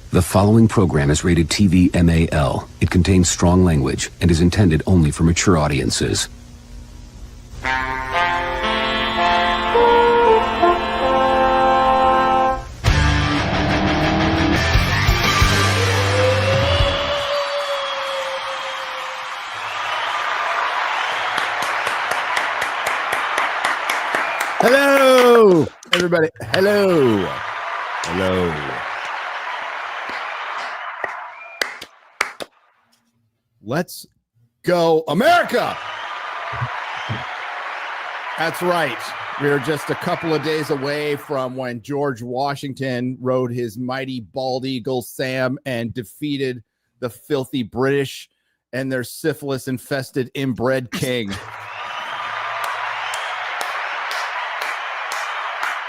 The following program is rated TV MAL. It contains strong language and is intended only for mature audiences. Hello, everybody. Hello. Hello. Let's go, America! That's right. We're just a couple of days away from when George Washington rode his mighty bald eagle Sam and defeated the filthy British and their syphilis-infested inbred king.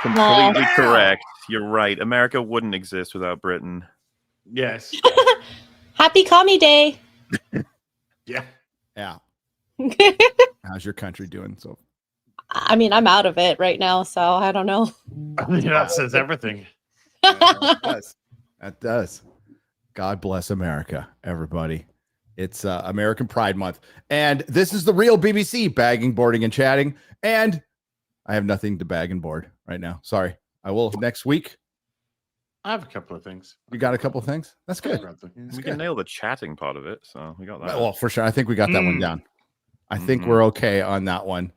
Completely correct. You're right. America wouldn't exist without Britain. Yes. Happy Commie Day. Yeah. How's your country doing? So, I mean, I'm out of it right now, so I don't know. That says everything. That does. God bless America, everybody. It's American Pride Month. And this is the real BBC, bagging, boarding, and chatting. And I have nothing to bag and board right now. Sorry. I will next week. I have a couple of things. You got a couple of things? That's good. We can nail the chatting part of it, so we got that. Well, for sure. I think we got that one down. I think we're okay on that one.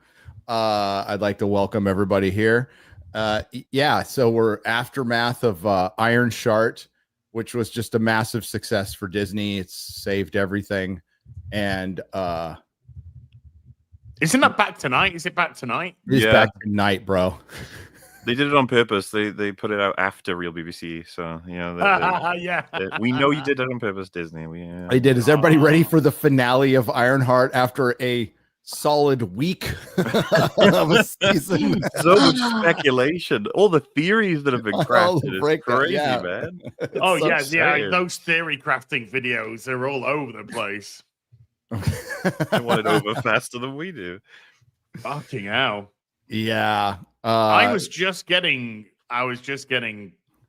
I'd like to welcome everybody here. Yeah, so we're aftermath of Iron Shark, which was just a massive success for Disney. It's saved everything. And isn't that back tonight? Is it back tonight? It's back tonight, bro. They did it on purpose. They put it out after Real BBC, so we know you did it on purpose, Disney. They did. Is everybody ready for the finale of Ironheart after a solid week of a season? So much speculation, all the theories that have been crafted. It's crazy, man. Yeah. Those theory crafting videos are all over the place. They want it over faster than we do. Fucking hell. Yeah. I was just getting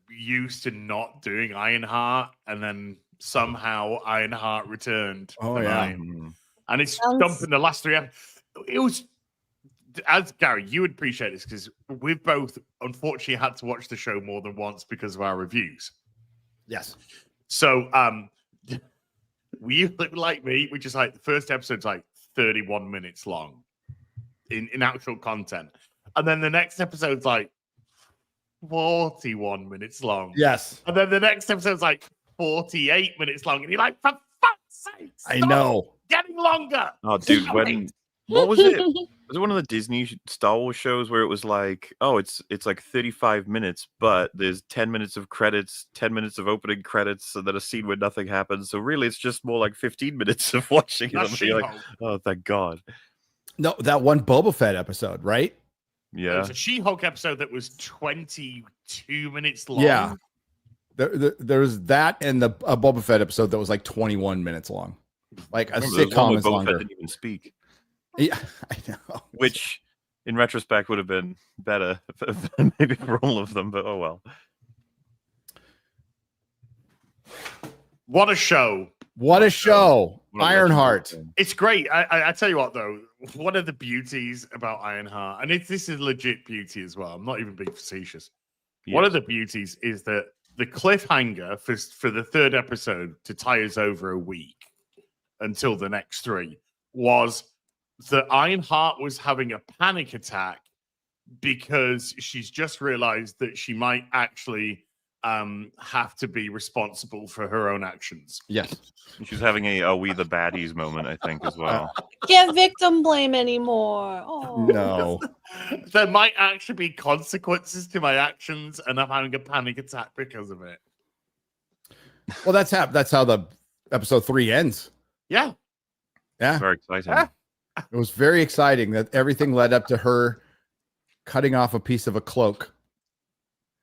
used to not doing Ironheart, and then somehow Ironheart returned. Oh yeah, and it's dumping the last three. It was, as Gary, you would appreciate this because we've both unfortunately had to watch the show more than once because of our reviews. Yes. So we like me, which is like the first episode's like 31 minutes long in actual content. And then the next episode's like 41 minutes long. Yes. And then the next episode's like 48 minutes long. And you're like, for fuck's sake, I know. Getting longer. Oh, dude, what was it? Was it one of the Disney Star Wars shows where it was like, oh, it's like 35 minutes, but there's 10 minutes of credits, 10 minutes of opening credits, and then a scene where nothing happens. So really, it's just more like 15 minutes of watching it. You're like, oh, thank God. No, that one Boba Fett episode, right? Yeah. It was a She-Hulk episode that was 22 minutes long. Yeah. There was that and a Boba Fett episode that was like 21 minutes long. Like a sitcom is longer. Boba Fett didn't even speak. Yeah, I know. Which, in retrospect, would have been better maybe for all of them, but oh well. What a show. What a show. Ironheart. It's great. I tell you what, though, one of the beauties about Ironheart, and this is legit beauty as well. I'm not even being facetious. Yes. One of the beauties is that the cliffhanger for the third episode to tie us over a week until the next three was that Ironheart was having a panic attack because she's just realized that she might actually have to be responsible for her own actions. Yes. She's having a we the baddies moment, I think, as well. Can't victim blame anymore. Oh no. There might actually be consequences to my actions, and I'm having a panic attack because of it. Well, that's how the episode 3 ends. Yeah. Yeah. Very exciting. It was very exciting that everything led up to her cutting off a piece of a cloak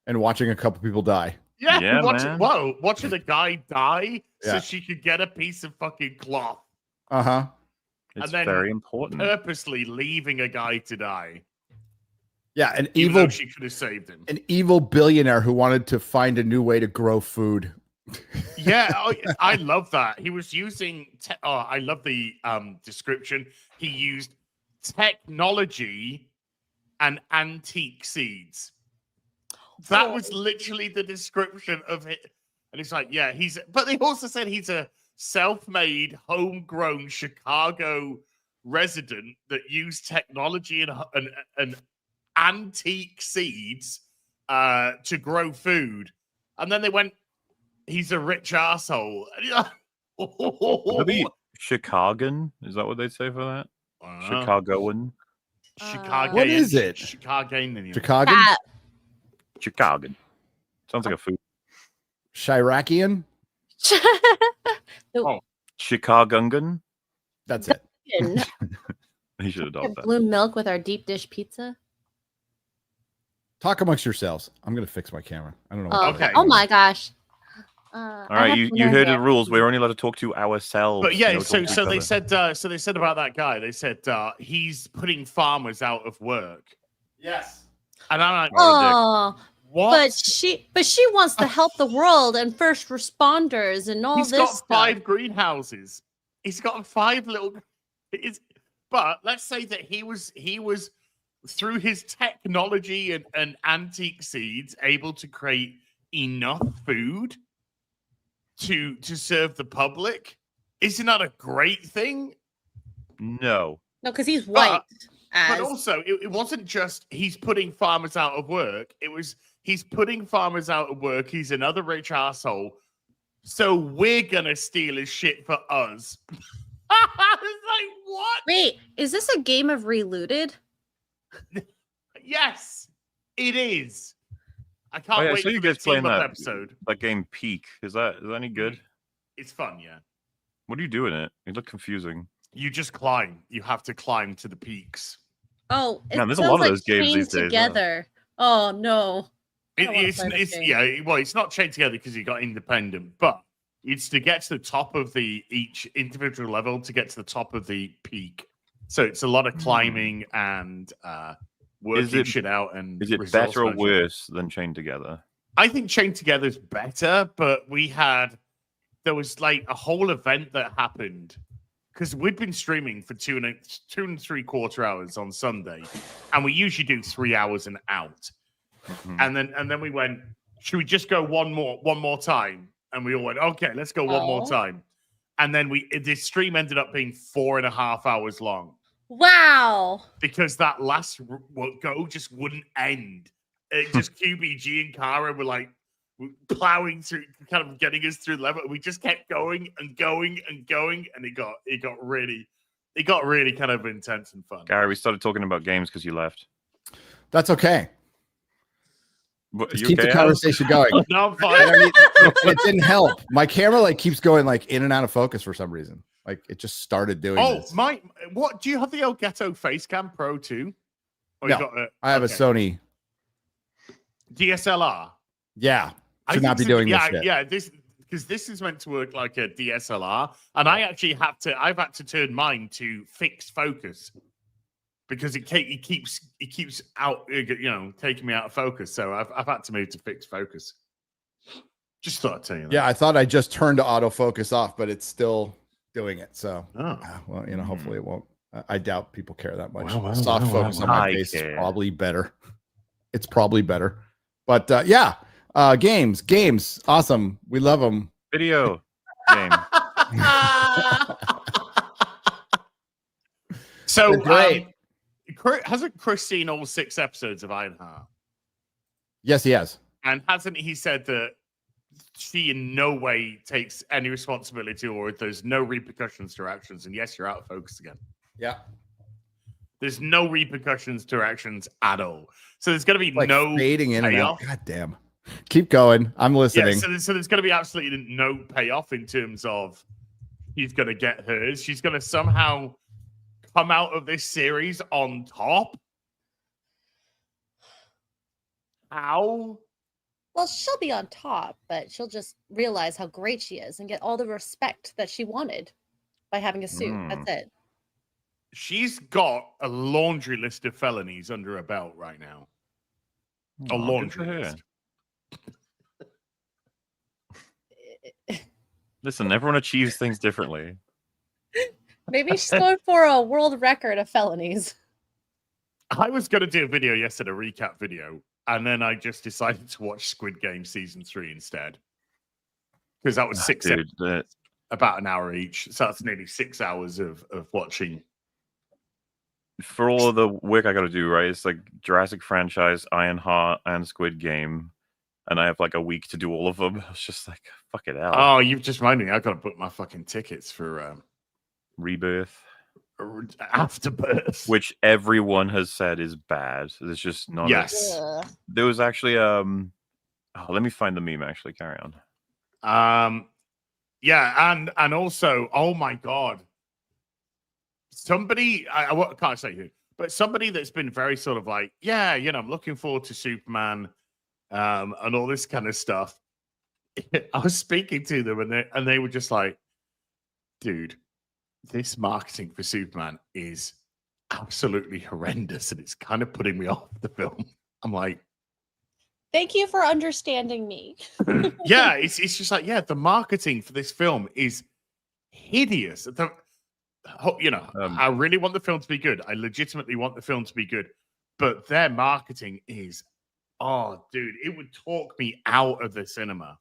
and watching a couple people die. Yeah, watching a guy die so she could get a piece of fucking cloth. Uh-huh. It's very important. Purposely leaving a guy to die. Yeah, Even though she could have saved him. An evil billionaire who wanted to find a new way to grow food Yeah, I love that. He was using. I love the description. He used technology and antique seeds. That was literally the description of it. And it's like, yeah, but they also said he's a self-made, homegrown Chicago resident that used technology and antique seeds to grow food. And then they went, he's a rich asshole. Maybe Chicagan? Is that what they say for that? Chicagoan? Chicago. What is it? Chicagan. Chicago? Chicagan. Sounds like a food. Chiracian? Oh, Chicagungan? That's it. He should adopt that. Blue milk with our deep dish pizza. Talk amongst yourselves. I'm going to fix my camera. I don't know. Oh, Okay. Oh my gosh. All right, you heard the rules. We're only allowed to talk to ourselves. but yeah, no so talk to they each said about that guy. They said he's putting farmers out of work. Yes. And I'm like, Oh, what? but she wants to help the world and first responders and all He's this got stuff. 5 greenhouses. He's got 5 little. But let's say that he was through his technology and antique seeds able to create enough food to serve the public. Isn't that a great thing? No. No, because he's white. But also, it wasn't just he's putting farmers out of work. It was he's putting farmers out of work. He's another rich asshole. So we're gonna steal his shit for us. It's like, what? Wait, is this a game of Relooted? Yes, it is. I can't wait so for you the guys playing team-up that episode. that game Peak. Is that any good? It's fun, yeah. What do you do in it? You look confusing. You just climb. You have to climb to the peaks. Oh, it Man, there's a sounds lot of like those games chained these days, huh? together. Oh no. I don't wanna It's play this game. yeah. Well, it's not chained together because you got independent, but it's to get to the top of each individual level to get to the top of the peak. So it's a lot of climbing and working shit out. And Is it resource better or management. worse than Chained Together? I think Chained Together is better, but there was like a whole event that happened because we'd been streaming for 2 and 3/4 hours on Sunday, and we usually do 3 hours and out. And then we went, should we just go one more time? And we all went, okay, let's go one more time. And then this stream ended up being 4.5 hours long. Wow. Because that last go just wouldn't end. It just QBG and Kara were like plowing through, kind of getting us through the level. We just kept going and going and going, and it got really kind of intense and fun. Gary, we started talking about games because you left. That's okay. What, Just you keep the okay, conversation going. No, I'm fine. I mean, it didn't help. My camera keeps going in and out of focus for some reason. It just started doing this. What do you have the Elgato Facecam Pro 2? Or No, you got I have a Sony DSLR. Yeah. I Should not be doing this shit. Yeah, this is meant to work like a DSLR, and I actually I've had to turn mine to fixed focus because it keeps out, taking me out of focus. So I've had to move to fixed focus. Just thought I'd tell you that. Yeah, I thought I just turned to autofocus off, but it's still doing it. So, well, hopefully it won't. I doubt people care that much. Well, Soft focus on my I face care. is probably better. It's probably better. But games, awesome. We love them. Video game. So They're great. Hasn't Chris seen all 6 episodes of Ironheart? Yes, he has. And hasn't he said that she in no way takes any responsibility or there's no repercussions to her actions? And yes, you're out of focus again. Yeah. There's no repercussions to her actions at all. So there's going to be no fading in and out. payoff. God damn. Keep going. I'm listening. Yeah, so there's going to be absolutely no payoff in terms of he's going to get hers. She's going to somehow come out of this series on top. How? Well, she'll be on top, but she'll just realize how great she is and get all the respect that she wanted by having a suit. That's it. She's got a laundry list of felonies under her belt right now. A laundry list. Listen, everyone achieves things differently. Maybe she's going for a world record of felonies. I was going to do a video yesterday, a recap video, and then I just decided to watch Squid Game season 3 instead. Because that was about an hour each. So that's nearly 6 hours of watching. For all of the work I got to do, right? It's like Jurassic franchise, Ironheart, and Squid Game. And I have like a week to do all of them. I was just like, fuck it out. Oh, you've just reminded me. I've got to book my fucking tickets for Rebirth. Afterbirth. Which everyone has said is bad. There's just not. Yes. There was actually oh, let me find the meme. Actually, carry on. Yeah, and also, oh my god, somebody I can't say who, but somebody that's been very sort of like, yeah, you know, I'm looking forward to Superman, and all this kind of stuff. I was speaking to them, and they were just like, dude, this marketing for Superman is absolutely horrendous, and it's kind of putting me off the film. I'm like, thank you for understanding me. yeah, it's just like, yeah, the marketing for this film is hideous. You know, I really want the film to be good. I legitimately want the film to be good, but their marketing is, oh, dude, it would talk me out of the cinema.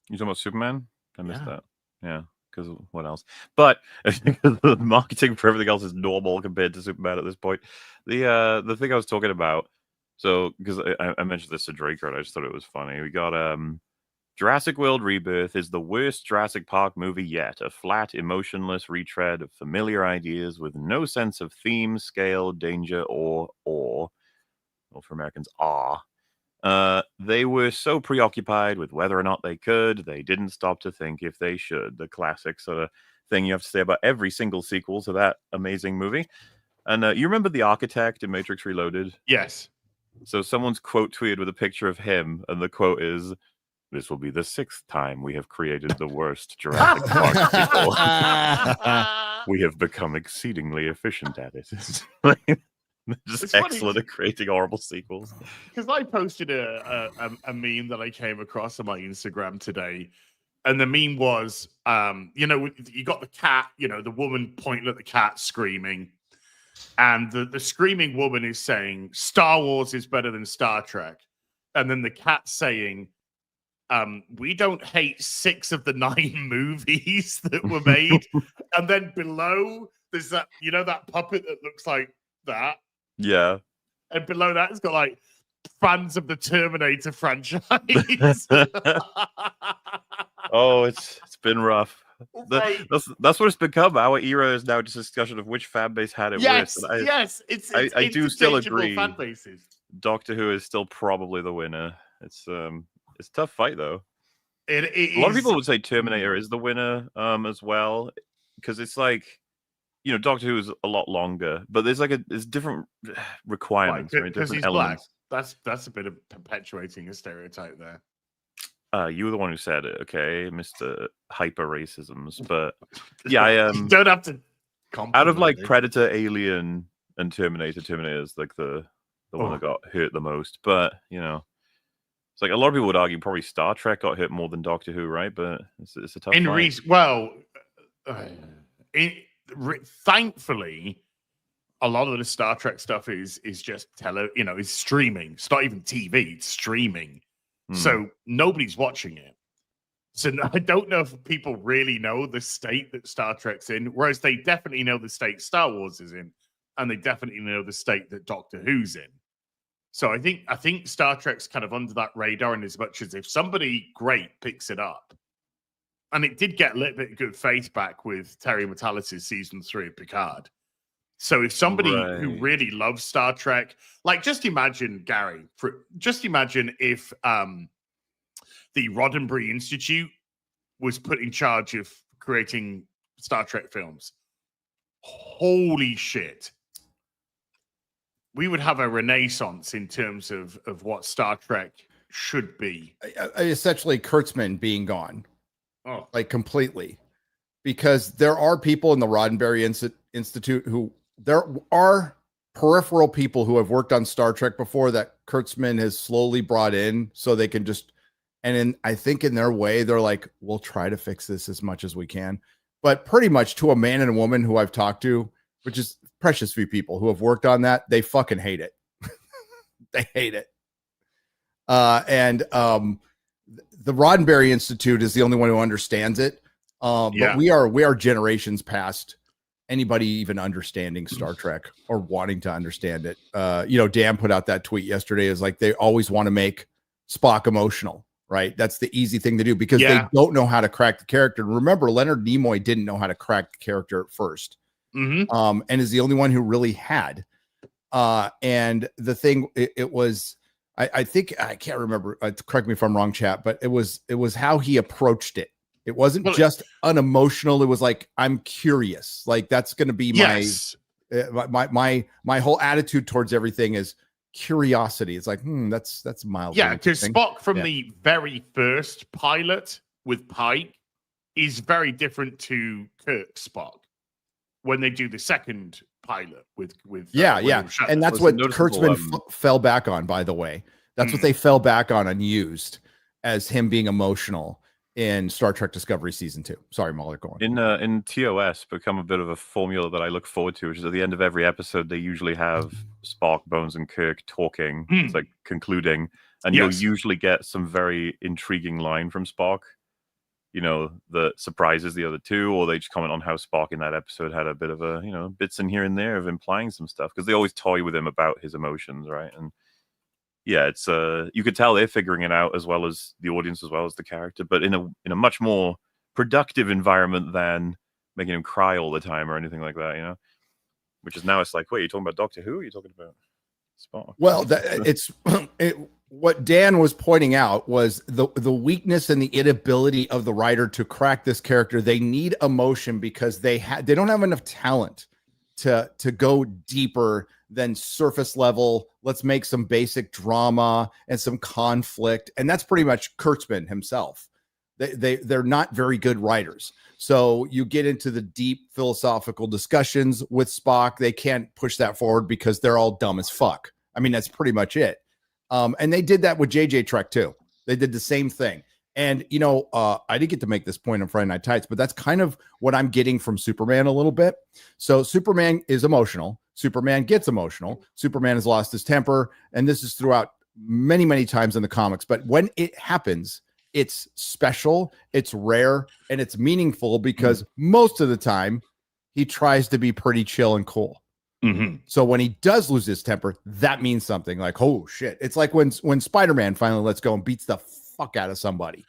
You talking about Superman? I missed that. Yeah, because what else? But the marketing for everything else is normal compared to Superman at this point. The thing I was talking about. So, because I mentioned this to Draker, and I just thought it was funny. We got Jurassic World Rebirth is the worst Jurassic Park movie yet. A flat, emotionless retread of familiar ideas with no sense of theme, scale, danger, or awe. Well, for Americans, awe. They were so preoccupied with whether or not they could, they didn't stop to think if they should. The classic sort of thing you have to say about every single sequel to that amazing movie. And you remember the architect in Matrix Reloaded? Yes. So someone's quote tweeted with a picture of him, and the quote is, "This will be the 6th time we have created the worst Jurassic Park sequel. We have become exceedingly efficient at it." Just It's excellent funny. at creating horrible sequels. Because I posted a meme that I came across on my Instagram today, and the meme was, you know, you got the cat, you know, the woman pointing at the cat screaming, and the screaming woman is saying Star Wars is better than Star Trek, and then the cat saying, we don't hate 6 of the 9 movies that were made. And then below there's that, you know, that puppet that looks like that. Yeah. And below that, it's got like fans of the Terminator franchise. Oh, it's been rough. That's what it's become. Our era is now just a discussion of which fan base had it yes, worse. Yes, I do still agree. Fan bases. Doctor Who is still probably the winner. It's a tough fight though. A lot of people would say Terminator is the winner as well, because it's like, you know, Doctor Who is a lot longer, but there's different requirements, right? Because Different he's elements. black. That's a bit of perpetuating a stereotype there. You were the one who said it, okay, Mr. Hyper Racisms. But yeah, you don't have to. Out of like Predator, Alien, and Terminator is like the one that got hurt the most. But you know, it's like a lot of people would argue probably Star Trek got hit more than Doctor Who, right? But it's a tough fight. Thankfully, a lot of the Star Trek stuff is just is streaming. It's not even TV; it's streaming. So nobody's watching it. So I don't know if people really know the state that Star Trek's in, whereas they definitely know the state Star Wars is in, and they definitely know the state that Doctor Who's in. So I think Star Trek's kind of under that radar, in as much as if somebody great picks it up, and it did get a little bit of good faith back with Terry Matalas' season 3 of Picard. So if somebody who really loves Star Trek, like just imagine, Gary, just imagine if the Roddenberry Institute was put in charge of creating Star Trek films. Holy shit. We would have a renaissance in terms of what Star Trek should be. Essentially, Kurtzman being gone. Oh, like completely. Because there are people in the Roddenberry Institute who... There are peripheral people who have worked on Star Trek before that Kurtzman has slowly brought in so they can just And I think in their way, they're like, we'll try to fix this as much as we can. But pretty much to a man and a woman who I've talked to, which is precious few people who have worked on that, they fucking hate it. They hate it. The Roddenberry Institute is the only one who understands it. But we are generations past anybody even understanding Star Trek or wanting to understand it. Dan put out that tweet yesterday. Is like they always want to make Spock emotional, right? That's the easy thing to do because they don't know how to crack the character. Remember, Leonard Nimoy didn't know how to crack the character at first, and is the only one who really had. And the thing, it was. I think I can't remember. Correct me if I'm wrong, chat. But it was how he approached it. It wasn't just unemotional. It was like, I'm curious. Like that's going to be my whole attitude towards everything is curiosity. It's like, that's mild. Yeah, because Spock from the very first pilot with Pike is very different to Kirk Spock when they do the second pilot with and that's what Kurtzman fell back on, by the way. That's what they fell back on and used as him being emotional in Star Trek Discovery season 2. Sorry, MauLer, go on. In TOS become a bit of a formula that I look forward to, which is at the end of every episode they usually have Spock, Bones, and Kirk talking. It's like concluding, and you'll usually get some very intriguing line from Spock, that surprises the other two, or they just comment on how Spock in that episode had a bit of a, bits in here and there of implying some stuff, because they always toy with him about his emotions, right? And it's you could tell they're figuring it out, as well as the audience, as well as the character, but in a much more productive environment than making him cry all the time or anything like that, which is now it's like, wait, you're talking about Doctor Who? Or are you talking about Spock? Well, what Dan was pointing out was the weakness and the inability of the writer to crack this character. They need emotion because they don't have enough talent to go deeper than surface level. Let's make some basic drama and some conflict. And that's pretty much Kurtzman himself. They're not very good writers. So you get into the deep philosophical discussions with Spock. They can't push that forward because they're all dumb as fuck. I mean, that's pretty much it. And they did that with JJ Trek too. They did the same thing. And, I didn't get to make this point on Friday Night Tights, but that's kind of what I'm getting from Superman a little bit. So Superman is emotional. Superman gets emotional. Superman has lost his temper. And this is throughout many, many times in the comics. But when it happens, it's special, it's rare, and it's meaningful because most of the time he tries to be pretty chill and cool. So when he does lose his temper, that means something. Like, oh shit. It's like when Spider-Man finally lets go and beats the fuck out of somebody,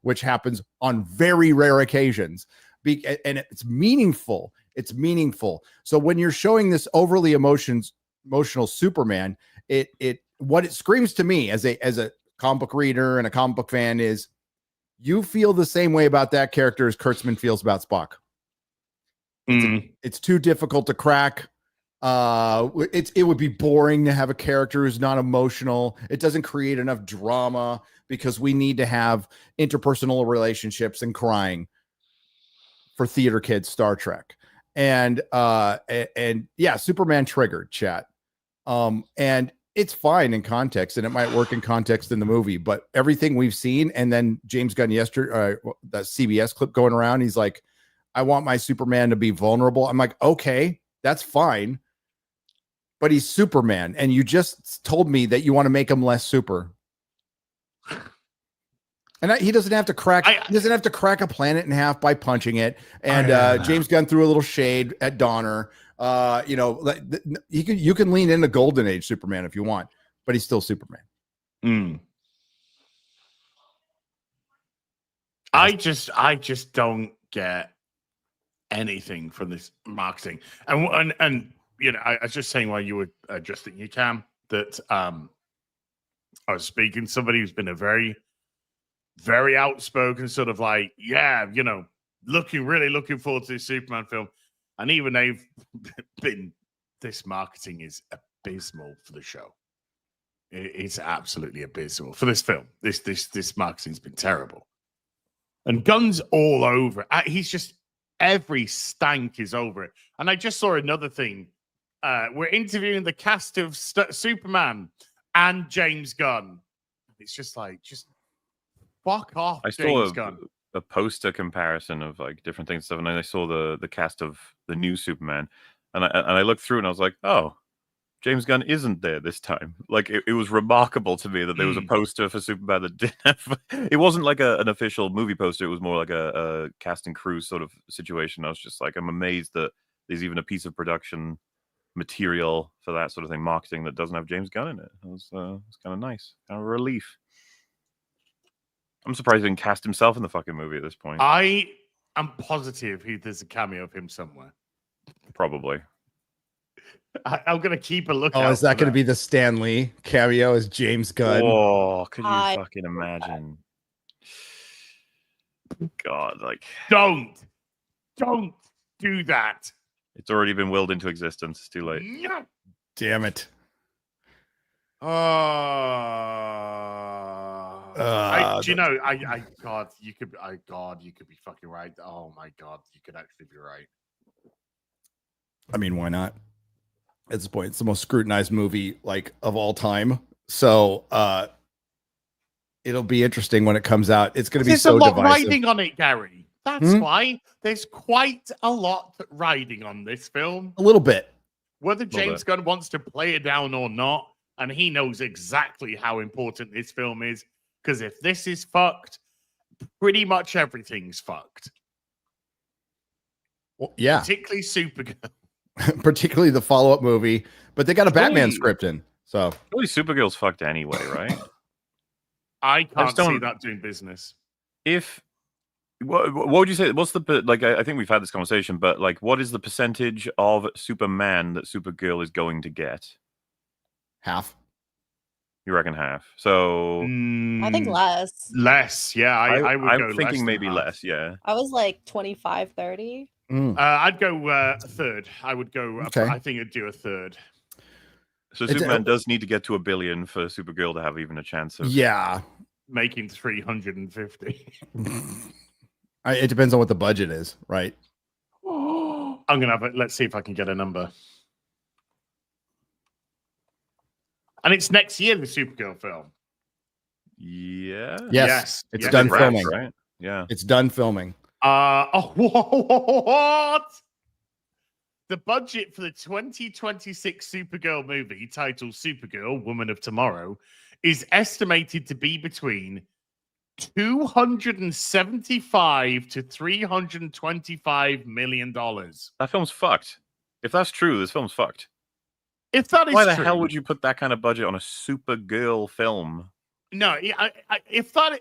which happens on very rare occasions. And it's meaningful. It's meaningful. So when you're showing this overly emotional Superman, what it screams to me as a comic book reader and a comic book fan is you feel the same way about that character as Kurtzman feels about Spock. It's too difficult to crack. It would be boring to have a character who's not emotional. It doesn't create enough drama because we need to have interpersonal relationships and crying for theater kids, Star Trek. And Superman triggered, chat. And it's fine in context, and it might work in context in the movie, but everything we've seen, and then James Gunn yesterday, that CBS clip going around, he's like, I want my Superman to be vulnerable. I'm like, okay, that's fine, but he's Superman, and you just told me that you want to make him less super. And he doesn't have to crack. He doesn't have to crack a planet in half by punching it. And James Gunn threw a little shade at Donner. You can lean into Golden Age Superman if you want, but he's still Superman. I just don't get anything from this marketing. And I was just saying while you were adjusting your cam that I was speaking to somebody who's been a very, very outspoken sort of like, really looking forward to this Superman film. And even they've been, this marketing is abysmal for the show. It's absolutely abysmal for this film. This marketing's been terrible. And Gunn's all over it. He's just, every stank is over it. And I just saw another thing. We're interviewing the cast of Superman and James Gunn. It's just like, Fuck off, I saw James Gunn. a poster comparison of like different things and stuff, and then I saw the cast of the new Superman, and I looked through and I was like, oh, James Gunn isn't there this time. Like it was remarkable to me that there was a poster for Superman that didn't have. It wasn't like an official movie poster. It was more like a cast and crew sort of situation. I was just like, I'm amazed that there's even a piece of production material for that sort of thing, marketing, that doesn't have James Gunn in it. It was kind of nice, kind of a relief. I'm surprised he didn't cast himself in the fucking movie at this point. I am positive there's a cameo of him somewhere. Probably. I'm gonna keep a lookout. Oh, is that going to be the Stan Lee cameo as James Gunn? Oh, could you fucking imagine? God, like don't do that. It's already been willed into existence. It's too late. No. Damn it. Do you know? God, you could be fucking right. Oh my God, you could actually be right. I mean, why not? At this point, it's the most scrutinized movie like of all time. So it'll be interesting when it comes out. It's going to be so divisive. There's a lot riding on it, Gary. That's why there's quite a lot riding on this film. A little bit. Whether James Gunn wants to play it down or not, and he knows exactly how important this film is, because if this is fucked, pretty much everything's fucked. Well, yeah. Particularly Supergirl. Particularly the follow-up movie, but they got a Batman script in, so really Supergirl's fucked anyway, right? I can't see that doing business. What would you say? What's the like? I think we've had this conversation, but like, what is the percentage of Superman that Supergirl is going to get? Half. You reckon half? So I think less. Less, yeah. I would I'm go thinking less maybe half. less. Yeah. I was like 25, 30. I'd go a third. I would go. Okay. I think I'd do a third. So Superman does need to get to $1 billion for Supergirl to have even a chance of making 350. It depends on what the budget is, right? I'm gonna have it. Let's see if I can get a number. And it's next year, the Supergirl film. Yeah. Yes. It's done filming, right? Yeah. It's done filming. What? The budget for the 2026 Supergirl movie, titled Supergirl, Woman of Tomorrow, is estimated to be between $275 to $325 million. That film's fucked. If that's true, this film's fucked. If that is Why the true, hell would you put that kind of budget on a Supergirl film? No, if that...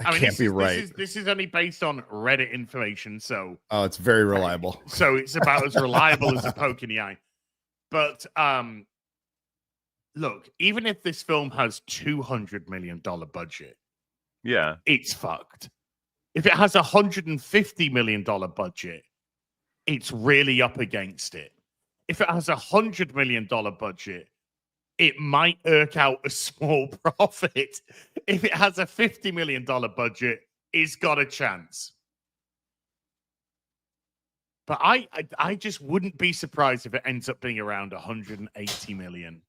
Can't be right. This is only based on Reddit information, so... Oh, it's very reliable. So it's about as reliable as a poke in the eye. But, look, even if this film has $200 million budget, yeah, it's fucked. If it has $150 million budget, it's really up against it. If it has $100 million budget, it might irk out a small profit. If it has a $50 million budget, it's got a chance. But I just wouldn't be surprised if it ends up being around 180 million.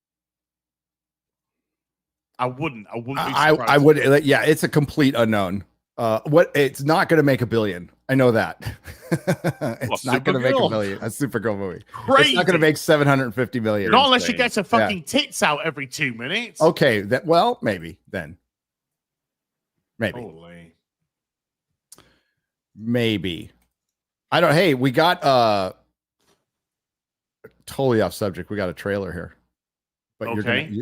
I wouldn't be surprised. I would. Yeah, it's a complete unknown. It's not going to make $1 billion. I know that. It's not going to make $1 billion. A Supergirl movie. Crazy. It's not going to make $750 million. Not unless she gets her fucking tits out every 2 minutes. Okay. Maybe then. Maybe. Holy. Maybe. I don't. Hey, we got totally off subject. We got a trailer here. But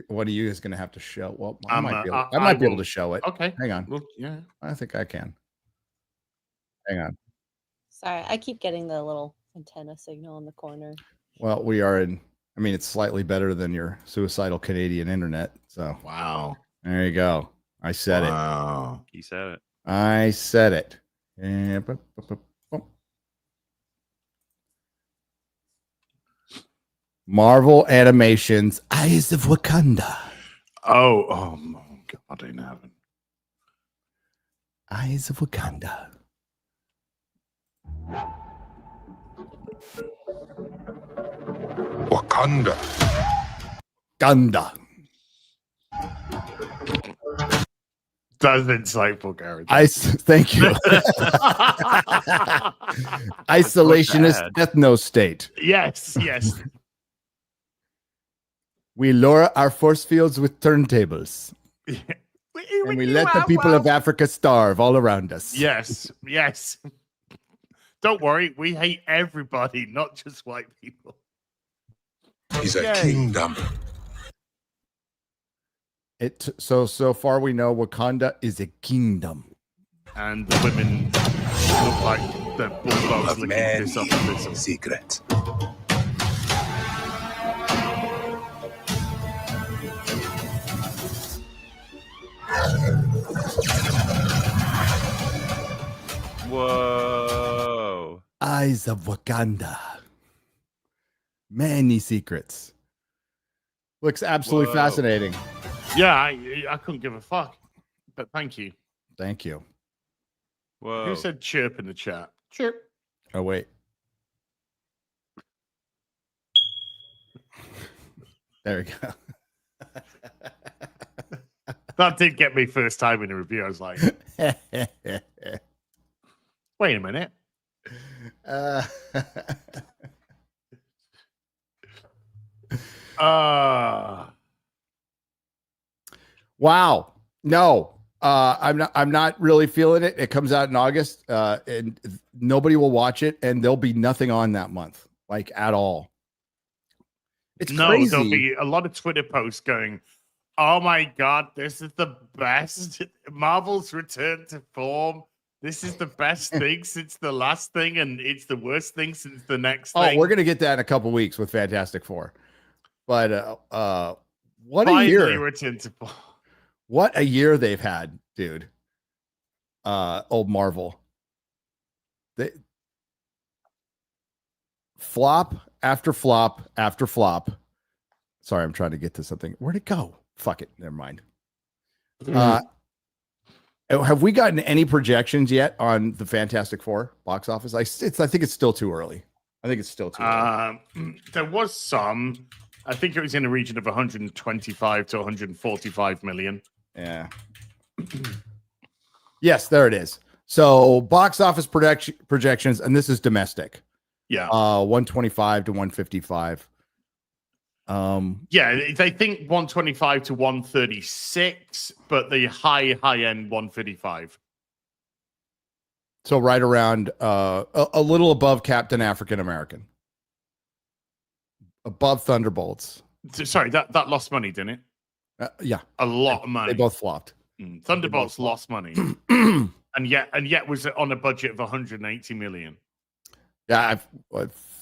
what are you guys gonna have to show? Well, I might be able to show it. Okay. Hang on. Well, yeah. I think I can. Hang on. Sorry, I keep getting the little antenna signal in the corner. Well, we are in. I mean, it's slightly better than your suicidal Canadian internet. So wow. There you go. I said it. He said it. I said it. Marvel Animations Eyes of Wakanda. Oh my God, I haven't. Eyes of Wakanda. Wakanda. Gunda. That's insightful, Garrett. Thank you. Isolationist ethno-state. Yes. We lure our force fields with turntables. And we let the people of Africa starve all around us. Yes. Don't worry, we hate everybody, not just white people. He's a kingdom. So far we know Wakanda is a kingdom. And the women look like the bulldogs licking this off of this. Secret. Whoa. Eyes of Wakanda. Many secrets. Looks absolutely fascinating. Yeah, I couldn't give a fuck. But thank you. Thank you. Whoa. Who said chirp in the chat? Chirp. Oh, wait. There we go. That did get me first time in a review. I was like, wait a minute. Wow. No. I'm not really feeling it. It comes out in August, and nobody will watch it, and there'll be nothing on that month, like at all. It's crazy. There'll be a lot of Twitter posts going, "Oh my god, this is the best! Marvel's return to form. This is the best thing since the last thing, and it's the worst thing since the next thing." Oh, we're gonna get that in a couple weeks with Fantastic Four. But what Finally a year! Return to form. What a year they've had, dude. Old Marvel. They flop after flop after flop. Sorry, I'm trying to get to something. Where'd it go? Fuck it. Never mind. Have we gotten any projections yet on the Fantastic Four box office? I think it's still too early. There was some. I think it was in the region of 125 to 145 million. Yeah. Yes, there it is. So box office projections, and this is domestic. Yeah. 125 to 155. Yeah, they think 125 to 136, but the high end 135. So right around a little above Captain African American. Above Thunderbolts. Sorry, that lost money, didn't it? Yeah. A lot of money. They both flopped. Thunderbolts lost money. and yet was on a budget of 180 million. Yeah,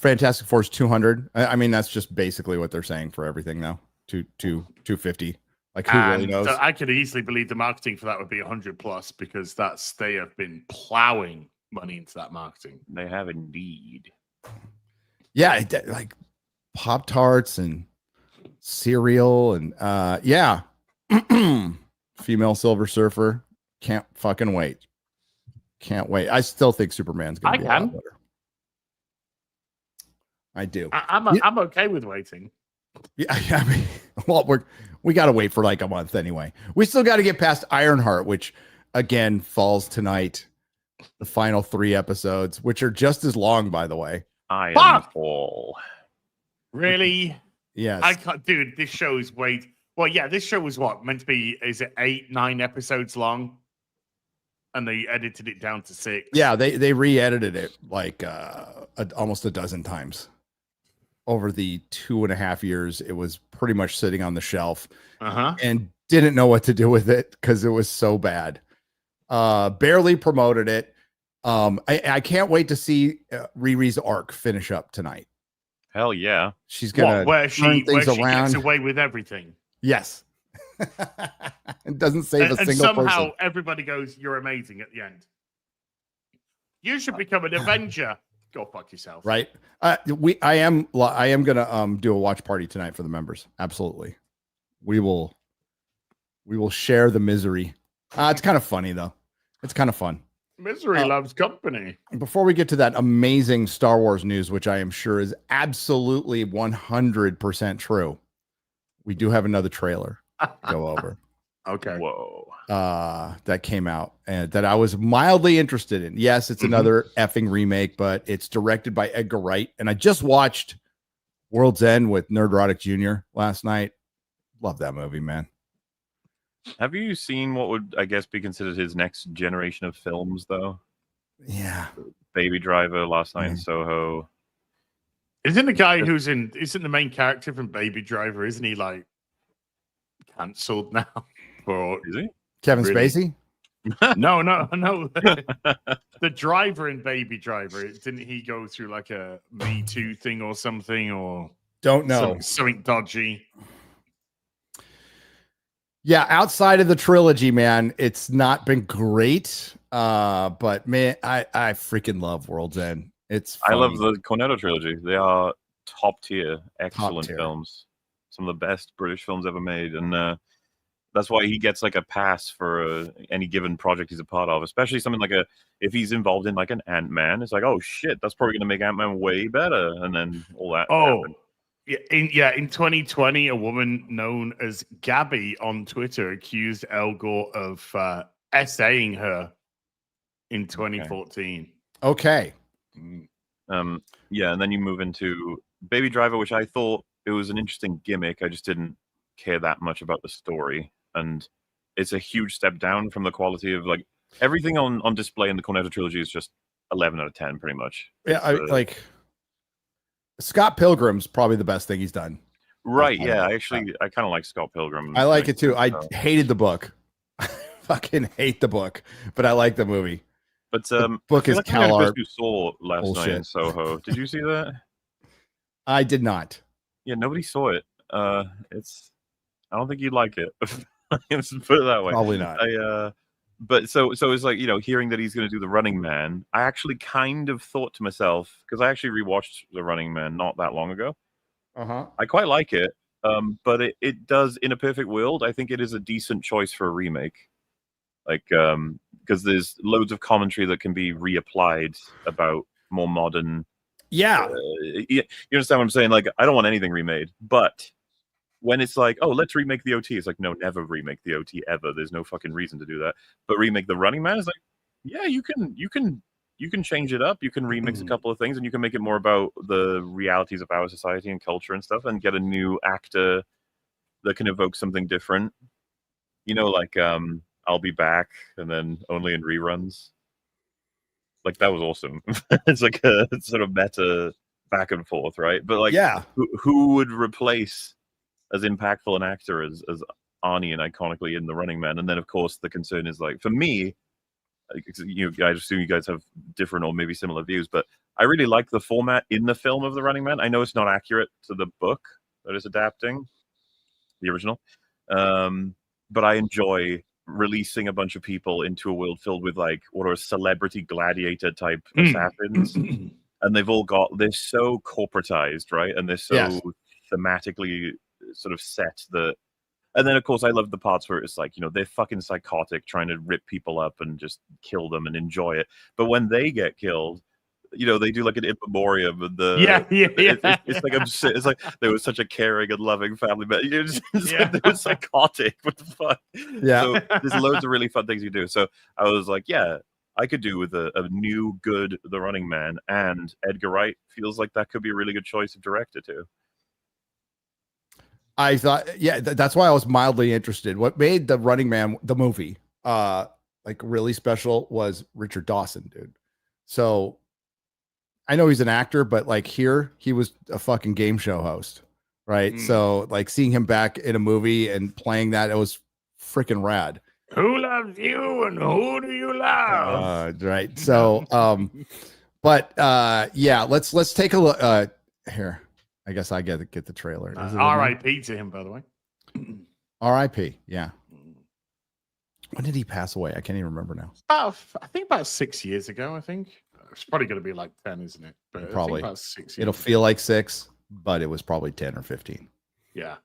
Fantastic Four's 200. I mean, that's just basically what they're saying for everything now. 250. Like, who really knows? So I could easily believe the marketing for that would be 100 plus, because they have been plowing money into that marketing. They have indeed. Yeah, like Pop-Tarts and cereal and yeah. Female Silver Surfer. Can't fucking wait. Can't wait. I still think Superman's gonna be a lot better. I do. I'm okay with waiting. Yeah, I mean, well, we got to wait for like a month anyway. We still got to get past Ironheart, which again falls tonight. The final 3 episodes, which are just as long, by the way. Ironfall. Really? Yes. I can't, dude. This show is this show was meant to be? Is it 8-9 episodes long? And they edited it down to 6. Yeah, they re-edited it like almost a dozen times over the 2.5 years. It was pretty much sitting on the shelf and didn't know what to do with it because it was so bad. Barely promoted it. I can't wait to see Riri's arc finish up tonight. Hell yeah. She's gonna where she around. Gets away with everything. Yes. It doesn't save a single somehow person. Everybody goes, "You're amazing" at the end. You should become an Avenger. Go fuck yourself. Right. I am gonna do a watch party tonight for the members. Absolutely. We will share the misery. It's kind of funny though. It's kind of fun. Misery loves company. Before we get to that amazing Star Wars news, which I am sure is absolutely 100% true, we do have another trailer to go over. Okay. Whoa. That came out and that I was mildly interested in. Yes, it's another effing remake, but it's directed by Edgar Wright. And I just watched World's End with Nerdrotic Jr. last night. Love that movie, man. Have you seen what would, I guess, be considered his next generation of films, though? Yeah. Baby Driver, Last Night in Soho. Isn't the guy isn't the main character from Baby Driver, isn't he like cancelled now? Is he? Kevin Spacey? No. The driver in Baby Driver, didn't he go through like a Me Too thing or something? Or don't know. Something dodgy. Yeah, outside of the trilogy, man, it's not been great. But man, I freaking love World's End. It's funny. I love the Cornetto trilogy. They are top tier, excellent films. Some of the best British films ever made, and that's why he gets like a pass for any given project he's a part of. Especially something like if he's involved in like an Ant-Man, it's like, oh shit, that's probably going to make Ant-Man way better, and then all that. Happened. In 2020, a woman known as Gabby on Twitter accused Al Gore of essaying her in 2014. Okay. Yeah, and then you move into Baby Driver, which I thought it was an interesting gimmick. I just didn't care that much about the story, and it's a huge step down from the quality of like everything on display in the Cornetto trilogy is just 11 out of 10, pretty much. Yeah, like Scott Pilgrim's probably the best thing he's done. Right? Yeah, I kind of like Scott Pilgrim. I like it too. I hated the book. I fucking hate the book, but I like the movie. But the book is CalArt. You saw Last Night in Soho. Did you see that? I did not. Yeah, nobody saw it. I don't think you'd like it. Let's put it that way. Probably not. But so it's like, hearing that he's going to do The Running Man, I actually kind of thought to myself, because I actually rewatched The Running Man not that long ago. I quite like it, but it does, in a perfect world, I think it is a decent choice for a remake. Like, because there's loads of commentary that can be reapplied about more modern. Yeah. You understand what I'm saying? Like, I don't want anything remade, but when it's like, oh, let's remake the OT, it's like, no, never remake the OT ever. There's no fucking reason to do that. But remake The Running Man is like, yeah, you can change it up. You can remix a couple of things, and you can make it more about the realities of our society and culture and stuff, and get a new actor that can evoke something different. Like I'll Be Back, and then only in reruns. Like, that was awesome. It's like a sort of meta back and forth, right? But like, yeah, who would replace as impactful an actor as Arnie and iconically in The Running Man? And then, of course, the concern is like, for me, I assume you guys have different or maybe similar views, but I really like the format in the film of The Running Man. I know it's not accurate to the book that is adapting, the original, but I enjoy releasing a bunch of people into a world filled with like what are celebrity gladiator type assassins, and they're so corporatized, right? And they're so thematically sort of set that. And then, of course, I love the parts where it's like, they're fucking psychotic, trying to rip people up and just kill them and enjoy it. But when they get killed, they do like an in memoriam, and it's like they were such a caring and loving family, but they were psychotic. What the fuck? Yeah. So there's loads of really fun things you do. So I was like, yeah, I could do with a new good The Running Man, and Edgar Wright feels like that could be a really good choice of director too. I thought, that's why I was mildly interested. What made The Running Man, the movie, like really special was Richard Dawson, dude. So I know he's an actor, but like here, he was a fucking game show host, right? So like seeing him back in a movie and playing that, it was freaking rad. Who loves you and who do you love? Right. So, but let's take a look here. I guess I get the trailer. R.I.P. to him, by the way. R.I.P. Yeah. When did he pass away? I can't even remember now. I think about 6 years ago. I think it's probably going to be like 10, isn't it? But probably I think about 6 years. It'll feel like 6, but it was probably 10 or 15. Yeah.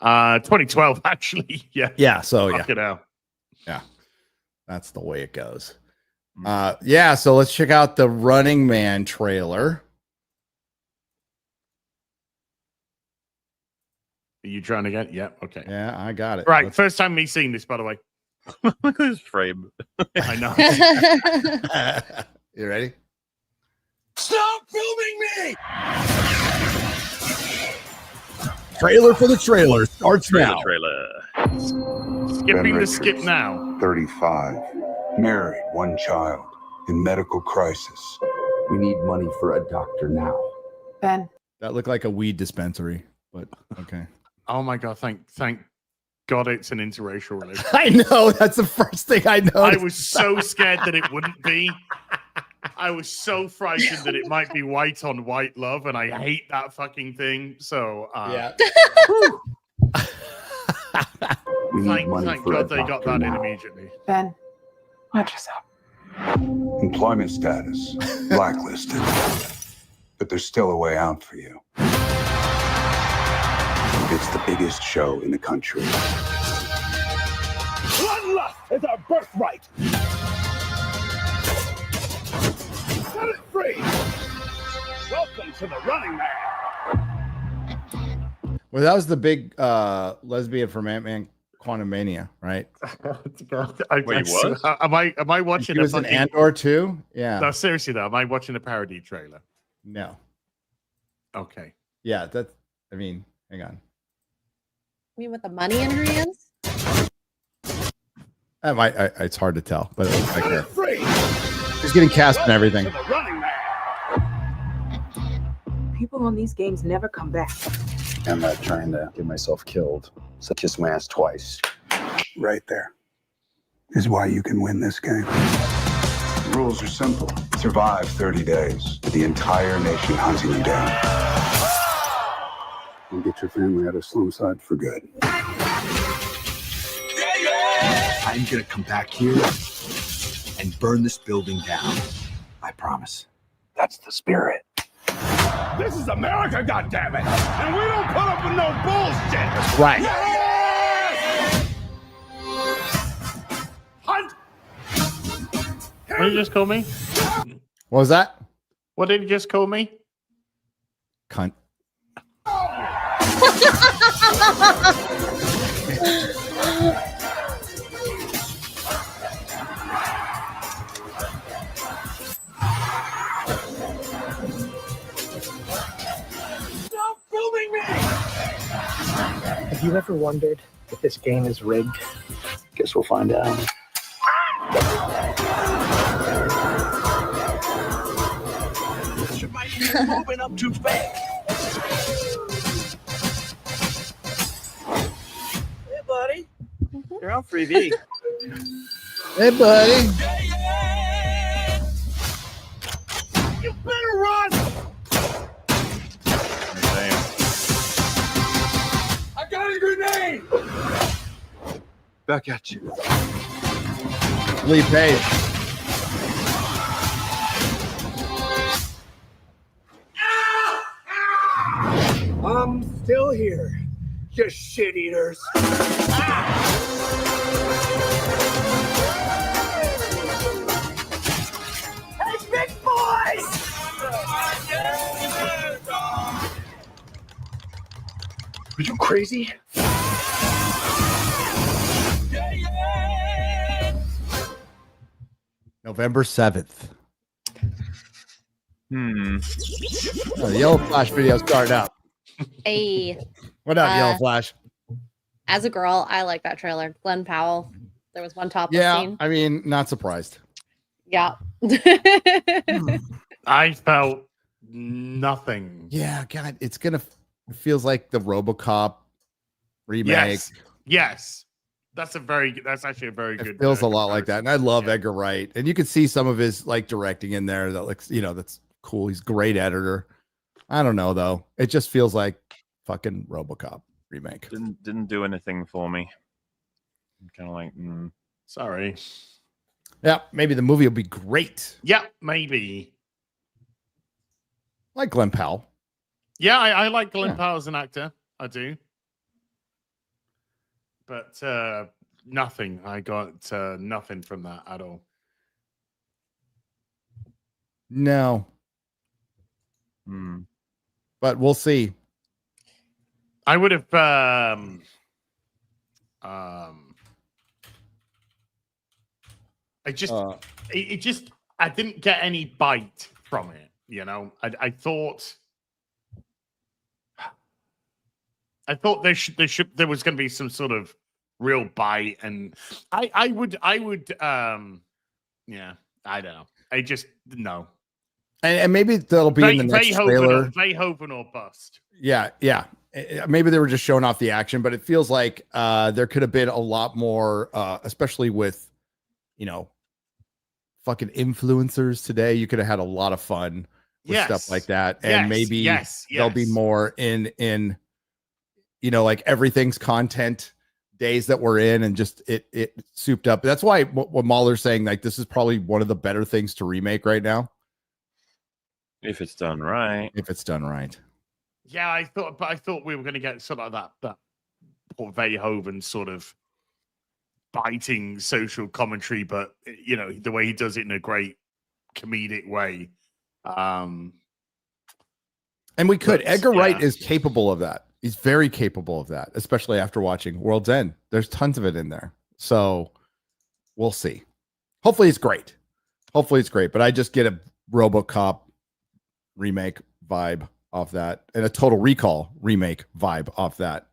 2012 actually. Yeah. Yeah. So Fuck it out. Yeah. That's the way it goes. So let's check out the Running Man trailer. Are you trying to get? Yep. Okay. Yeah, I got it. Right. First time me seeing this, by the way. Look at this frame. I know. You ready? Stop filming me! Trailer for the trailer starts now. Trailer. Skipping the skip now. 35. Married, 1 child. In medical crisis. We need money for a doctor now. Ben. That looked like a weed dispensary, but okay. Oh my god! Thank God it's an interracial relationship. I know. That's the first thing I noticed. I was so scared that it wouldn't be. I was so frightened that it might be white on white love, and I hate that fucking thing. So yeah. Thank God they got that in immediately. Ben, watch yourself. Employment status. Blacklisted. But there's still a way out for you. It's the biggest show in the country. Bloodlust is our birthright. Set it free. Welcome to the Running Man. Well, that was the big lesbian from Ant-Man Quantumania, right? Wait, what? Am I watching? She was in Andor too. Yeah. No, seriously though, am I watching a parody trailer? No. Okay. Yeah. That's. I mean, hang on. I mean, with the money in her hands. That might. It's hard to tell, but it looks like Set her. it free. She's getting cast and everything. To the Running Man. People on these games never come back. I'm not trying to get myself killed. So kiss my ass twice. Right there. Is why you can win this game. The rules are simple. Survive 30 days. With the entire nation hunting you down. And get your family out of Slumside for good. I'm gonna come back here and burn this building down. I promise. That's the spirit. This is America, goddammit! And we don't put up with no bullshit! That's right. Yes! Hunt! What did you just call me? What was that? What did you just call me? Cunt. Stop filming me! Have you ever wondered if this game is rigged? Guess we'll find out. You might be moving up too fast. Hey, buddy. You're on freebie. Hey, buddy. You better run! I got a grenade! Back at you. Lee Page. I'm still here, you shit eaters. Hey, big boys! Are you crazy? November 7th. Oh, the Yellow Flash video started up. Hey, What up, Yellow Flash? as a girl, I like that trailer. Glenn Powell. There was one topless Yeah, scene. I mean, not surprised. Yeah. I felt nothing. Yeah, God, it feels like the RoboCop remake. Yes. That's actually a very good. It feels a lot like comparison. that. And I love Yeah. Edgar Wright. And you can see some of his like directing in there that looks, that's cool. He's a great editor. I don't know though. It just feels like fucking RoboCop remake. Didn't do anything for me. I'm kind of like, Sorry. Yeah, maybe the movie will be great. Yeah, maybe. Like Glenn Powell. Yeah, I like Glenn Yeah. Powell as an actor. I do. But nothing. I got nothing from that at all. No, but we'll see. I would have. I just, it just, I didn't get any bite from it. You know, I thought there was going to be some sort of real bite, and I would, yeah, I don't know. I just no. And maybe that'll be in the next trailer. Vayhoven or bust. Yeah. Maybe they were just showing off the action, but it feels like there could have been a lot more, especially with, you know, fucking influencers today. You could have had a lot of fun with stuff like that, and maybe there'll be more in you know, like everything's content days that we're in, and just it souped up. That's why what MauLer's saying, like, this is probably one of the better things to remake right now. If it's done right. Yeah, I thought we were going to get sort of that Paul Verhoeven sort of biting social commentary, but you know, the way he does it in a great comedic way. And we could. Edgar Wright is capable of that. He's very capable of that, especially after watching World's End. There's tons of it in there. So we'll see. Hopefully it's great. But I just get a RoboCop remake vibe off that, and a Total Recall remake vibe off that.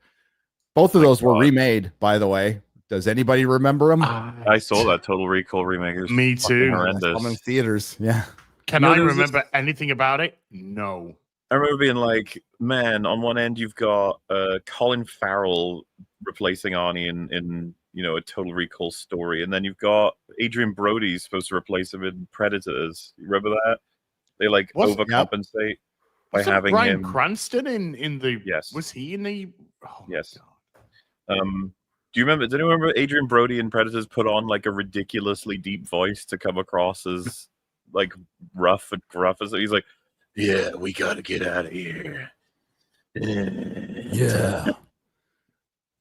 Both of those were remade, by the way. Does anybody remember them? I saw that Total Recall remake. It was Me too. Horrendous. In theaters. Yeah. Can I remember anything about it? No. I remember being like, man, on one end you've got Colin Farrell replacing Arnie in you know, a Total Recall story, and then you've got Adrian Brody supposed to replace him in Predators. You remember that? They like overcompensate by having Bryan him. Cranston in the yes. Was he in the? Oh, yes. Do you remember? Do you remember Adrian Brody in Predators put on like a ridiculously deep voice to come across as like rough and gruff? As he's like, "Yeah, we gotta get out of here." Yeah.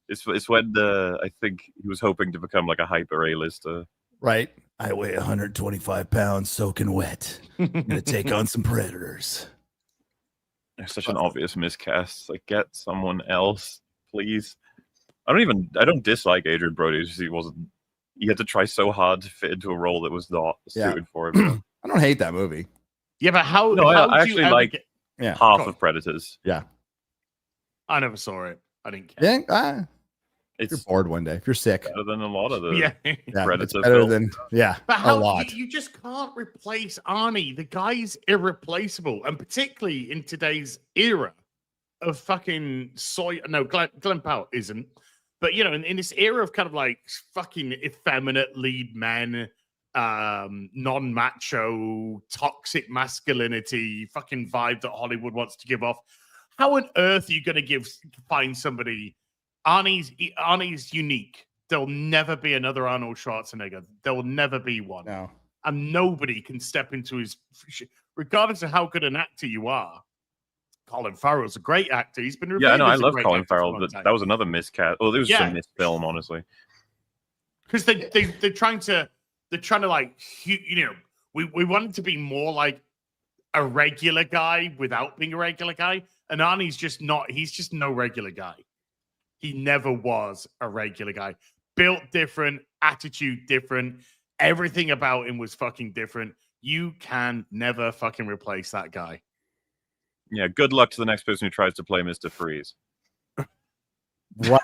It's when I think he was hoping to become like a hyper A-lister. Right. I weigh 125 pounds soaking wet. I'm gonna take on some predators. It's such an obvious miscast. Like, get someone else, please. I don't dislike Adrian Brody. It's just he had to try so hard to fit into a role that was not suited for him. I don't hate that movie. Yeah, but how? No, I actually like half Cool. of Predators. Yeah. I never saw it. I didn't care. Yeah. If you're bored one day, if you're sick. Better than a lot of the Predator it's better films. But how, a lot. You just can't replace Arnie. The guy's irreplaceable, and particularly in today's era of fucking Glenn Powell isn't. But you know, in this era of kind of like fucking effeminate lead men, non-macho, toxic masculinity, fucking vibe that Hollywood wants to give off. How on earth are you going to find somebody? Arnie's unique. There'll never be another Arnold Schwarzenegger. There will never be one. No. And nobody can step into his, regardless of how good an actor you are. Colin Farrell's a great actor. He's been I know. I love Colin Farrell, but that was another miscast. Well, it was a misfilm, honestly. Because they're trying to like, you know, we want it to be more like a regular guy without being a regular guy. And Arnie's just not. He's just no regular guy. He never was a regular guy. Built different, attitude different. Everything about him was fucking different. You can never fucking replace that guy. Yeah, good luck to the next person who tries to play Mr. Freeze. What?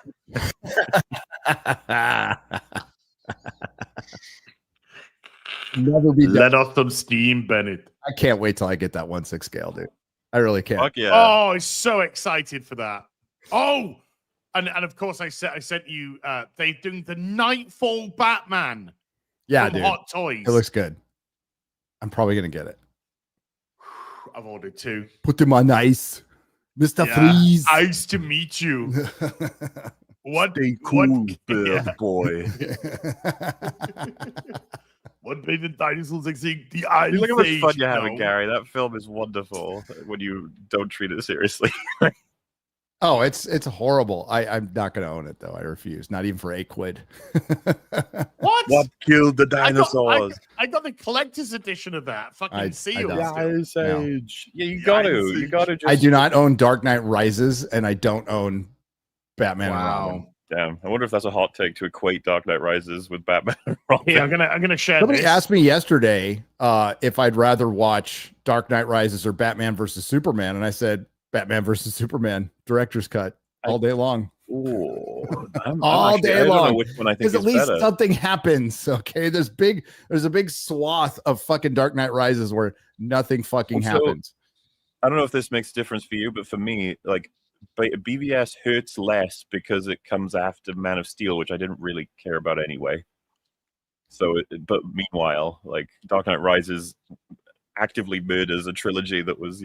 Never be done. Let off some steam, Bennett. I can't wait till I get that 1/6 scale, dude. I really can't. Fuck yeah. Oh, I'm so excited for that. Oh, and of course I sent you they're doing the Nightfall Batman. Yeah, from dude. Hot Toys. It looks good. I'm probably gonna get it. I've ordered 2. Put them on ice. Mr. Freeze. Nice to meet you. What? Stay cool, boy. What made the dinosaurs extinct? The ice Look how much fun age, you're having, Gary. That film is wonderful when you don't treat it seriously. Oh, it's horrible. I'm not gonna own it though. I refuse. Not even for £8. What? What killed the dinosaurs? I got the collector's edition of that. Fucking sealed. Ice No. Age. Yeah, you got to. I do not own Dark Knight Rises, and I don't own Batman and Robin. Damn, I wonder if that's a hot take to equate Dark Knight Rises with Batman and Robin. Yeah, I'm gonna share. Somebody this. asked me yesterday if I'd rather watch Dark Knight Rises or Batman versus Superman, and I said Batman versus Superman, director's cut, all day long. Ooh, all day I don't long. know which one I think Because is at least better. something happens. Okay, there's a big swath of fucking Dark Knight Rises where nothing fucking happens. I don't know if this makes a difference for you, but for me, like BVS hurts less because it comes after Man of Steel, which I didn't really care about anyway. So, but meanwhile, like Dark Knight Rises actively murders a trilogy that was,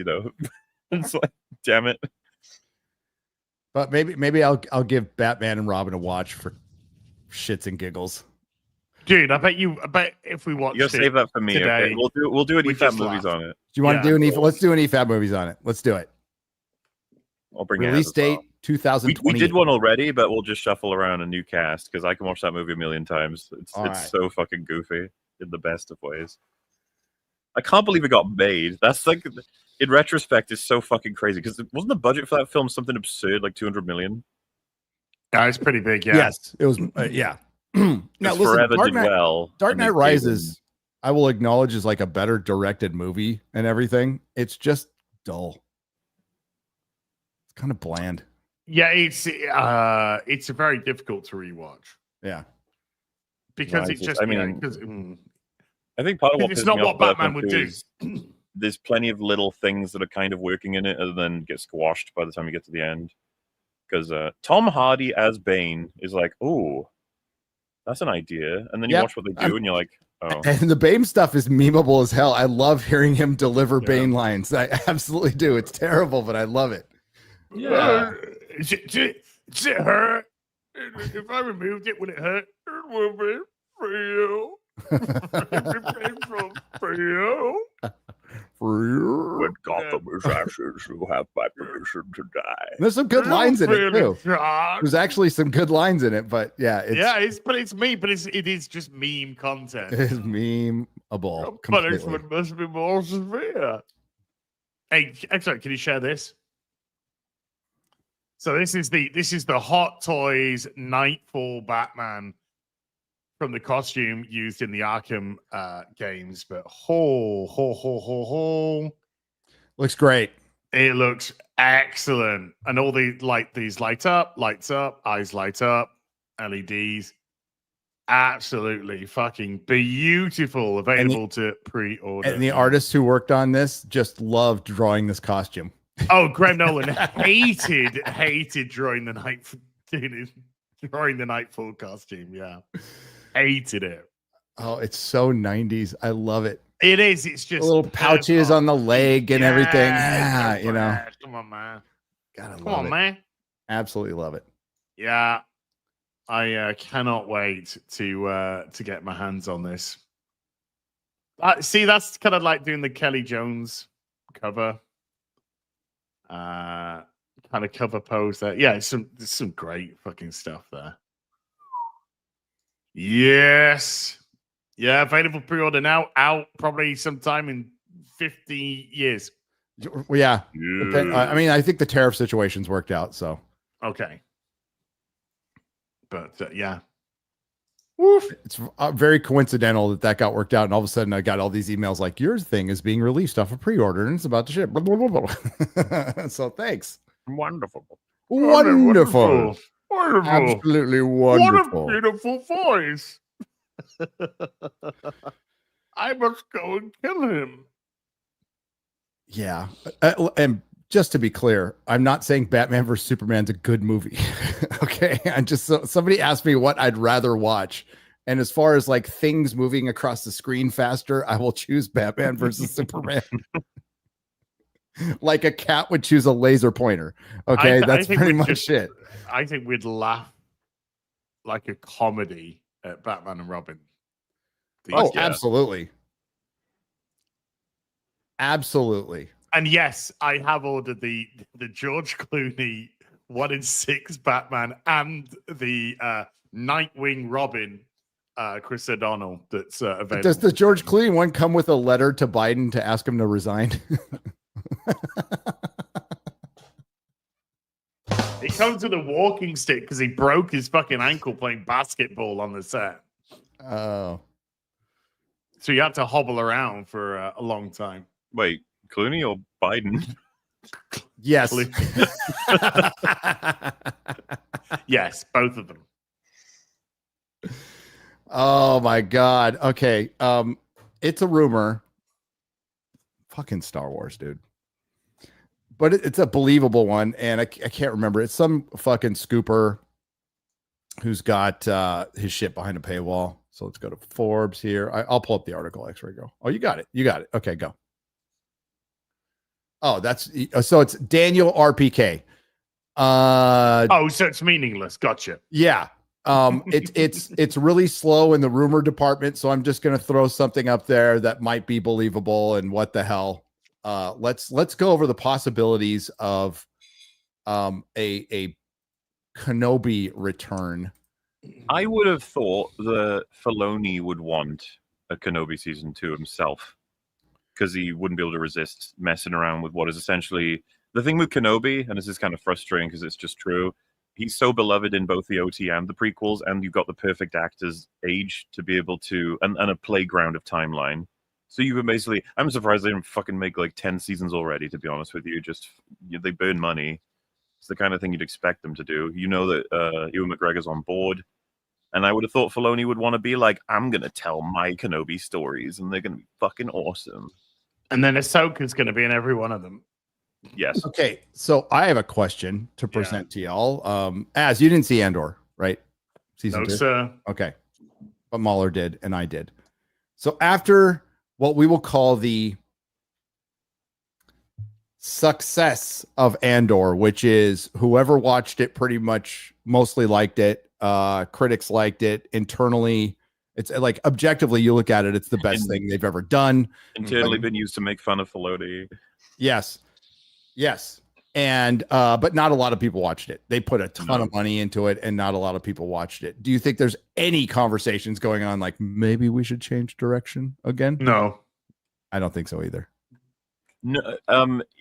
it's like, damn it. But maybe I'll give Batman and Robin a watch for shits and giggles. Dude, I bet if we watch, You gotta save that for me. today, Okay? We'll do an we EFAB just movies laugh. on it. Do you want to do an cool. EFAB? Let's do an EFAB movies on it. Let's do it. I'll bring Release it as well. date 2020. We did one already, but we'll just shuffle around a new cast because I can watch that movie a million times. It's All right. so fucking goofy in the best of ways. I can't believe it got made. That's like, in retrospect, is so fucking crazy because wasn't the budget for that film something absurd, like 200 million? Yeah, it's pretty big. Yeah. Yes, it was. Yeah. Now, listen, Forever Dark did Knight, well. Dark and they Knight gave Rises, I will acknowledge, is like a better directed movie and everything. It's just dull. It's kind of bland. Yeah, it's very difficult to rewatch Yeah. because it Rises. just. I mean, because I think part of what it's pisses not me what off about that Batman would too do. is there's plenty of little things that are kind of working in it, and then get squashed by the time you get to the end. Because Tom Hardy as Bane is like, oh, that's an idea, and then you Yep. watch what they do, and you're like, oh. And the Bane stuff is memeable as hell. I love hearing him deliver Bane lines. I absolutely do. It's terrible, but I love it. Yeah. Does it hurt? If I removed it, would it hurt? It will be for you. It'd be painful for you. When Gotham is ashes, you have my permission to die. There's some good lines in it Really too. hard. There's actually some good lines in it, but yeah, it's it is just meme content. it is memeable. completely. Punishment must be more severe. Hey, excellent. Can you share this? So this is the Hot Toys Nightfall Batman from the costume used in the Arkham games, but Looks great. it looks excellent, and all these lights up, eyes light up, LEDs, absolutely fucking beautiful. Available to pre-order. And the artists who worked on this just loved drawing this costume. Oh, Graham Nolan hated drawing the Nightfall costume. Yeah, hated it. Oh, it's so 90s. I love it. It is. It's just The little pouches on the leg and everything. Yeah, you know. Come on, man. Gotta Come love on, it. man. Absolutely love it. Yeah, I cannot wait to get my hands on this. See, that's kind of like doing the Kelly Jones cover, kind of cover pose there. Yeah, there's some great fucking stuff there. Yes, yeah, available pre-order now. Out probably sometime in 50 years. Well, yeah. I mean, I think the tariff situation's worked out. So Okay, but yeah. Woof. it's very coincidental that got worked out, and all of a sudden I got all these emails like, "Your thing is being released off a pre-order and it's about to ship." Blah, blah, blah, blah. So thanks. Wonderful. Wonderful. Wonderful. Absolutely wonderful. What a beautiful voice. I must go and kill him. Yeah. And just to be clear, I'm not saying Batman vs Superman's a good movie. Okay. I just, somebody asked me what I'd rather watch. And as far as like things moving across the screen faster, I will choose Batman versus Superman. Like a cat would choose a laser pointer. Okay. That's pretty much it. I think we'd laugh like a comedy at Batman and Robin. Oh, absolutely. Absolutely. And yes, I have ordered the George Clooney 1 in 6 Batman and the Nightwing Robin Chris O'Donnell that's available. Does the George Clooney one come with a letter to Biden to ask him to resign? comes with a walking stick because he broke his fucking ankle playing basketball on the set. Oh. So he had to hobble around for a long time. Wait, Clooney or Biden? Yes. Yes, both of them. Oh my God. Okay. It's a rumor. Fucking Star Wars, dude. But it's a believable one, and I can't remember. It's some fucking scooper who's got his shit behind a paywall. So let's go to Forbes here. I'll pull up the article. X-ray, go. Oh, you got it. You got it. Okay, go. Oh, that's so it's Daniel RPK. Oh, so it's meaningless. Gotcha. Yeah. It's really slow in the rumor department, so I'm just gonna throw something up there that might be believable. And what the hell? Let's go over the possibilities of a Kenobi return. I would have thought that Filoni would want a Kenobi season 2 himself, because he wouldn't be able to resist messing around with what is essentially the thing with Kenobi, and this is kind of frustrating because it's just true. He's so beloved in both the OT and the prequels, and you've got the perfect actor's age to be able to, and a playground of timeline. So you can basically, I'm surprised they didn't fucking make like 10 seasons already, to be honest with you. Just, they burn money. It's the kind of thing you'd expect them to do. You know that Ewan McGregor's on board. And I would have thought Filoni would want to be like, I'm going to tell my Kenobi stories, and they're going to be fucking awesome. And then Ahsoka's going to be in every one of them. Yes. Okay, so I have a question to present to y'all. As you didn't see Andor, right? Season 2? Sir. Okay. But MauLer did, and I did. So after what we will call the success of Andor, which is whoever watched it pretty much mostly liked it. Critics liked it. Internally, it's like objectively, you look at it, it's the best thing they've ever done. Internally been used to make fun of Filoni. Yes. And but not a lot of people watched it. They put a ton of money into it, and not a lot of people watched it. Do you think there's any conversations going on like maybe we should change direction again? No, I don't think so either. No,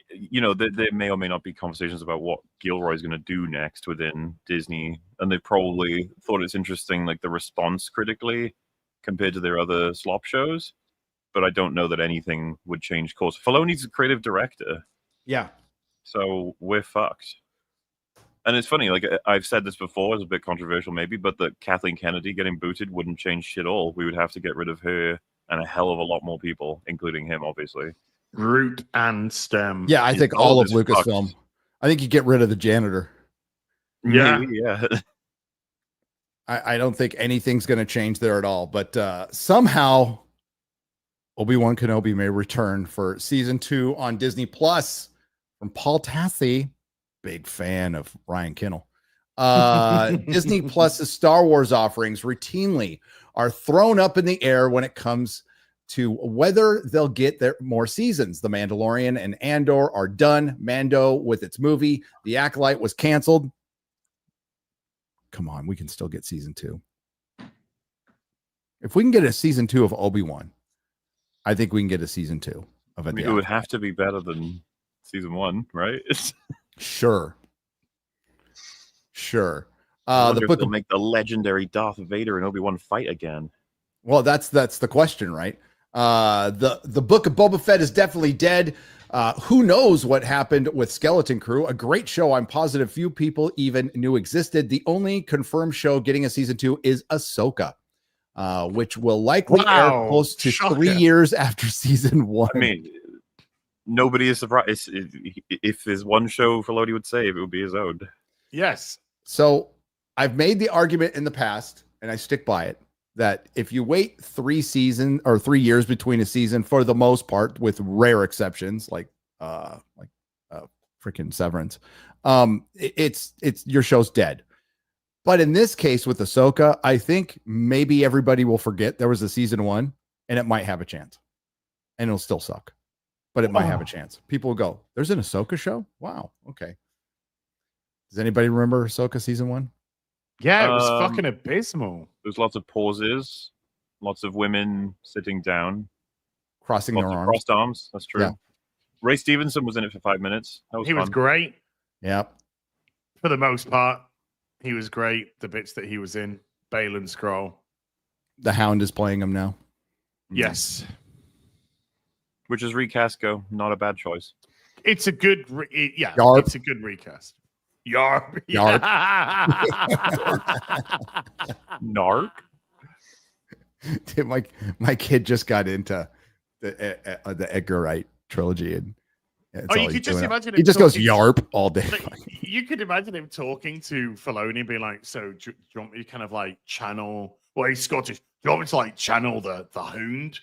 you know, there may or may not be conversations about what Gilroy's going to do next within Disney, and they probably thought it's interesting, like the response critically compared to their other slop shows. But I don't know that anything would change course. Filoni's a creative director. Yeah. So we're fucked. And it's funny, like I've said this before, it's a bit controversial maybe, but that Kathleen Kennedy getting booted wouldn't change shit all. We would have to get rid of her and a hell of a lot more people, including him, obviously. Root and stem. Yeah, I think all of Lucasfilm. I think you get rid of the janitor. Yeah. Maybe, yeah. I don't think anything's going to change there at all. But somehow Obi-Wan Kenobi may return for season 2 on Disney Plus from Paul Tassi, big fan of Ryan Kinnell. Disney Plus's Star Wars offerings routinely are thrown up in the air when it comes to whether they'll get their more seasons. The Mandalorian and Andor are done. Mando with its movie, The Acolyte, was canceled. Come on, we can still get season 2. If we can get a season 2 of Obi-Wan, I think we can get a season 2 of it. I mean, it would have to be better than season 1, right? Sure. The book will make the legendary Darth Vader and Obi-Wan fight again. Well, that's the question, right? The book of Boba Fett is definitely dead. Who knows what happened with Skeleton Crew? A great show I'm positive few people even knew existed. The only confirmed show getting a season 2 is Ahsoka, which will likely air close to 3 years after season 1. I mean, nobody is surprised. If there's one show Filoni would save, it would be his own. Yes. So I've made the argument in the past, and I stick by it, that if you wait 3 years between a season, for the most part, with rare exceptions like freaking Severance, it's your show's dead. But in this case with Ahsoka, I think maybe everybody will forget there was a season 1, and it might have a chance, and it'll still suck, but it might have a chance. People will go, "There's an Ahsoka show? Wow, okay." Does anybody remember Ahsoka season 1? Yeah, it was fucking abysmal. There's lots of pauses, lots of women sitting down, crossing their arms. Crossed arms. That's true. Yeah. Ray Stevenson was in it for 5 minutes. That was He was great. Yep. for the most part, he was great. The bits that he was in, Balin Scroll. The Hound is playing him now. Yes. Which is recasco, not a bad choice. It's a good, Yarp. it's a good recast. Yarp. Yarp. Narc? Dude, my kid just got into the Edgar Wright trilogy, and that's all you he's could just doing. imagine He him just goes talking- yarp all day. Like, you could imagine him talking to Filoni and being like, "So, do you want me to kind of like channel? Well, he's Scottish. Do you want me to like channel the Hound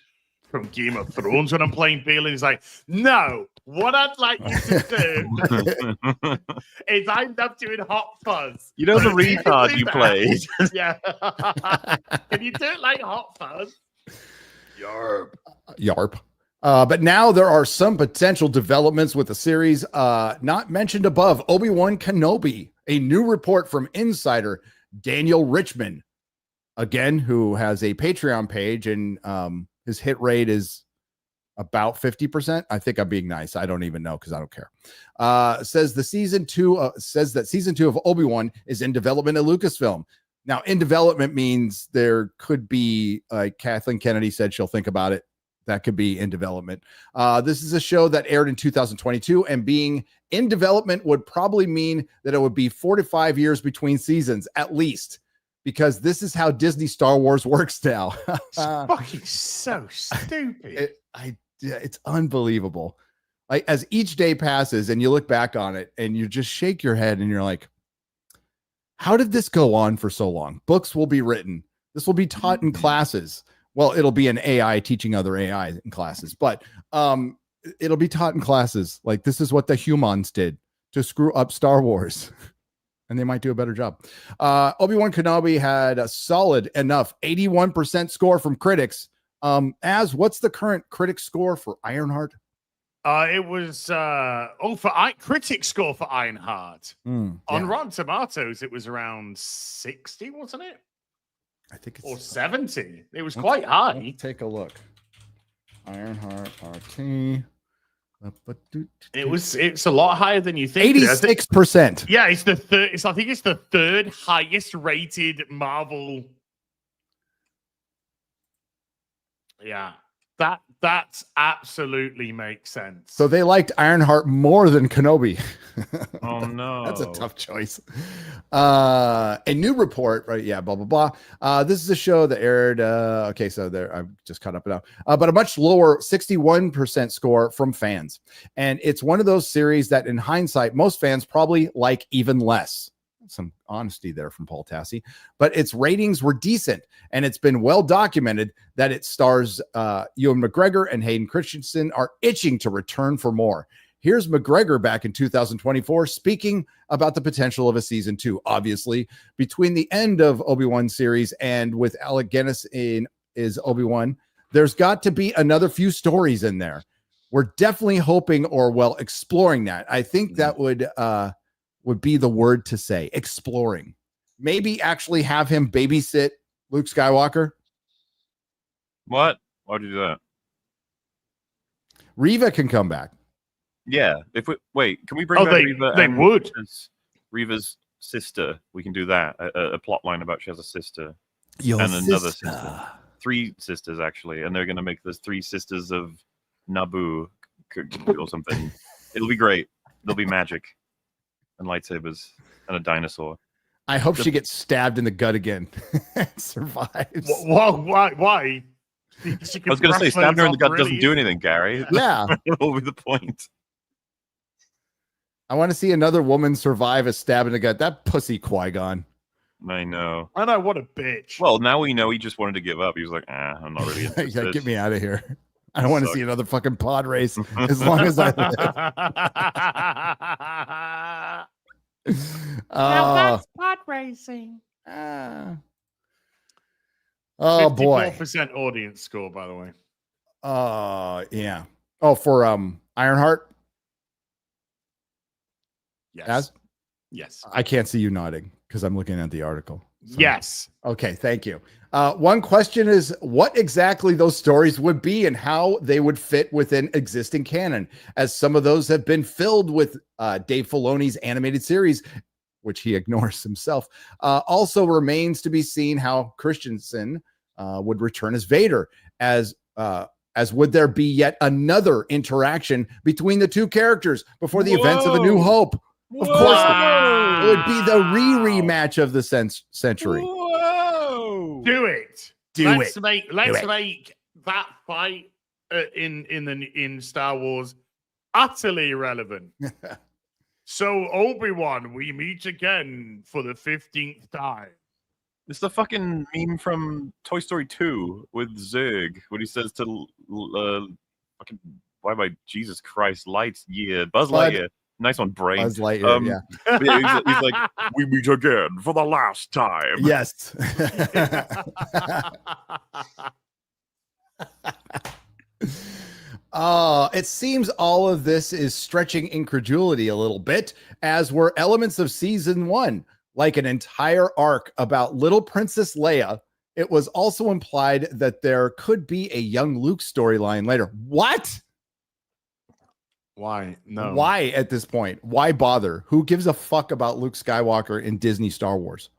from Game of Thrones when I'm playing Balin?" He's like, "No. What I'd like you to do is I end up doing Hot Fuzz. You know the But if you can retard do you that- played. Yeah. Can you do it like Hot Fuzz? Yarp. Yarp. But now there are some potential developments with the series not mentioned above. Obi-Wan Kenobi, a new report from insider Daniel Richman, again, who has a Patreon page, and his hit rate is about 50%. I think I'm being nice. I don't even know because I don't care. Says that season 2 of Obi-Wan is in development at Lucasfilm. Now, in development means there could be, like Kathleen Kennedy said, she'll think about it. That could be in development. This is a show that aired in 2022, and being in development would probably mean that it would be 4 to 5 years between seasons, at least, because this is how Disney Star Wars works now. It's fucking so stupid. It's unbelievable. Like, as each day passes and you look back on it and you just shake your head and you're like, how did this go on for so long? Books will be written. This will be taught in classes. Well, it'll be an AI teaching other AI in classes, but it'll be taught in classes. Like, this is what the humans did to screw up Star Wars. And they might do a better job. Obi-Wan Kenobi had a solid enough 81% score from critics. What's the current critic score for Ironheart? It was critic score for Ironheart on Rotten Tomatoes. It was around 60, wasn't it? I think it's or 70. It was quite high. Let's take a look. Ironheart RT. It's a lot higher than you think. 86%. Yeah, it's the third. I think it's the third highest rated Marvel. Yeah, that absolutely makes sense. So they liked Ironheart more than Kenobi. Oh no, that's a tough choice. A new report, right? Yeah, blah blah blah. This is a show that aired. Okay, so there, I've just caught up now. But a much lower 61% score from fans, and it's one of those series that, in hindsight, most fans probably like even less. Some honesty there from Paul Tassi, but its ratings were decent, and it's been well documented that it stars Ewan McGregor and Hayden Christensen are itching to return for more. Here's McGregor back in 2024 speaking about the potential of a season 2. Obviously, between the end of Obi-Wan series and with Alec Guinness in is Obi-Wan, there's got to be another few stories in there. We're definitely hoping exploring that. I think that would be the word to say, exploring. Maybe actually have him babysit Luke Skywalker. What? Why'd you do that? Reva can come back. Yeah. Can we bring back Reva? They would. Reva's sister. We can do that. A plot line about she has a sister. Your and sister. another sister. 3 sisters, actually. And they're going to make this 3 sisters of Naboo or something. It'll be great. There'll be magic and lightsabers and a dinosaur. I hope she gets stabbed in the gut again and survives. Why? I was going to say, stabbing her in the gut doesn't do anything, Gary. Yeah. What will be the point? I want to see another woman survive a stab in the gut. That pussy Qui-Gon. I know. I know, what a bitch. Well, now we know he just wanted to give up. He was like, I'm not really interested. Yeah, get me out of here. I don't want to see another fucking pod race as long as I live. That's pod racing. Oh, boy. 54% audience score, by the way. Yeah. Oh, for Ironheart? Yes. Yes. I can't see you nodding because I'm looking at the article. So. Yes. Okay, thank you. One question is what exactly those stories would be and how they would fit within existing canon, as some of those have been filled with Dave Filoni's animated series which he ignores himself. Also remains to be seen how Christensen would return as Vader, as would there be yet another interaction between the two characters before the events of A New Hope. Of course, it would be the rematch of the century. Whoa! Do it. Let's make that fight in Star Wars utterly irrelevant. So Obi-Wan, we meet again for the 15th time. It's the fucking meme from Toy Story 2 with Zurg when he says to fucking Jesus Christ, Buzz Lightyear. Nice one, brain. Buzz Lightyear, yeah. He's like, we meet again for the last time. Yes. It seems all of this is stretching incredulity a little bit, as were elements of season 1, like an entire arc about little Princess Leia. It was also implied that there could be a young Luke storyline later. What? Why? No. Why at this point? Why bother? Who gives a fuck about Luke Skywalker in Disney Star Wars?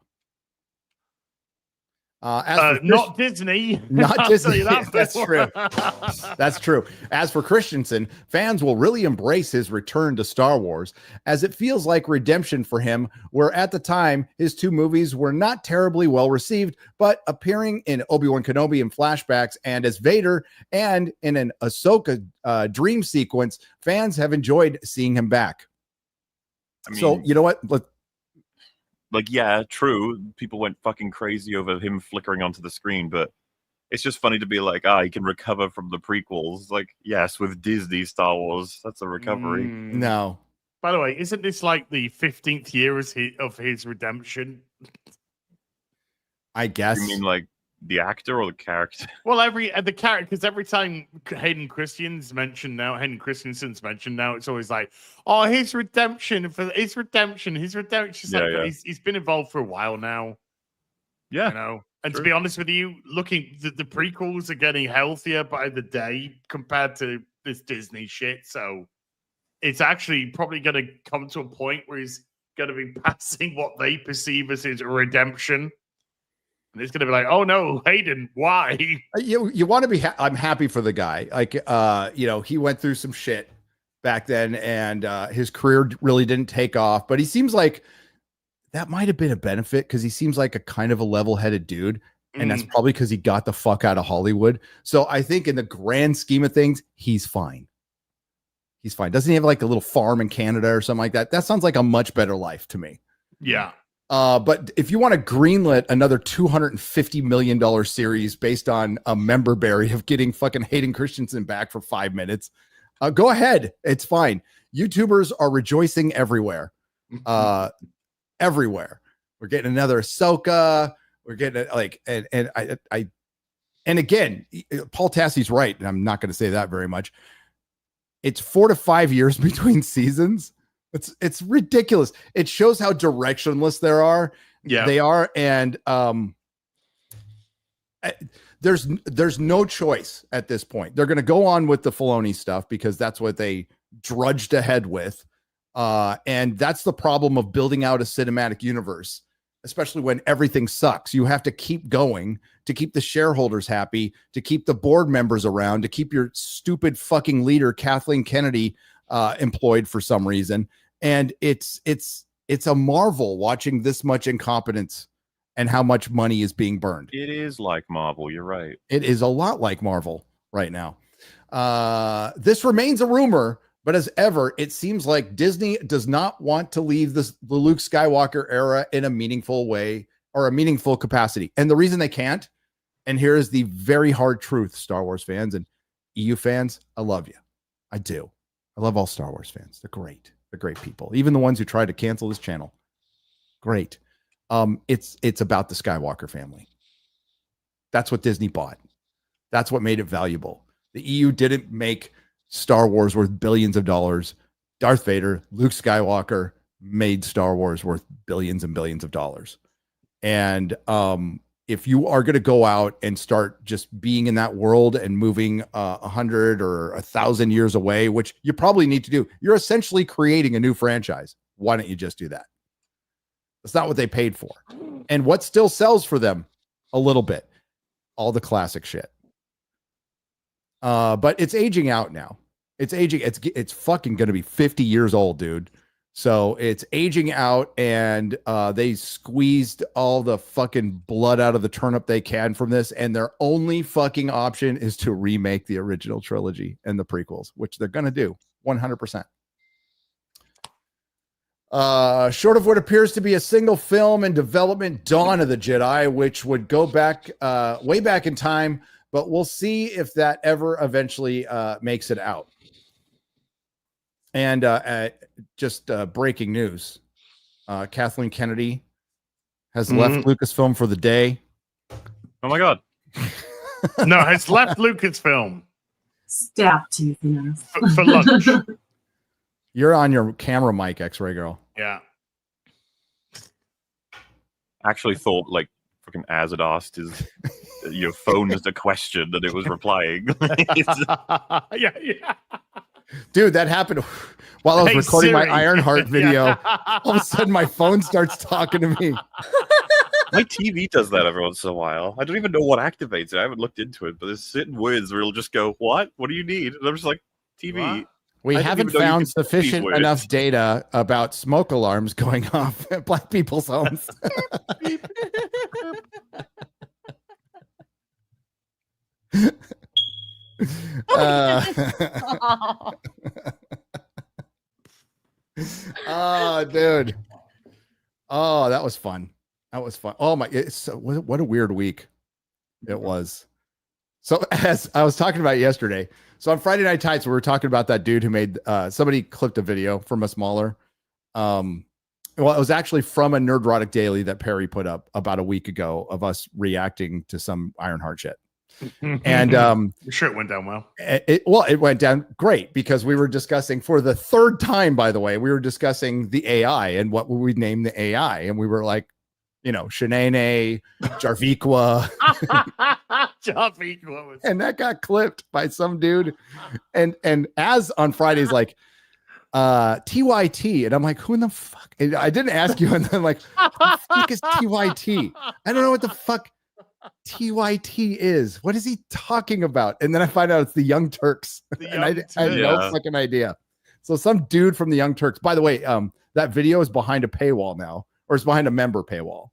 Not Disney. Not Disney. That's true. That's true. As for Christensen, fans will really embrace his return to Star Wars, as it feels like redemption for him, where at the time his 2 movies were not terribly well received, but appearing in Obi-Wan Kenobi in flashbacks and as Vader and in an Ahsoka dream sequence, fans have enjoyed seeing him back. I mean, so, you know what? Like, yeah, true. People went fucking crazy over him flickering onto the screen, but it's just funny to be like, he can recover from the prequels. Like, yes, with Disney Star Wars, that's a recovery. No. By the way, isn't this like the 15th year of his redemption? I guess. You mean like the actor or the character? Well, the character, because every time Hayden Christensen's mentioned now, it's always like, oh, his redemption. It's like, he's been involved for a while now. Yeah, you know. And to be honest with you, looking the prequels are getting healthier by the day compared to this Disney shit. So it's actually probably going to come to a point where he's going to be passing what they perceive as his redemption. And it's going to be like, oh no, Hayden, why? You want to be, I'm happy for the guy. Like, he went through some shit back then and his career really didn't take off, but he seems like that might've been a benefit because he seems like a kind of a level-headed dude. And that's probably because he got the fuck out of Hollywood. So I think in the grand scheme of things, he's fine. He's fine. Doesn't he have like a little farm in Canada or something like that? That sounds like a much better life to me. Yeah. But if you want to greenlit another $250 million series based on a member berry of getting fucking Hayden Christensen back for 5 minutes, go ahead. It's fine. YouTubers are rejoicing everywhere. Everywhere. We're getting another Ahsoka. We're getting like, and again, Paul Tassie's right. And I'm not going to say that very much. It's 4 to 5 years between seasons. It's ridiculous. It shows how directionless they are. And there's no choice at this point. They're going to go on with the Filoni stuff because that's what they drudged ahead with. And that's the problem of building out a cinematic universe, especially when everything sucks. You have to keep going to keep the shareholders happy, to keep the board members around, to keep your stupid fucking leader, Kathleen Kennedy, employed for some reason. And it's a marvel watching this much incompetence and how much money is being burned. It is like Marvel. You're right. It is a lot like Marvel right now. This remains a rumor, but as ever, it seems like Disney does not want to leave the Luke Skywalker era in a meaningful way or a meaningful capacity. And the reason they can't, and here is the very hard truth, Star Wars fans and EU fans, I love you. I do. I love all Star Wars fans. They're great. They're great people. Even the ones who tried to cancel this channel. Great. It's about the Skywalker family. That's what Disney bought. That's what made it valuable. The EU didn't make Star Wars worth billions of dollars. Darth Vader, Luke Skywalker made Star Wars worth billions and billions of dollars. And if you are going to go out and start just being in that world and moving 100 or 1,000 years away, which you probably need to do, you're essentially creating a new franchise. Why don't you just do that? That's not what they paid for. And what still sells for them a little bit, all the classic shit. But it's aging out now. It's aging. It's fucking going to be 50 years old, dude. So it's aging out, and they squeezed all the fucking blood out of the turnip they can from this. And their only fucking option is to remake the original trilogy and the prequels, which they're going to do 100%. Short of what appears to be a single film in development, Dawn of the Jedi, which would go back way back in time, but we'll see if that ever eventually makes it out. And just breaking news, Kathleen Kennedy has left Lucasfilm for the day. Oh my God. No, has left Lucasfilm. Stop teasing us. For lunch. You're on your camera mic, X-Ray Girl. Yeah. I actually thought like fucking as it asked is your phone is a question that it was replying. Yeah. Dude, that happened while I was recording Siri. my Ironheart video. Yeah. All of a sudden, my phone starts talking to me. My TV does that every once in a while. I don't even know what activates it. I haven't looked into it, but there's certain words where it'll just go, "What? What do you need?" And I'm just like, "TV." What? We I haven't didn't even know you found could see sufficient words. enough data about smoke alarms going off at Black people's homes. Oh, dude. Oh, that was fun. That was fun. Oh my, what a weird week it was. So as I was talking about yesterday, so on Friday Night Tights, we were talking about that dude who made, somebody clipped a video from us MauLer. Well, it was actually from a Nerdrotic daily that Perry put up about a week ago of us reacting to some Ironheart shit. And I'm sure it went down well. It went down great because we were discussing for the third time, by the way, we were discussing the AI and what would we name the AI. And we were like, you know, Shanae, Jarvikwa. Jarvikwa was... And that got clipped by some dude. And as on Fridays, like, TYT. And I'm like, who in the fuck? And I didn't ask you. And then like, who the fuck is TYT? I don't know what the fuck TYT is. What is he talking about? And then I find out it's the Young Turks. And I had no fucking idea. So some dude from the Young Turks. By the way, that video is behind a paywall now, or it's behind a member paywall.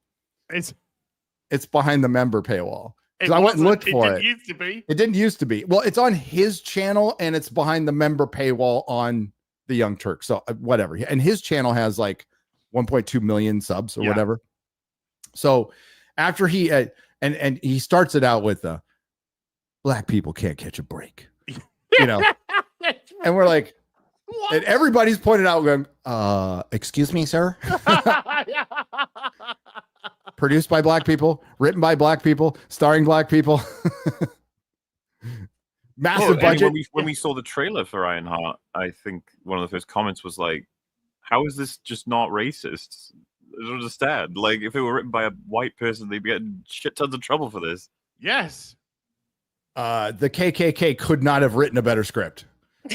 It's behind the member paywall. I went and looked for it. It didn't used to be. It didn't used to be. Well, it's on his channel and it's behind the member paywall on the Young Turks. So whatever. And his channel has like 1.2 million subs or whatever. So after he and he starts it out with black people can't catch a break, you know. And we're like, what? And everybody's pointed out going, excuse me, sir. Produced by black people, written by black people, starring black people. Massive budget. When we saw the trailer for Ironheart, I think one of the first comments was like, how is this just not racist? I don't understand. Like, if it were written by a white person, they'd be getting shit tons of trouble for this. Yes. The KKK could not have written a better script.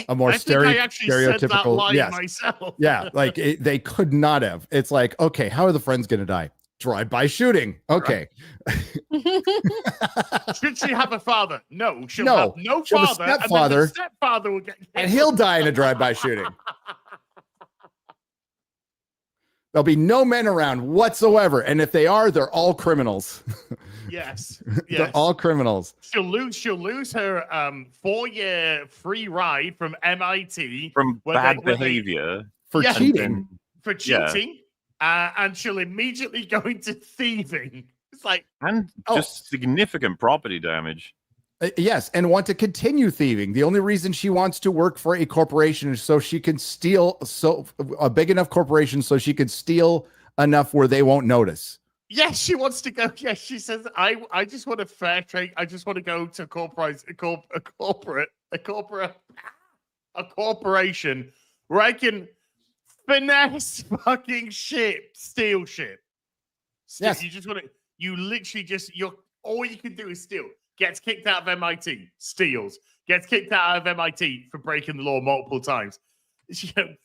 A more stereotypical. Said that line myself. Yeah, like they could not have. It's like, okay, how are the friends going to die? Drive-by shooting. Okay. Should she have a father? No, she'll have no she'll father. Have a stepfather, and then the stepfather will get and he'll die in a drive-by shooting. There'll be no men around whatsoever, and if they are, they're all criminals. Yes, They're all criminals. She'll lose her 4-year free ride from MIT from bad behavior for cheating. For cheating. And she'll immediately go into thieving. It's like, and just significant property damage. Yes, and want to continue thieving. The only reason she wants to work for a corporation is so she can steal a big enough corporation so she can steal enough where they won't notice. Yes, she wants to go. Yes, she says, I just want a fair trade. I just want to go to a corporation where I can finesse fucking ship, steal ship. Yes. You literally just, all you can do is steal. Gets kicked out of MIT, steals. Gets kicked out of MIT for breaking the law multiple times.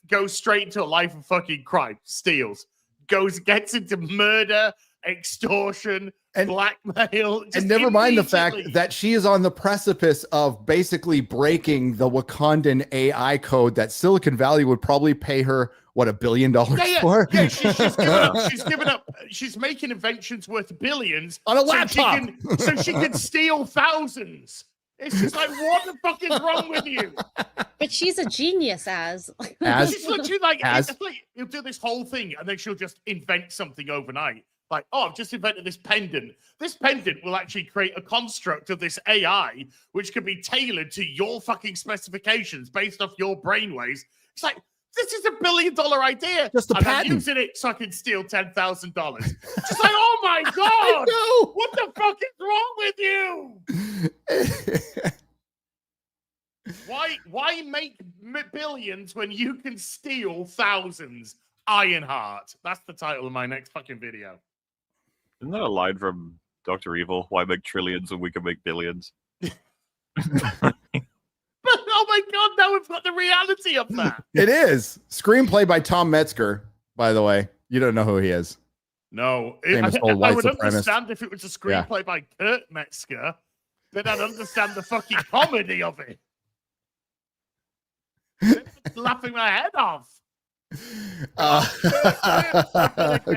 Goes straight into a life of fucking crime, steals. gets into murder, extortion, And- blackmail. And never mind the fact immediately. that she is on the precipice of basically breaking the Wakandan AI code that Silicon Valley would probably pay her, what, $1 billion for? Yeah, she's given up. She's making inventions worth billions On a so laptop. so she can steal thousands. It's just like, what the fuck is wrong with you? But she's a genius as. She's literally like, As- it's like, you'll do this whole thing and then she'll just invent something overnight. Like, oh, I've just invented this pendant. This pendant will actually create a construct of this AI, which can be tailored to your fucking specifications based off your brainwaves. It's like, this is $1 billion idea. Just a and patent. I'm using it so I can steal $10,000. Just like, oh my God. No. What the fuck is wrong with you? Why make billions when you can steal thousands? Ironheart. That's the title of my next fucking video. Isn't that a line from Dr. Evil? Why make trillions when we can make billions? But oh my God, now we've got the reality of that. It is. Screenplay by Tom Metzger, by the way. You don't know who he is. No, Famous old I white would supremacist. understand if it was a screenplay by Kurt Metzger. Then I'd understand the fucking comedy of it. Laughing my head off.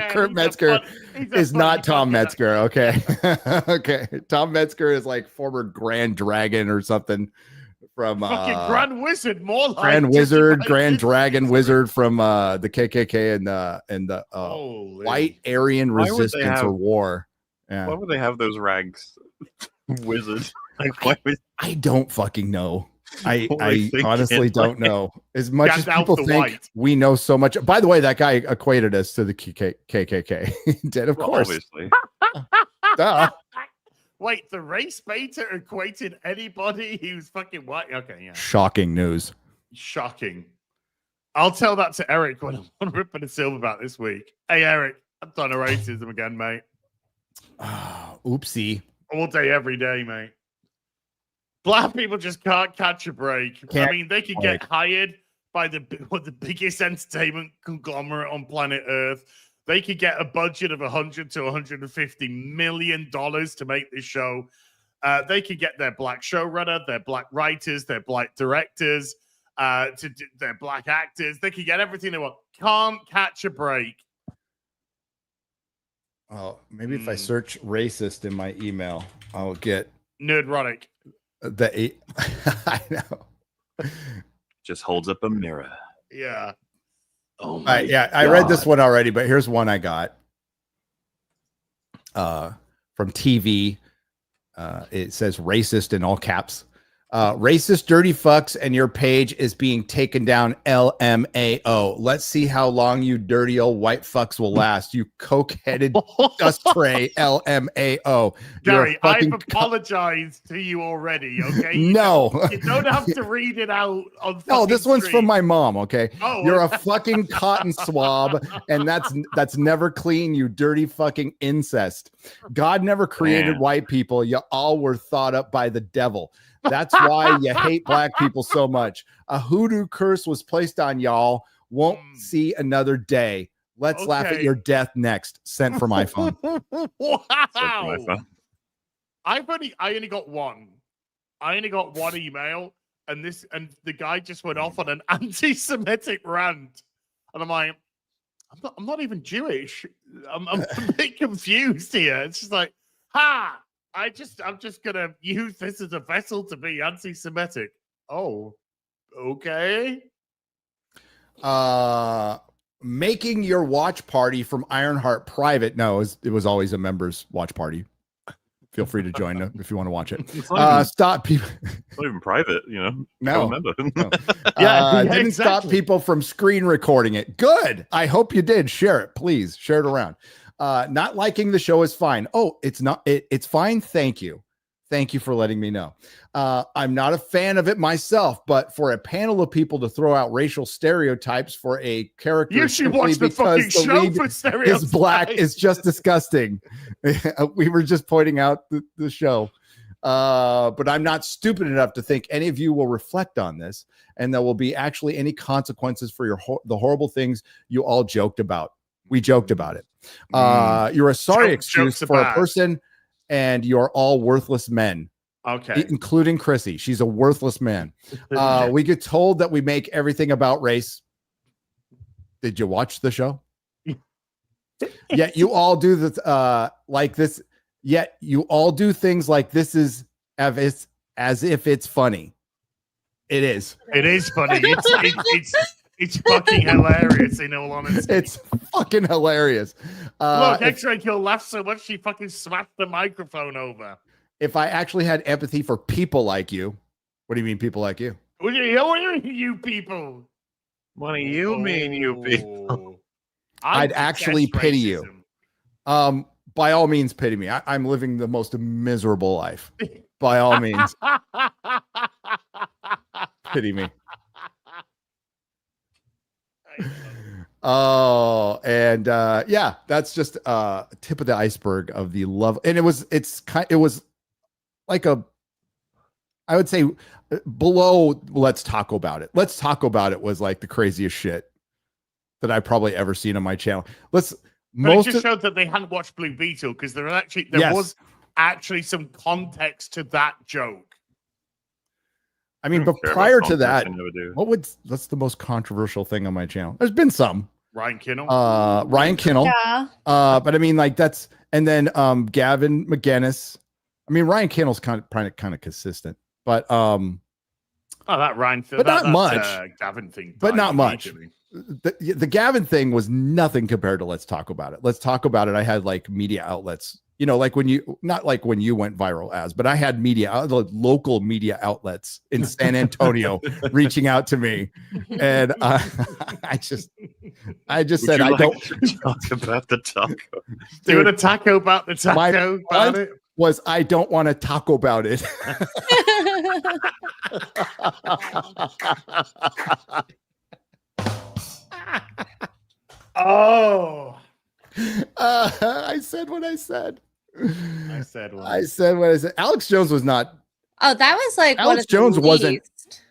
Kurt Metzger is not Tom Metzger. Okay. Okay. Tom Metzger is like former Grand Dragon or something from Fucking Grand Wizard, more like Grand just Wizard, like Grand this. Dragon Wizard from the KKK and the Holy. White Aryan Why would they Resistance have- or War. Yeah. Why would they have those ranks? Wizard. Like, why would... I don't fucking know. I What were they honestly thinking? don't know. As much as Gandalf people the think White. we know so much. By the way, that guy equated us to the KKK. He did, of Well, course. obviously. Duh. Wait, the race beta equated anybody who's fucking white? Okay, yeah. Shocking news. Shocking. I'll tell that to Eric when I'm on Ripping and Silverback this week. Hey, Eric, I've done a racism again, mate. Oopsie. All day, every day, mate. Black people just can't catch a break. Can't I mean, they could get hired by the biggest entertainment conglomerate on planet Earth. They could get a budget of $100 to $150 million to make this show. They could get their black showrunner, their black writers, their black directors, their black actors. They could get everything they want. Can't catch a break. Oh, maybe if I search racist in my email, I'll get Nerdrotic. the I know. Just holds up a mirror. Yeah. Oh my I read this one already, but here's one I got from TV. It says racist in all caps. Racist dirty fucks, and your page is being taken down. LMAO. Let's see how long you dirty old white fucks will last. You coke-headed dust tray. LMAO. Gary, I've apologized to you already, okay? No. You don't have to read it out on No, this fucking one's stream. from my mom, okay? Oh, You're a fucking cotton swab, and that's never clean, you dirty fucking incest. God never created Man. white people. You all were thought up by the devil. That's why you hate black people so much. A hoodoo curse was placed on y'all. Won't see another day. Let's laugh at Okay. your death next. Sent from my phone. Wow. My phone. I only got one. I only got one email, and the guy just went off on an anti-Semitic rant, and I'm like, I'm not even Jewish. I'm a bit confused here. It's just like, ha! I'm just gonna use this as a vessel to be anti-Semitic. Oh, okay. Making your watch party from Ironheart private. No, it was always a members watch party. Feel free to join if you want to watch it. It's not, even, Stop people. it's not even private, you know. No. Remember. No. Yeah, Didn't stop exactly. people from screen recording it. Good. I hope you did. Share it, please. Share it around. Not liking the show is fine. Oh, it's not. It's fine. Thank you. Thank you for letting me know. I'm not a fan of it myself, but for a panel of people to throw out racial stereotypes for a character You should simply watch the fucking because show lead for stereotypes. is black is just disgusting. We were just pointing out the show. But I'm not stupid enough to think any of you will reflect on this and there will be actually any consequences for the horrible things you all joked about. We joked about it. You're a sorry excuse jokes for a about. person, and you're all worthless men. Okay. Including Chrissy. She's a worthless man. We get told that we make everything about race. Did you watch the show? Yet you all do this like this. Yet you all do things like this is as if it's funny. It is. It is funny. It's fucking hilarious. In all honesty, It's fucking hilarious. Look, X-Ray Kill laughed so much she fucking smacked the microphone over. If I actually had empathy for people like you, what do you mean people like you? What do you mean, you people? What do you mean, you people? Oh. I'd detest actually pity you. racism. By all means, pity me. I'm living the most miserable life. By all means, pity me. Oh, and yeah, that's just tip of the iceberg of the love. And it was like I would say below Let's Talk About It. Let's Talk About It was like the craziest shit that I've probably ever seen on my channel. But it just showed that they hadn't watched Blue Beetle because there was actually some context to that joke. I mean, but prior to that, what's the most controversial thing on my channel? There's been some. Ryan Kinnell. Yeah. But I mean, like that's, and then Gavin McGinnis. I mean, Ryan Kinnell's kind of consistent, but that Ryan, but not much. Gavin thing, but not much. The Gavin thing was nothing compared to Let's Talk About It. Let's Talk About It. I had like media outlets, like not like when you went viral as, but I had local media outlets in San Antonio reaching out to me. And I just said, I don't talk about the taco. Doing a taco about the taco about it. Was I don't want to talk about it. Oh, I said what I said. I said what I said. Alex Jones was not. Oh, that was like Alex Jones wasn't.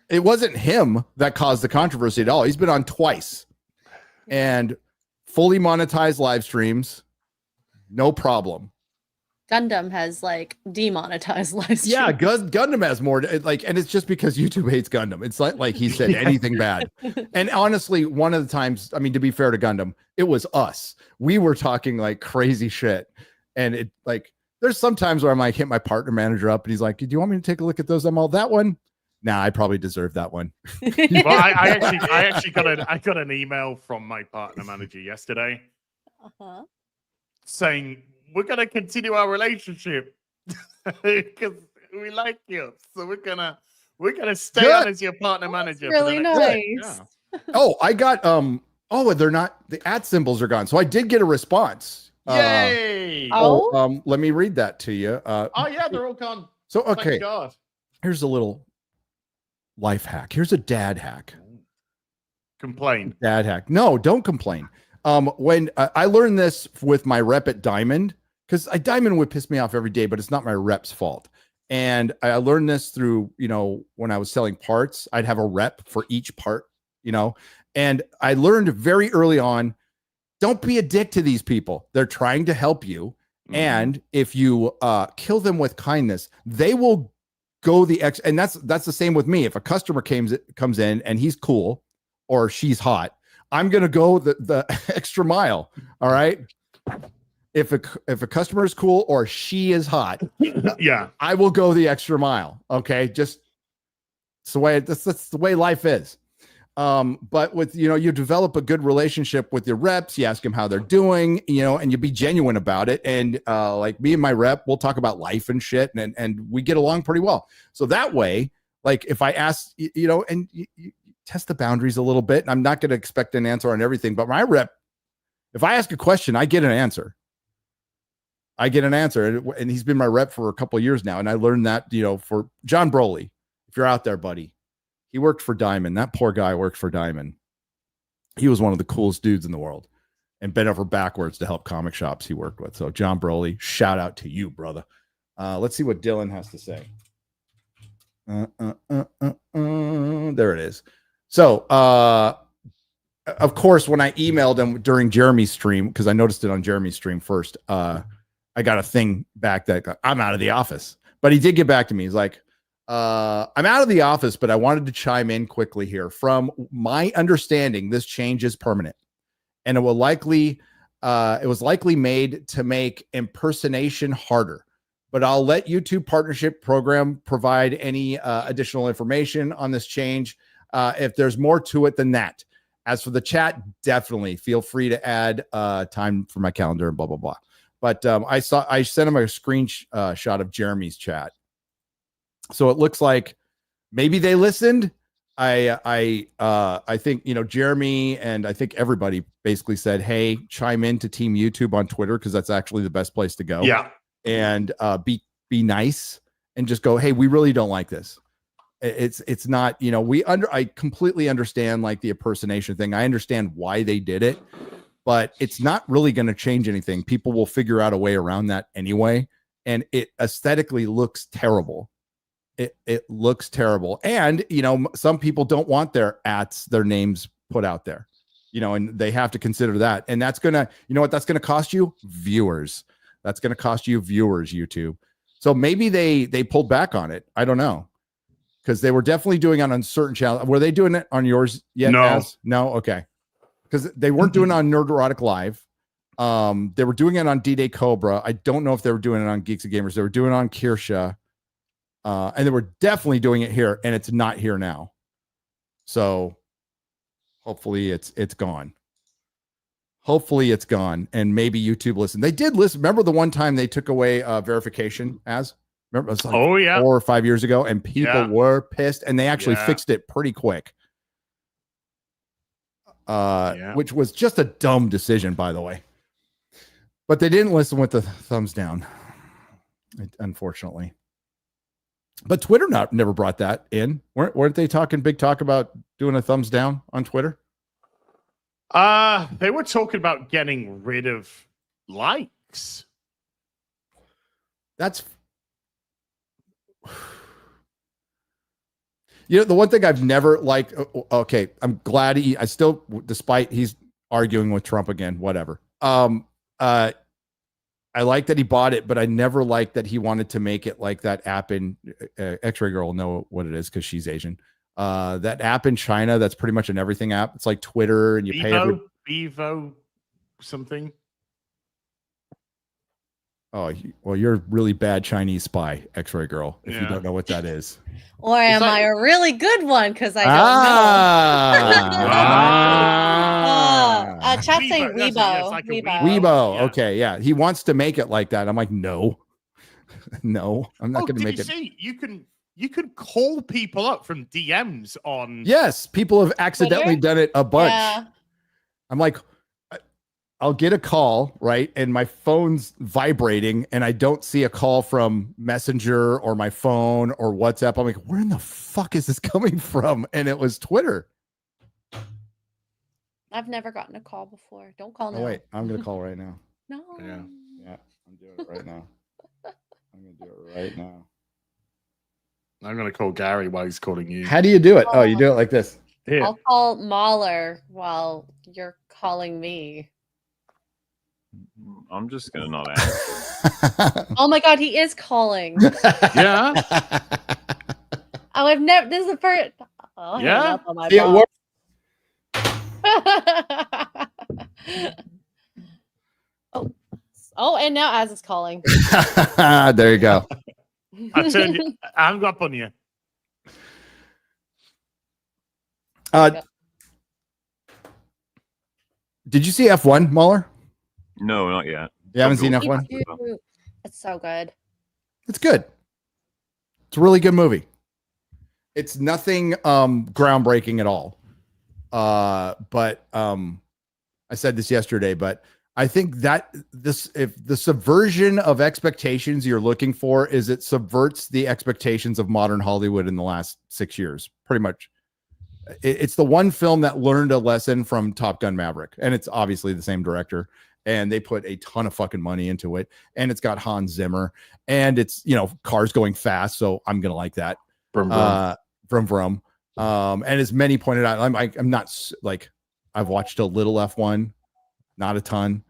It wasn't him that caused the controversy at all. He's been on twice, and fully monetized live streams, no problem. Gundam has like demonetized live streams. Yeah, Gundam has more and it's just because YouTube hates Gundam. It's like he said anything bad. And honestly, one of the times, I mean, to be fair to Gundam, it was us. We were talking like crazy shit. And it like there's some times where I might hit my partner manager up and he's like, do you want me to take a look at those? I'm all that one. Nah, I probably deserve that one. Well, I actually got an email from my partner manager yesterday saying we're gonna continue our relationship because we like you, so we're gonna stay on as your partner manager. Really nice. Oh, I got they're not, the @ symbols are gone, so I did get a response. Yay! Let me read that to you. Yeah, they're all gone. So okay, Thank God. Here's a little life hack. Here's a dad hack. Complain. Dad hack. No, don't complain. When I learned this with my rep at Diamond, because Diamond would piss me off every day, but it's not my rep's fault. And I learned this through, when I was selling parts, I'd have a rep for each part, and I learned very early on, don't be a dick to these people. They're trying to help you. Mm-hmm. And if you kill them with kindness, they will go the X. And that's the same with me. If a customer comes in and he's cool or she's hot, I'm going to go the extra mile. All right. If a customer is cool or she is hot, yeah, I will go the extra mile. Okay. Just it's the way that's the way life is. But with, you develop a good relationship with your reps, you ask them how they're doing, and you be genuine about it. And, like me and my rep, we'll talk about life and shit and we get along pretty well. So that way, like if I ask, and you test the boundaries a little bit, and I'm not going to expect an answer on everything, but my rep, if I ask a question, I get an answer. And he's been my rep for a couple of years now. And I learned that, for John Broly, if you're out there, buddy, he worked for Diamond. That poor guy worked for Diamond. He was one of the coolest dudes in the world and bent over backwards to help comic shops he worked with. So John Broly, shout out to you, brother. Let's see what Dylan has to say. There it is. So of course, when I emailed him during Jeremy's stream, because I noticed it on Jeremy's stream first, I got a thing back that I'm out of the office. But he did get back to me. He's like, I'm out of the office, but I wanted to chime in quickly here. From my understanding, this change is permanent, and it was likely made to make impersonation harder. But I'll let YouTube Partnership Program provide any additional information on this change if there's more to it than that. As for the chat, definitely feel free to add time for my calendar and blah, blah, blah. But I sent him a screenshot of Jeremy's chat. So it looks like maybe they listened. I think, Jeremy and I think everybody basically said, hey, chime in to Team YouTube on Twitter, because that's actually the best place to go. Yeah. And be nice and just go, hey, we really don't like this. It's not, I completely understand like the impersonation thing. I understand why they did it, but it's not really going to change anything. People will figure out a way around that anyway. And it aesthetically looks terrible. It looks terrible. And, some people don't want their names put out there, and they have to consider that. And that's going to, that's going to cost you? Viewers. That's going to cost you viewers, YouTube. So maybe they pulled back on it. I don't know. Because they were definitely doing it on certain channels. Were they doing it on yours yet? No. No? Okay. Because they weren't doing it on Nerdrotic Live. They were doing it on D-Day Cobra. I don't know if they were doing it on Geeks and Gamers. They were doing it on Kirsha. And they were definitely doing it here, and it's not here now. So hopefully it's gone. Hopefully it's gone. And maybe YouTube listened. They did listen. Remember the one time they took away verification as? Remember, it was like 4 or 5 years ago, and people were pissed, and they actually fixed it pretty quick. Which was just a dumb decision, by the way. But they didn't listen with the thumbs down, unfortunately. But Twitter never brought that in. Weren't they talking big talk about doing a thumbs down on Twitter? They were talking about getting rid of likes. That's the one thing I've never liked. Okay, I'm glad I still, despite he's arguing with Trump again, whatever. I like that he bought it, but I never liked that he wanted to make it like that app in X-Ray Girl will know what it is because she's Asian. That app in China that's pretty much an everything app. It's like Twitter, and you pay Vivo something. Oh, well, you're a really bad Chinese spy, X-Ray Girl, if you don't know what that is. Or am I a really good one? Because I don't know. Chat saying Weibo. Like Weibo. Okay, yeah. He wants to make it like that. I'm like, no. No, I'm not going to make it. You can call people up from DMs on. Yes, people have accidentally done it a bunch. Yeah. I'm like, I'll get a call, right? And my phone's vibrating and I don't see a call from Messenger or my phone or WhatsApp. I'm like, where in the fuck is this coming from? And it was Twitter. I've never gotten a call before. Don't call now. Oh, wait, I'm going to call right now. No. Yeah, I'm doing it right now. I'm going to do it right now. I'm going to call Gary while he's calling you. How do you do it? Oh, you do it like this. Here. I'll call MauLer while you're calling me. I'm just gonna not answer. Oh my god, he is calling. Yeah. Oh, I've never. This is the first. Oh, yeah. It works. Oh, and now Az is calling. There you go. I hung up on you. Did you see F1, MauLer? No, not yet. You haven't seen F1? It's so good. It's good. It's a really good movie. It's nothing groundbreaking at all. But I said this yesterday, but I think that if the subversion of expectations you're looking for is it subverts the expectations of modern Hollywood in the last 6 years, pretty much. It's the one film that learned a lesson from Top Gun Maverick, and it's obviously the same director. And they put a ton of fucking money into it. And it's got Hans Zimmer. And it's, cars going fast. So I'm going to like that. Vroom, vroom. And as many pointed out, I'm not like, I've watched a little F1, not a ton,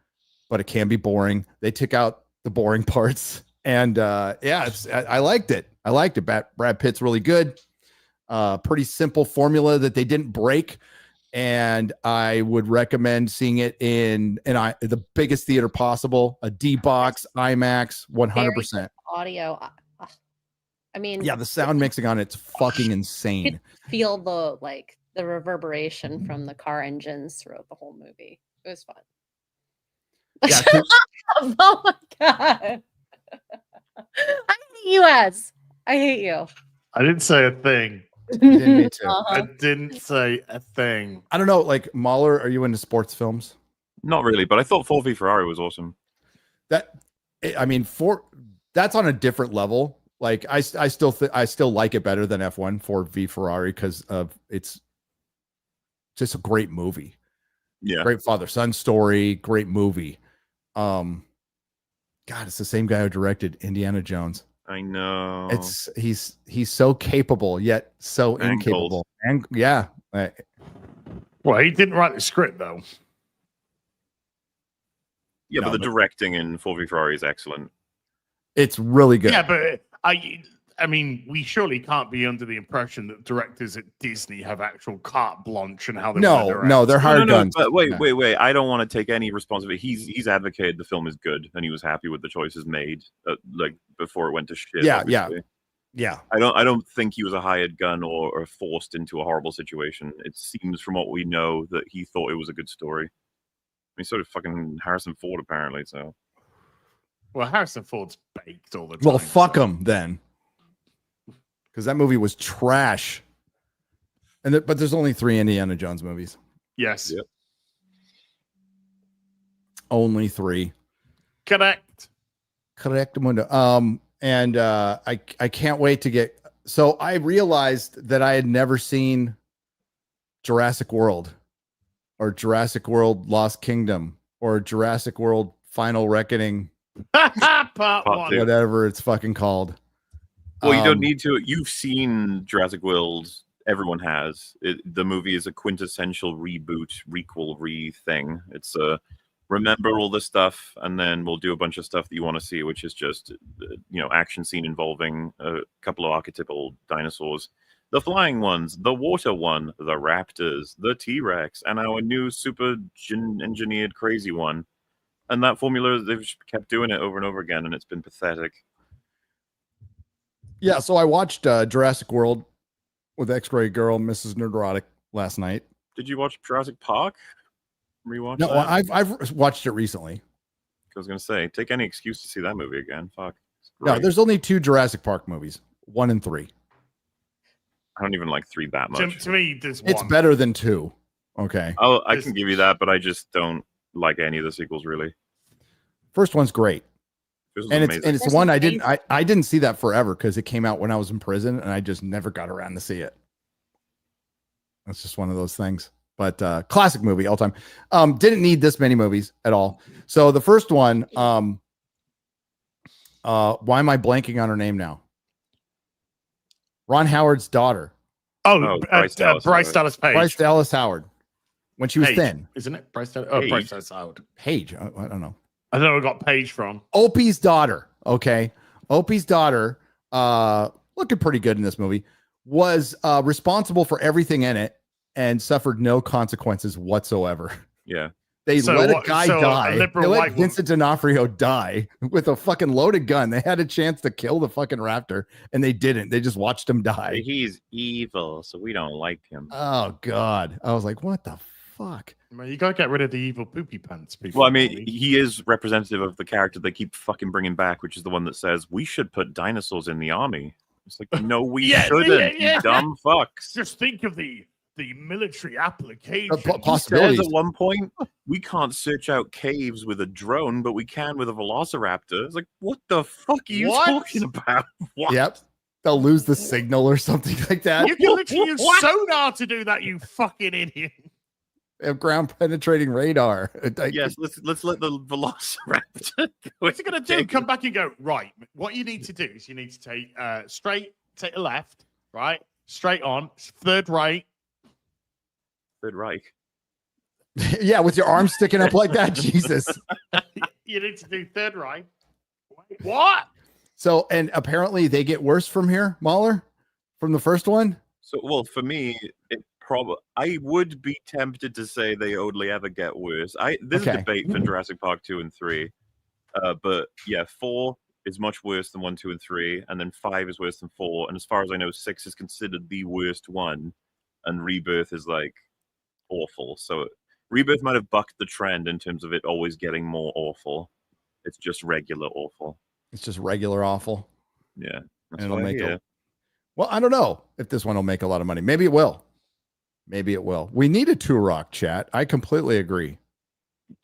but it can be boring. They took out the boring parts, and I liked it. I liked it. Brad Pitt's really good. Pretty simple formula that they didn't break, and I would recommend seeing it in the biggest theater possible, a D box, IMAX, 100%. Audio. I mean, Yeah, the sound mixing on it's fucking you insane. could feel the reverberation from the car engines throughout the whole movie. It was fun. Yeah, Oh my god. I hate you, Az. I hate you. I didn't say a thing. You didn't need to. I didn't say a thing. I don't know, like MauLer, are you into sports films? Not really, but I thought Ford v Ferrari was awesome. That's on a different level. Like I still like it better than F1 Ford v Ferrari because of it's just a great movie. Yeah, great father-son story, great movie. God, it's the same guy who directed Indiana Jones. I know. He's so capable yet so incapable. And yeah. Well, he didn't write the script though. Yeah, but the directing in Ford v Ferrari is excellent. It's really good. Yeah, but I mean, we surely can't be under the impression that directors at Disney have actual carte blanche and how they No, they're hired guns. But wait. I don't want to take any responsibility. He's advocated the film is good and he was happy with the choices made, like before it went to shit. Yeah, obviously. yeah. I don't think he was a hired gun or forced into a horrible situation. It seems from what we know that he thought it was a good story. I mean, sort of fucking Harrison Ford apparently. So, well, Harrison Ford's baked all the time. Well, fuck him then. Because that movie was trash. But there's only 3 Indiana Jones movies. Yes. Yep. Only 3. Correct. Mundo. And I can't wait to get. So I realized that I had never seen Jurassic World, or Jurassic World Lost Kingdom, or Jurassic World Final Reckoning, Part 1. whatever it's fucking called. Well, you don't need to. You've seen Jurassic World. Everyone has. The movie is a quintessential reboot, requel, thing. It's remember all the stuff, and then we'll do a bunch of stuff that you want to see, which is just action scene involving a couple of archetypal dinosaurs, the flying ones, the water one, the raptors, the T-Rex, and our new super engineered crazy one. And that formula, they've just kept doing it over and over again, and it's been pathetic. Yeah, so I watched Jurassic World with X-Ray Girl, Mrs. Nerdrotic last night. Did you watch Jurassic Park? Rewatch? No, that? I've watched it recently. I was gonna say, take any excuse to see that movie again. Fuck. No, there's only 2 Jurassic Park movies, 1 and 3. I don't even like 3 that much. To me, there's It's one. better than 2. Okay. I can give you that, but I just don't like any of the sequels really. First one's great. And amazing. it's one I didn't see that forever because it came out when I was in prison and I just never got around to see it. That's just one of those things. But classic movie all time. Didn't need this many movies at all. So the first one, why am I blanking on her name now? Ron Howard's daughter. Bryce Dallas Page. Bryce Dallas Howard. When she was Paige, thin. Isn't it? Bryce Dallas Howard. Paige. I don't know. I don't know where I got Paige from. Opie's daughter. Okay. Opie's daughter, looking pretty good in this movie, was responsible for everything in it and suffered no consequences whatsoever. Yeah. They let a guy die. They let white Vincent D'Onofrio die with a fucking loaded gun. They had a chance to kill the fucking raptor and they didn't. They just watched him die. He's evil, so we don't like him. Oh God. I was like, what the fuck? Man, you gotta get rid of the evil poopy pants people. Well, I mean, he is representative of the character they keep fucking bringing back, which is the one that says we should put dinosaurs in the army. It's like, no, we shouldn't. You dumb fucks. Just think of the military application. Possibilities. At one point, we can't search out caves with a drone, but we can with a velociraptor. It's like, what the fuck are you talking about? What? Yep. They'll lose the signal or something like that. You can literally use sonar to do that, you fucking idiot. They have ground penetrating radar. Yes, let's let the velociraptor go. What's it gonna do? Come back and go, right. What you need to do is you need to take straight, take a left, right, straight on, third right. Third Reich. Yeah, with your arms sticking up like that. Jesus. You need to do Third Reich. Wait, what? So, and apparently they get worse from here, MauLer, from the first one. So, well, for me, I would be tempted to say they only ever get worse. There's a debate for Jurassic Park 2 and 3, but yeah, 4 is much worse than 1, 2, and 3, and then 5 is worse than 4. And as far as I know, 6 is considered the worst one, and Rebirth is like awful. So Rebirth might have bucked the trend in terms of it always getting more awful. It's just regular awful. It's just regular awful. Yeah, and it'll make it. Well, I don't know if this one will make a lot of money. Maybe it will. Maybe it will. We need a Turok chat. I completely agree.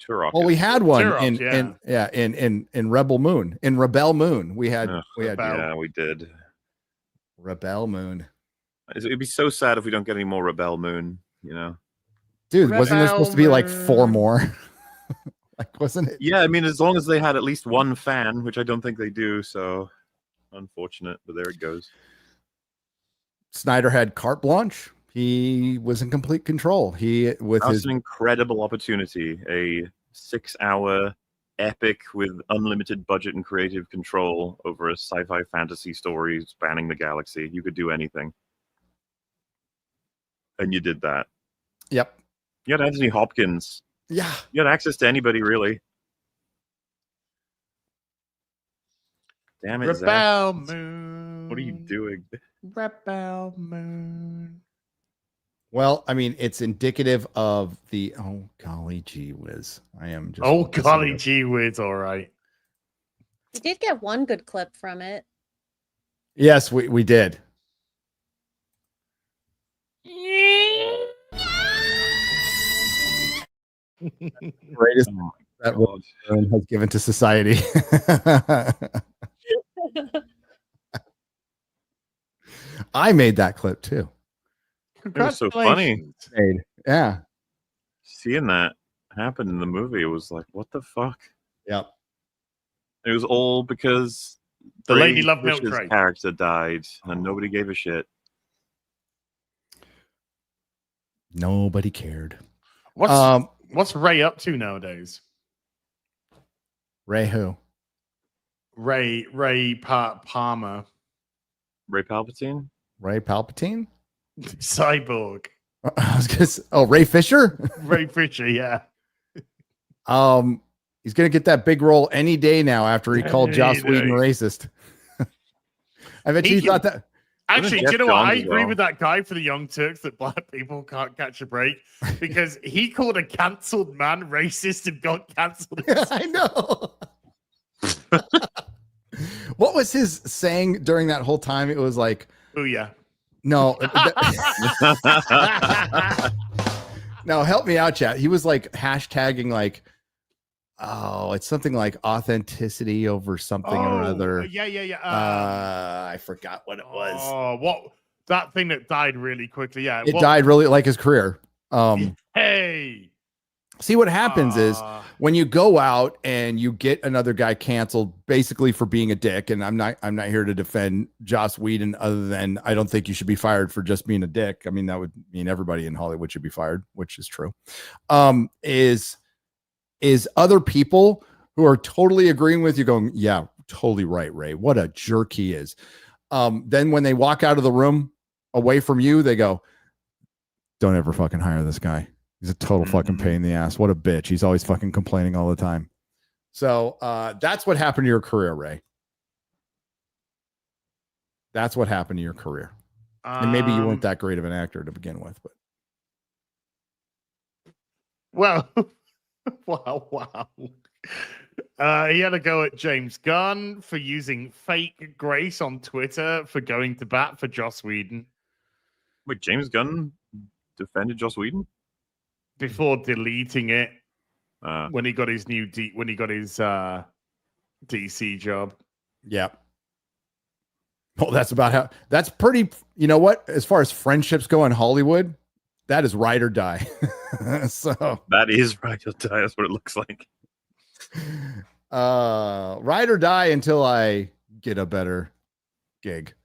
Turok. Well, we had one Turok, in Rebel Moon. In Rebel Moon, we had yeah, we did. Rebel Moon. It'd be so sad if we don't get any more Rebel Moon, you know. Dude, wasn't there supposed to be like 4 more? Like, wasn't it? Yeah, I mean, as long as they had at least one fan, which I don't think they do, so unfortunate, but there it goes. Snyder had carte blanche. He was in complete control. That was an incredible opportunity. A 6-hour epic with unlimited budget and creative control over a sci-fi fantasy story spanning the galaxy. You could do anything. And you did that. Yep. You had Anthony Hopkins. Yeah. You had access to anybody, really. Damn it, Rebel Zach. Moon. What are you doing? Rebel Moon. Well, I mean, it's indicative of the golly gee whiz. I am just golly gee whiz, all right. We did get one good clip from it. Yes, we did. Greatest that Will has given to society. I made that clip too. It was so funny. Yeah. Seeing that happen in the movie, it was like, what the fuck? Yep. It was all because the Lady Love Milk Crate character died and nobody gave a shit. Nobody cared. What's Ray up to nowadays? Ray who? Ray Palmer. Ray Palpatine? Ray Palpatine? Cyborg. I was gonna say, Ray Fisher? Ray Fisher, yeah. He's gonna get that big role any day now after he called Joss Whedon racist. I bet you thought that. Actually, do you know what? I agree with that guy for the Young Turks that black people can't catch a break because he called a cancelled man racist and got cancelled. I know. What was his saying during that whole time? It was like, "Oh yeah." No. No, help me out, chat. He was like hashtagging like, it's something like authenticity over something or other. Yeah. I forgot what it was. Oh, what that thing that died really quickly? Yeah, it died really like his career. Hey, see what happens is when you go out and you get another guy canceled basically for being a dick. And I'm not here to defend Joss Whedon other than I don't think you should be fired for just being a dick. I mean, that would mean everybody in Hollywood should be fired, which is true. Is other people who are totally agreeing with you going, yeah, totally right, Ray. What a jerk he is. Then when they walk out of the room away from you, they go, don't ever fucking hire this guy. He's a total fucking pain in the ass. What a bitch. He's always fucking complaining all the time. So that's what happened to your career, Ray. That's what happened to your career. And maybe you weren't that great of an actor to begin with, but. Well, wow. He had a go at James Gunn for using fake grace on Twitter for going to bat for Joss Whedon. Wait, James Gunn defended Joss Whedon? Before deleting it when he got his DC job. Yeah. Well, that's pretty, you know what? As far as friendships go in Hollywood, that is ride or die. So that is ride or die. That's what it looks like. Ride or die until I get a better gig.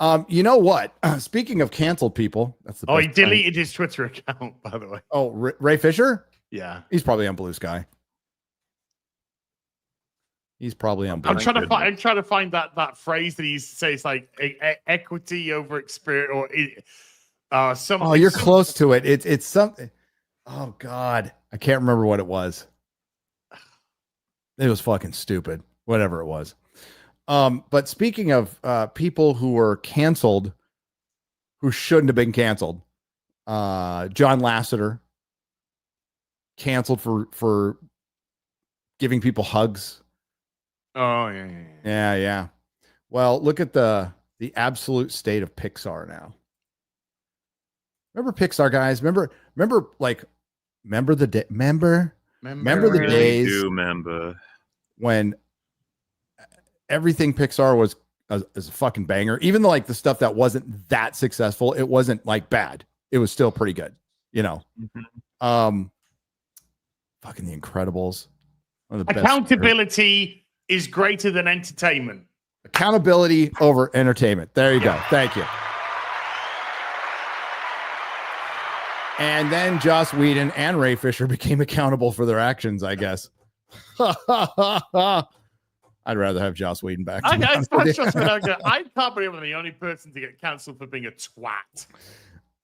You know what? Speaking of canceled people, that's the Oh, best he deleted his Twitter account, by the way. Oh, Ray Fisher? Yeah. He's probably on Blue Sky. He's probably on Blue I'm trying to find that phrase that he says, like equity over experience, or some. Oh, you're close to it. It's something. Oh God, I can't remember what it was. It was fucking stupid. Whatever it was. But speaking of people who were canceled, who shouldn't have been canceled, John Lasseter canceled for giving people hugs. Oh Yeah. Well, look at the absolute state of Pixar now. Remember Pixar, guys? Remember the day? Remember the days? Do remember when everything Pixar was a fucking banger, even though like the stuff that wasn't that successful, it wasn't like bad. It was still pretty good, you know. Fucking The Incredibles. One of the Accountability is greater than entertainment. Accountability over entertainment. There you go. Thank you. And then Joss Whedon and Ray Fisher became accountable for their actions, I guess. I'd rather have Joss Whedon back. I can't believe I'm the only person to get cancelled for being a twat.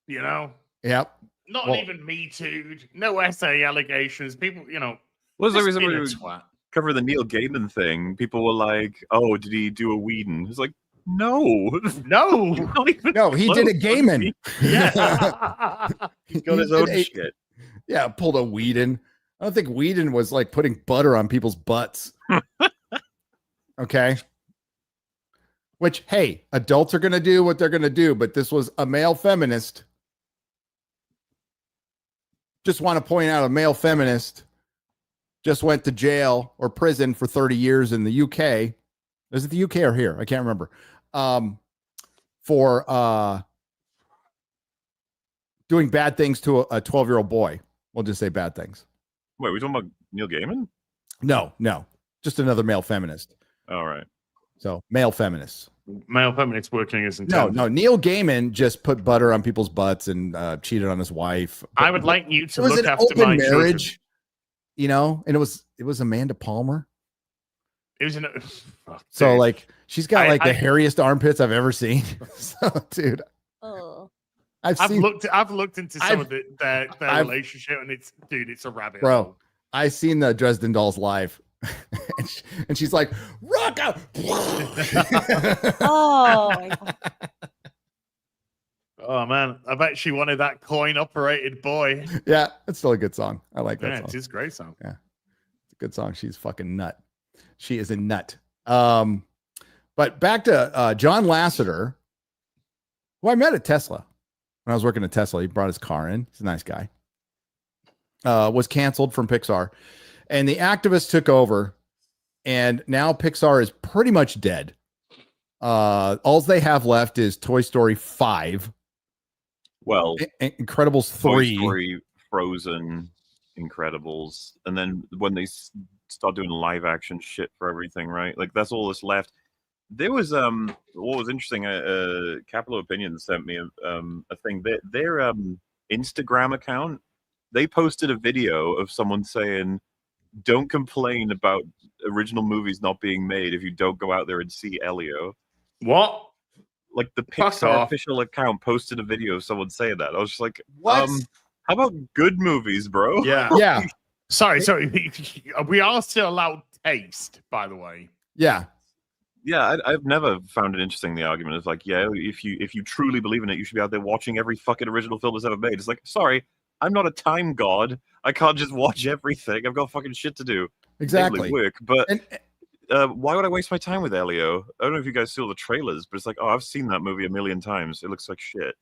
You know? Yep. Not even Me Too. No essay allegations. People, you know. What was the just reason being a we twat. cover the Neil Gaiman thing? People were like, "Oh, did he do a Whedon?" It's like, no, no, no, he did a Gaiman. Yeah, he got his own shit. Yeah, pulled a Whedon. I don't think Whedon was like putting butter on people's butts. Okay. Which, hey, adults are going to do what they're going to do, but this was a male feminist. Just want to point out a male feminist just went to jail or prison for 30 years in the UK. Is it the UK or here? I can't remember. For doing bad things to a 12-year-old boy. We'll just say bad things. Wait, we talking about Neil Gaiman? No. Just another male feminist. All right. So male feminists. Male feminists working as intended. No. Neil Gaiman just put butter on people's butts and cheated on his wife. I would like you to look look after after my my marriage. children. You know, and it was Amanda Palmer. It was so like she's got the hairiest armpits I've ever seen. So, dude, I've looked into some of their relationship, and it's a rabbit hole. I seen the Dresden Dolls live, and she's like, "Rock out!" Oh my God. Oh man, I bet she wanted that coin-operated boy. Yeah, it's still a good song. I like that song. It is a great song. Yeah, it's a good song. She's fucking nut. She is a nut. But back to John Lasseter, who I met at Tesla when I was working at Tesla. He brought his car in. He's a nice guy. Was canceled from Pixar, and the activists took over, and now Pixar is pretty much dead. All they have left is Toy Story 5. Well, Incredibles 3, Toy Story, Frozen, Incredibles, and then when they start doing live action shit for everything, right? Like that's all that's left. There was what was interesting. Capital Opinions sent me a thing. Their Instagram account, they posted a video of someone saying, "Don't complain about original movies not being made if you don't go out there and see Elio." What? Like the Pixar official account posted a video of someone saying that. I was just like, what? How about good movies, bro? Yeah. Yeah. Sorry. We are still allowed taste, by the way. Yeah. Yeah, I've never found it interesting, the argument. It's like, yeah, if you truly believe in it, you should be out there watching every fucking original film that's ever made. It's like, sorry, I'm not a time god. I can't just watch everything. I've got fucking shit to do. Exactly. Work. But why would I waste my time with Elio? I don't know if you guys saw the trailers, but it's like, oh, I've seen that movie a million times. It looks like shit.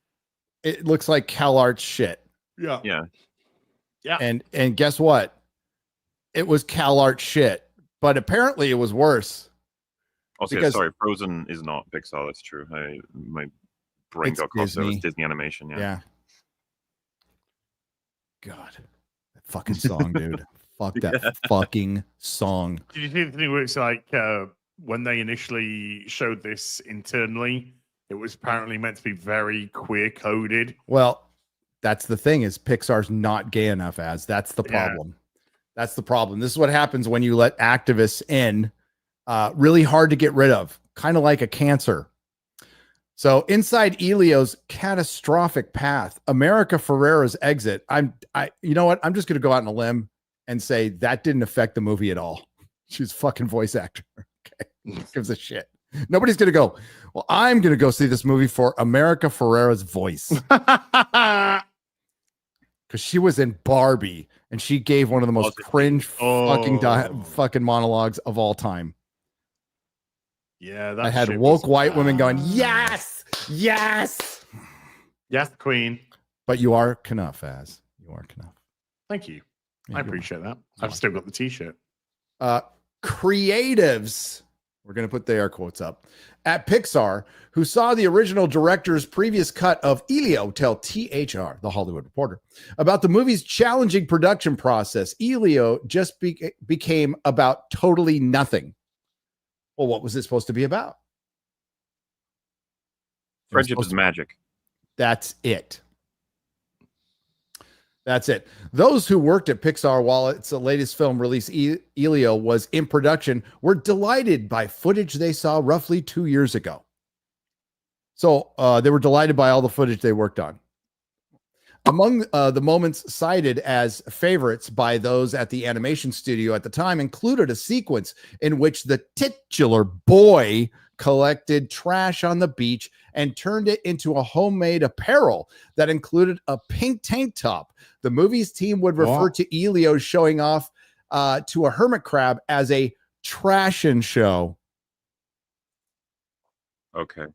It looks like CalArts shit. Yeah. Yeah. And guess what? It was CalArts shit, but apparently it was worse. Also, because sorry, Frozen is not Pixar. That's true. My brain got crossed over. It's Disney Animation. Yeah. God, that fucking song, dude. Fuck that fucking song. Did you see the thing where it's like when they initially showed this internally, It was apparently meant to be very queer coded. Well, that's the thing is Pixar's not gay enough as that's the Yeah. problem. That's the problem. This is what happens when you let activists in, really hard to get rid of, kind of like a cancer. So inside Elio's catastrophic path, America Ferrera's exit. You know what? I'm just going to go out on a limb and say that didn't affect the movie at all. She's a fucking voice actor. Okay. Who gives a shit. Nobody's going to go, well, I'm going to go see this movie for America Ferrera's voice. Because she was in Barbie and she gave one of the most cringe fucking monologues of all time. Yeah, I had woke white women going, yes, yes, yes, queen. But you are Knuff, as you are Knuff. Thank you. Yeah, I appreciate that. I've still got the T-shirt. Creatives, we're going to put the air quotes up, at Pixar, who saw the original director's previous cut of Elio tell THR, The Hollywood Reporter, about the movie's challenging production process. Elio just became about totally nothing. Well, what was it supposed to be about? Friendship is magic. That's it. That's it. Those who worked at Pixar while its latest film release, Elio, was in production, were delighted by footage they saw roughly 2 years ago. So they were delighted by all the footage they worked on. Among the moments cited as favorites by those at the animation studio at the time included a sequence in which the titular boy collected trash on the beach and turned it into a homemade apparel that included a pink tank top. The movie's team would refer to Elio showing off to a hermit crab as a trashin' show. Okay.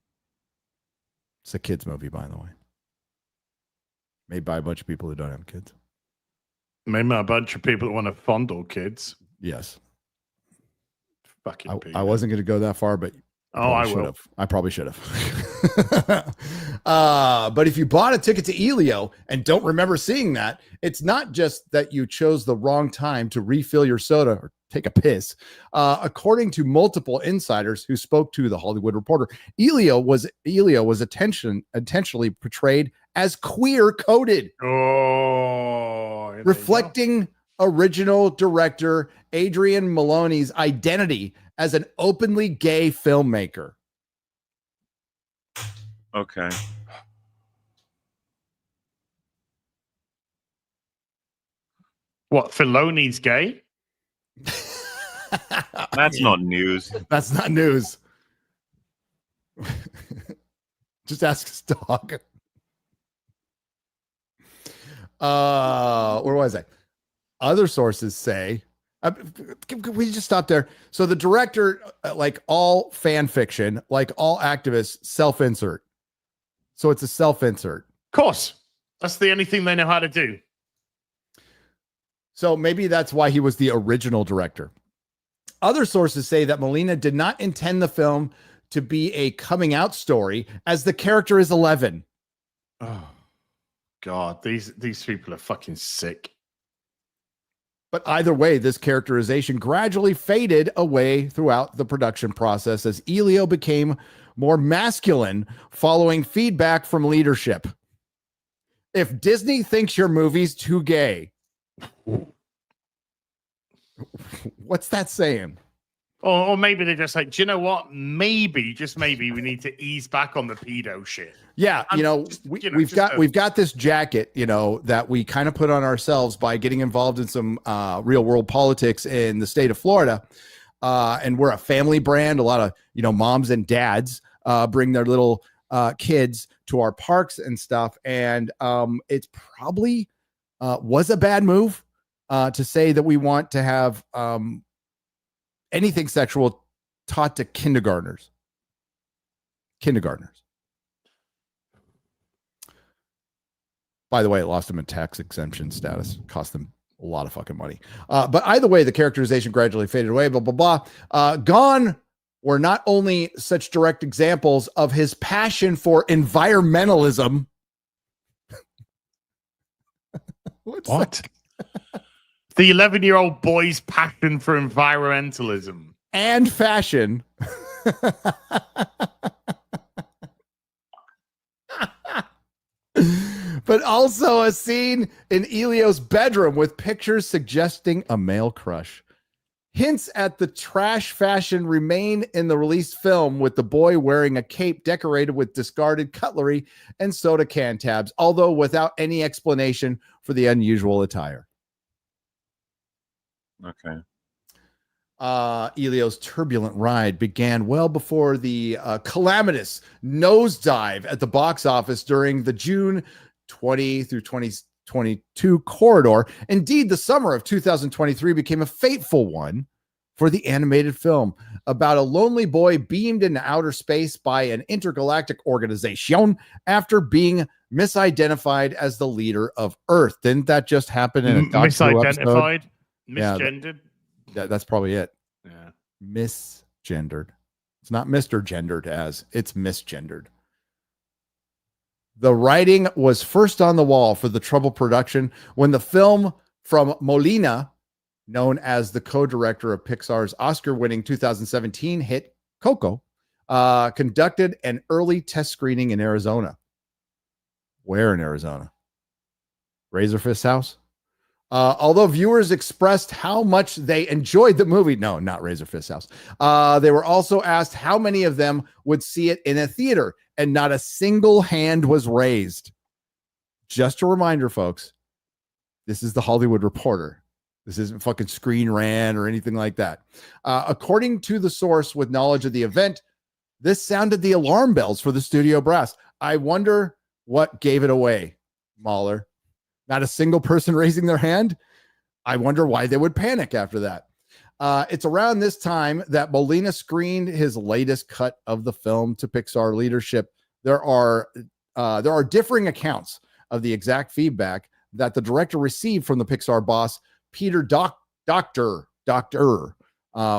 It's a kid's movie, by the way. Made by a bunch of people who don't have kids. Made by a bunch of people that want to fondle kids. Yes. Fucking I wasn't going to go that far, but I will. I probably should have. But if you bought a ticket to Elio and don't remember seeing that, it's not just that you chose the wrong time to refill your soda or take a piss. According to multiple insiders who spoke to The Hollywood Reporter, Elio was intentionally portrayed as queer coded. Reflecting original director Adrian Maloney's identity as an openly gay filmmaker. Okay. What, Filoni's gay? That's not news. That's not news. Just ask his dog. Where was I? Other sources say, can we just stop there? So the director, like all fan fiction, like all activists, self-insert. So it's a self-insert. Of course. That's the only thing they know how to do. So maybe that's why he was the original director. Other sources say that Molina did not intend the film to be a coming out story, as the character is 11. Oh, God. These people are fucking sick. But either way, this characterization gradually faded away throughout the production process as Elio became more masculine following feedback from leadership. If Disney thinks your movie's too gay, what's that saying? Or maybe they're just like, do you know what? Maybe, just maybe, we need to ease back on the pedo shit. Yeah, we've got this jacket, that we kind of put on ourselves by getting involved in some real world politics in the state of Florida, and we're a family brand. A lot of moms and dads bring their little kids to our parks and stuff, and it's probably was a bad move to say that we want to have anything sexual taught to kindergartners. By the way, it lost them a tax exemption status. Cost them a lot of fucking money. But either way, the characterization gradually faded away, blah, blah, blah. Gone were not only such direct examples of his passion for environmentalism. What? The 11-year-old boy's passion for environmentalism. And fashion. but also a scene in Elio's bedroom with pictures suggesting a male crush. Hints at the trash fashion remain in the released film, with the boy wearing a cape decorated with discarded cutlery and soda can tabs, although without any explanation for the unusual attire. Okay. Elio's turbulent ride began well before the calamitous nosedive at the box office during the June 20 through 2022 corridor. Indeed, the summer of 2023 became a fateful one for the animated film about a lonely boy beamed into outer space by an intergalactic organization after being misidentified as the leader of Earth. Didn't that just happen in a Doctor Who episode? Misidentified, misgendered. That's probably it. Yeah. Misgendered. It's not Mr. Gendered as, it's misgendered. The writing was first on the wall for the Trouble production when the film from Molina, known as the co-director of Pixar's Oscar-winning 2017 hit Coco, conducted an early test screening in Arizona. Where in Arizona? Razorfist's house? Although viewers expressed how much they enjoyed the movie, no, not Razorfist's house. They were also asked how many of them would see it in a theater, and not a single hand was raised. Just a reminder, folks, this is the Hollywood Reporter. This isn't fucking Screen Rant or anything like that. According to the source with knowledge of the event, this sounded the alarm bells for the studio brass. I wonder what gave it away, MauLer. Not a single person raising their hand. I wonder why they would panic after that. It's around this time that Molina screened his latest cut of the film to Pixar leadership. There are differing accounts of the exact feedback that the director received from the Pixar boss, Peter Docter,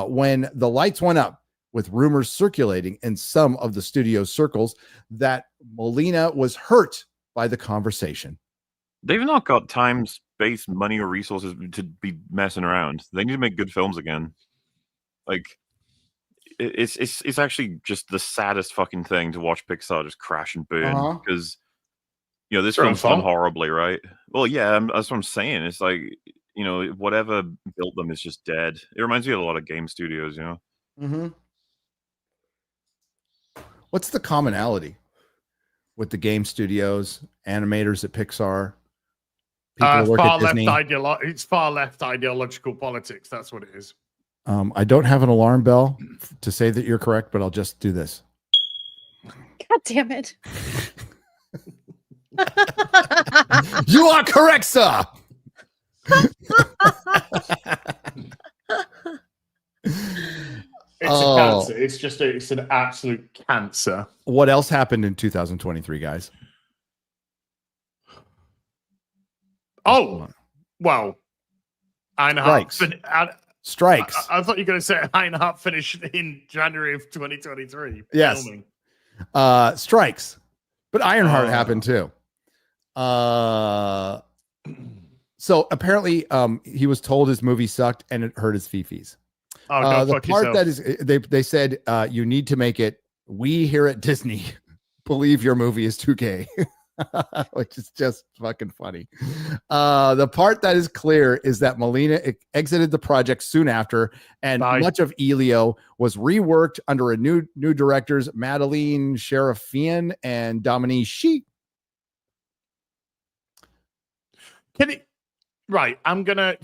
when the lights went up, with rumors circulating in some of the studio circles that Molina was hurt by the conversation. They've not got time, space, money, or resources to be messing around. They need to make good films again. Like, it's actually just the saddest fucking thing to watch Pixar just crash and burn, because you know this film's done horribly, right? Well, yeah, that's what I'm saying. It's like, you know, whatever built them is just dead. It reminds me of a lot of game studios, you know. Mm-hmm. What's the commonality with the game studios, animators at Pixar? It's far left ideological politics. That's what it is. I don't have an alarm bell to say that you're correct, but I'll just do this. God damn it. You are correct, sir. It's a cancer. It's an absolute cancer. What else happened in 2023, guys? Oh, well, Strikes. I thought you were going to say Ironheart finished in January of 2023. Yes. Filming. Strikes. But Ironheart happened too. So apparently he was told his movie sucked and it hurt his fifis. Oh, the part that is, they said you need to make it, we here at Disney believe your movie is 2K. Which is just fucking funny. The part that is clear is that Molina exited the project soon after, and much of Elio was reworked under a new directors, Madeline Sherifian and Dominique Shi. I'm gonna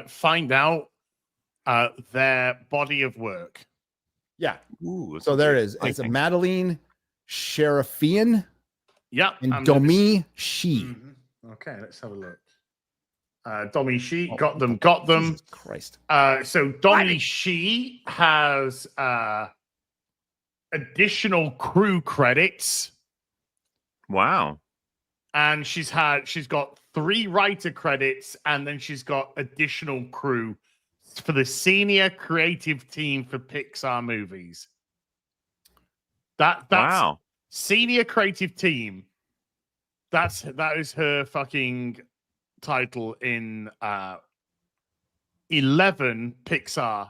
find out their body of work. Yeah. Ooh, so there it is. It's a Madeline Sherifian, and Domi Shi. Mm-hmm. Okay, let's have a look. Domi Shi, got them. Jesus Christ. So Domi Shi has additional crew credits. Wow. And she's got 3 writer credits, and then she's got additional crew for the senior creative team for Pixar movies. That's wow. Senior creative team. That is her fucking title in 11 Pixar.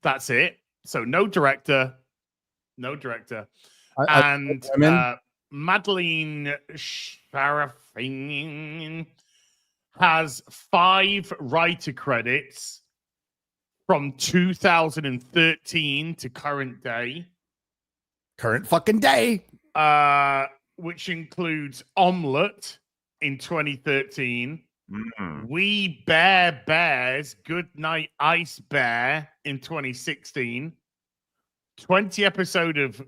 That's it. So no director. And Madeline Sharafin has 5 writer credits from 2013 to current day. Current fucking day. Which includes Omelette in 2013. We Bear Bears, Good Night Ice Bear in 2016. 20 episodes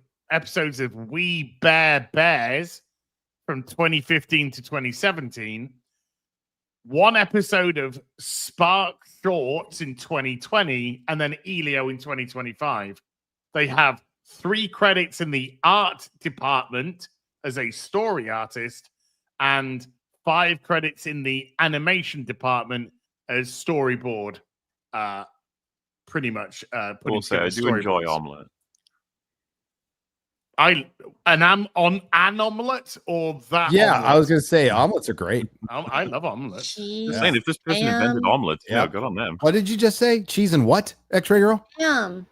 of We Bear Bears from 2015 to 2017. 1 episode of Spark Shorts in 2020, and then Elio in 2025. They have 3 credits in the art department as a story artist, and 5 credits in the animation department as storyboard. Pretty much. We'll say I do enjoy Omelette. I'm on an omelet or that. Yeah, omelet? I was gonna say omelets are great. I love omelets. Just saying, if this person invented omelets, good on them. What did you just say? Cheese and what? X-ray girl? Ham.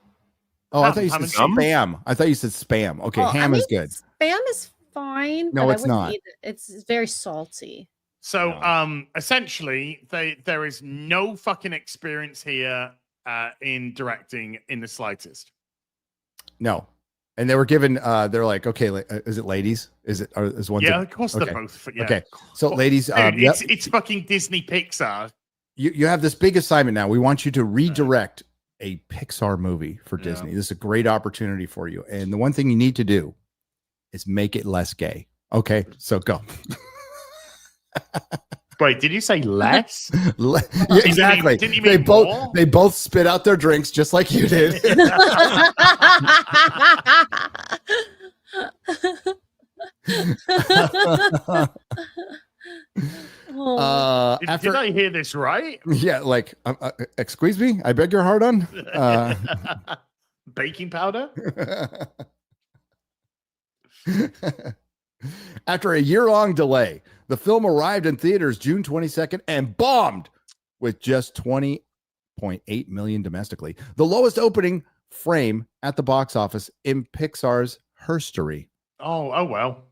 Oh, I thought you said ham and spam. I thought you said spam. Okay, Well, ham I is mean, good. Spam is fine. No, but it's I wouldn't not. eat it. It's very salty. So, essentially, there is no fucking experience here in directing in the slightest. No. And they were given, they're like, okay, is it ladies? Is one? Yeah, of course they're both. Yeah. Okay. So ladies, Dude, it's fucking Disney Pixar. You have this big assignment now. We want you to redirect a Pixar movie for Disney. This is a great opportunity for you. And the one thing you need to do is make it less gay. Okay. So go. Wait, did you say less? Yeah, exactly. Didn't you mean more? They both spit out their drinks just like you did. Did I hear this right? Yeah, like, excuse me, I beg your pardon. Baking powder. After a year-long delay, the film arrived in theaters June 22nd and bombed with just 20.8 million domestically, the lowest opening frame at the box office in Pixar's history. Oh well.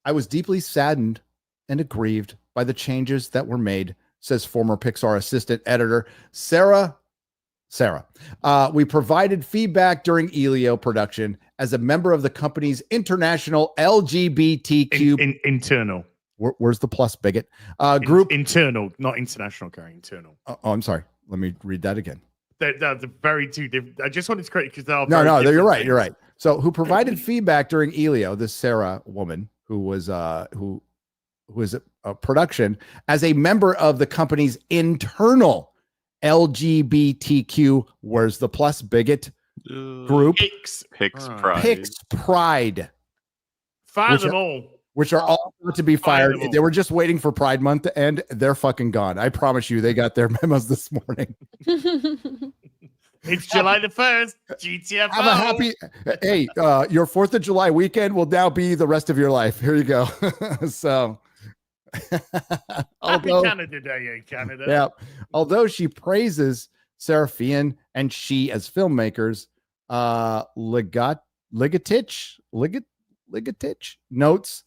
I was deeply saddened and aggrieved by the changes that were made, says former Pixar assistant editor Sarah. We provided feedback during Elio production as a member of the company's international LGBTQ internal. Where's the plus, bigot? Group internal, not international. Carry internal. Oh, I'm sorry. Let me read that again. They're very two different. I just wanted to correct because they're no. You're right. You're right. So, who provided feedback during Elio? This Sarah woman who was a production as a member of the company's internal LGBTQ, where's the plus, bigot group? Pix Pride. Fire them all. Which are all about to be fired. They were just waiting for Pride Month to end. They're fucking gone. I promise you, they got their memos this morning. It's July the 1st. GTFO. Have a happy. Hey, your 4th of July weekend will now be the rest of your life. Here you go. So. Happy Canada Day in Canada. Yeah. Although she praises Serafian and she as filmmakers, Ligatich notes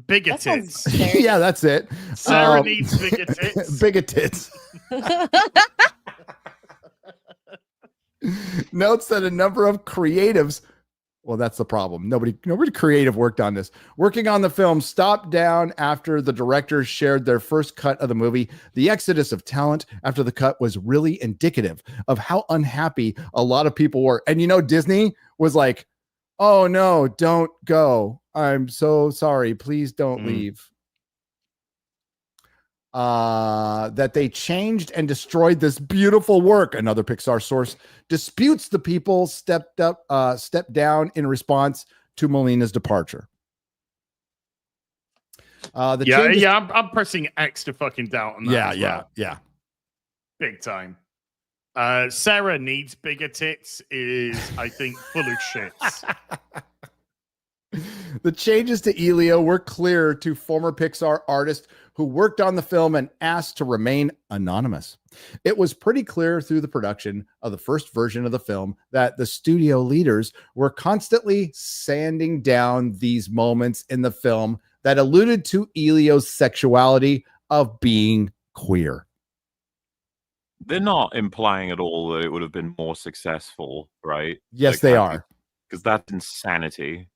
bigotits. Yeah, that's it. Sarah needs bigotits. Bigotits. Notes that a number of creatives, well, that's the problem. Nobody creative worked on this. Working on the film stopped down after the directors shared their first cut of the movie. The exodus of talent after the cut was really indicative of how unhappy a lot of people were. And Disney was like, oh no, don't go. I'm so sorry. Please don't leave. That they changed and destroyed this beautiful work. Another Pixar source disputes the people stepped down in response to Molina's departure. I'm pressing X to fucking doubt on that. Yeah. Big time. Sarah needs bigger tits is, I think, full of shits. The changes to Elio were clear to former Pixar artists who worked on the film and asked to remain anonymous. It was pretty clear through the production of the first version of the film that the studio leaders were constantly sanding down these moments in the film that alluded to Elio's sexuality of being queer. They're not implying at all that it would have been more successful, right? Yes, they are. Because that's insanity.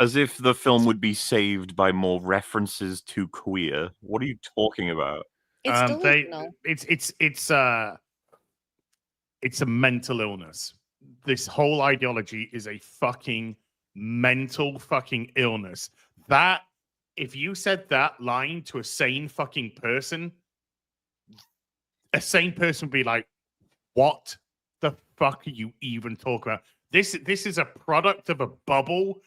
As if the film would be saved by more references to queer. What are you talking about? It's delusional. It's a mental illness. This whole ideology is a fucking mental fucking illness. That if you said that line to a sane fucking person, a sane person would be like, "What the fuck are you even talking about?" This is a product of a bubble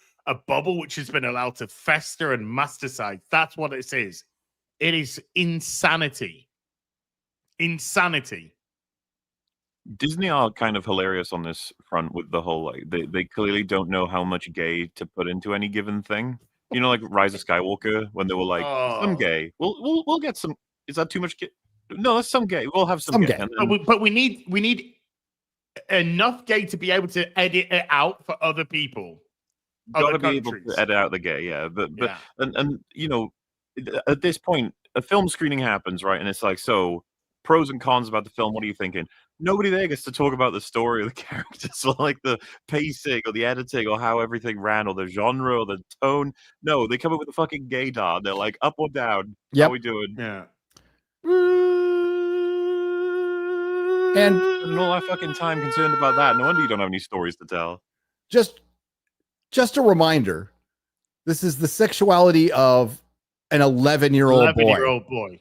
which has been allowed to fester and masticize. That's what it is. It is insanity. Insanity. Disney are kind of hilarious on this front with the whole, like, they clearly don't know how much gay to put into any given thing. You know, like Rise of Skywalker, when they were like, some gay. We'll get some. Is that too much gay? No, that's some gay. We'll have some gay. But we need enough gay to be able to edit it out for other people. Got to be able to edit out the gay, yeah. But and you know, at this point, a film screening happens, right? And it's like, so pros and cons about the film. What are you thinking? Nobody there gets to talk about the story of the characters, or like the pacing, or the editing, or how everything ran, or the genre, or the tone. No, they come up with a fucking gaydar. They're like, up or down? Yep. How we doing? Yeah. And all that fucking time concerned about that. No wonder you don't have any stories to tell. Just a reminder, this is the sexuality of an 11-year-old boy. 11-year-old boy.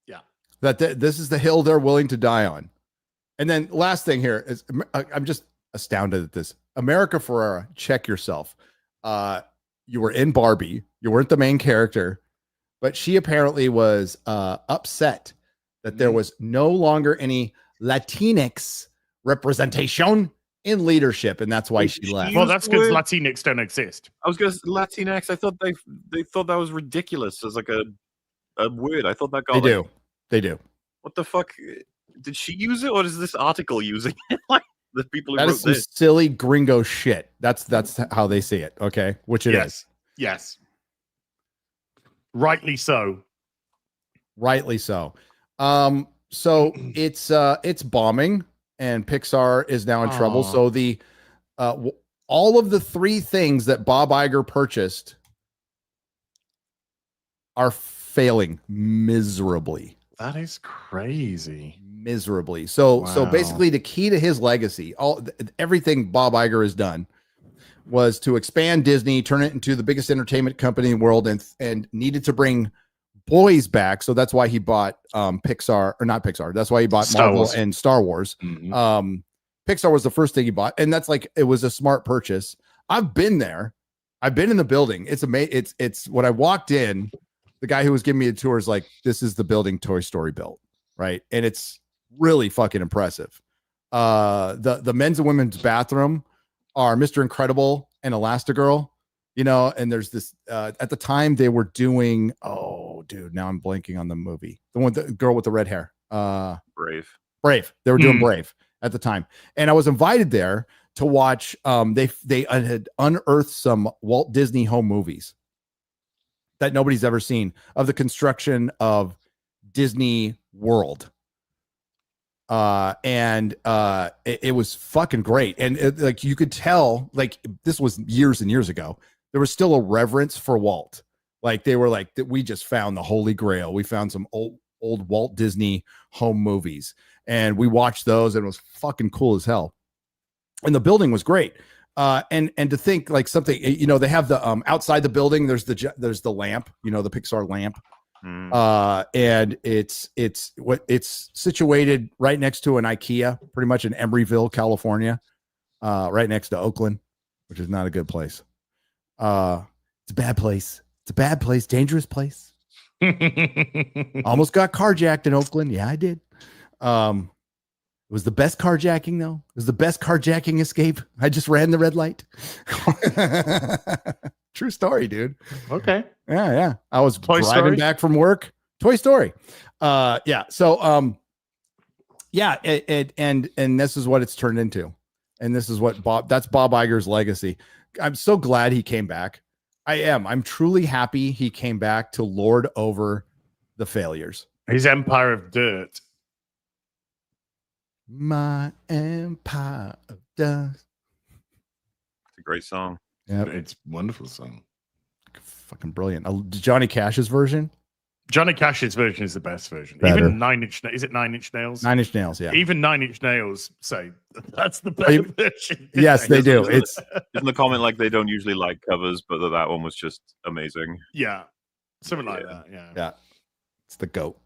Yeah. This is the hill they're willing to die on. And then last thing here is, I'm just astounded at this. America Ferrera, check yourself. You were in Barbie. You weren't the main character, but she apparently was upset that there was no longer any Latinx representation in leadership, and that's why she left. Well, that's because Latinx don't exist. I was going to Latinx. I thought they thought that was ridiculous as like a word. I thought that got They do. What the fuck? Did she use it, or is this article using it? Like the people who that wrote is some this silly gringo shit. That's how they see it. Okay, which it is. Yes. Rightly so. Rightly so. So it's bombing, and Pixar is now in trouble. So the all of the three things that Bob Iger purchased are failing miserably. That is crazy. Miserably. So basically, the key to his legacy, everything Bob Iger has done, was to expand Disney, turn it into the biggest entertainment company in the world, and needed to bring boys back. So that's why he bought Pixar, or not Pixar. That's why he bought Marvel and Star Wars. Mm-hmm. Pixar was the first thing he bought, and that's like, it was a smart purchase. I've been there. I've been in the building. It's amazing. It's when I walked in, the guy who was giving me a tour is like, "This is the building Toy Story built," right? And it's really fucking impressive. The men's and women's bathroom are Mr. Incredible and Elastigirl, you know, and there's this at the time they were doing, oh dude, now I'm blanking on the movie. The girl with the red hair. Brave. They were doing Brave at the time. And I was invited there to watch they had unearthed some Walt Disney home movies that nobody's ever seen of the construction of Disney World. It was fucking great. And like, you could tell, like, this was years and years ago, there was still a reverence for Walt. Like, they were like, we just found the Holy Grail. We found some old Walt Disney home movies, and we watched those, and it was fucking cool as hell. And the building was great. And to think like something, you know, they have the outside the building, there's the lamp, you know, the Pixar lamp. And it's situated right next to an IKEA, pretty much in Emeryville, California, right next to Oakland, which is not a good place. It's a bad place. It's a bad place, dangerous place. Almost got carjacked in Oakland. Yeah, I did. It It was the best carjacking, though. It was the best carjacking escape. I just ran the red light. True story, dude. Okay. Yeah. I was Toy driving Story? back from work. Toy Story. Yeah. So, yeah, and this is what it's turned into. And this is what that's Bob Iger's legacy. I'm so glad he came back. I'm truly happy he came back to lord over the failures. His empire of dirt. My empire of dust. It's a great song. Yeah, It's a wonderful song. Fucking brilliant. Johnny Cash's version. Johnny Cash's version is the best version. Better. Even 9 Inch. Is it 9 Inch Nails? 9 Inch Nails. Yeah. Even 9 Inch Nails say that's the better version. Yes, they do. It's Isn't the comment like they don't usually like covers, but that one was just amazing? Yeah, something like that. Yeah. It's the goat.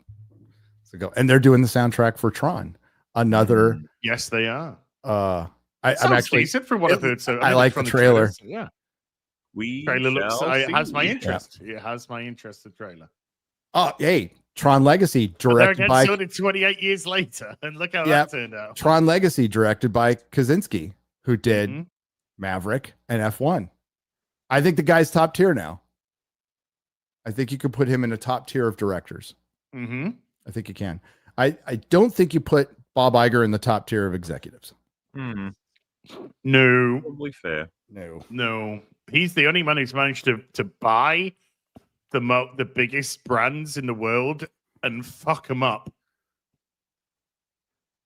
It's the goat, and they're doing the soundtrack for Tron. Another. Yes, they are. I'm Sounds actually. decent for what I've heard. So I like the trailer. Yeah, We trailer looks. shall It has my see. interest. It has my interest. The trailer. Oh, hey, Tron Legacy But there directed again, by so did 28 years later, and look how that turned out. Tron Legacy directed by Kaczynski, who did Mhm. Maverick and F1. I think the guy's top tier now. I think you could put him in a top tier of directors. Mm-hmm. I think you can. I don't think you put Bob Iger in the top tier of executives. Hmm. No, Probably fair. no, he's the only man who's managed to buy the biggest brands in the world and fuck them up.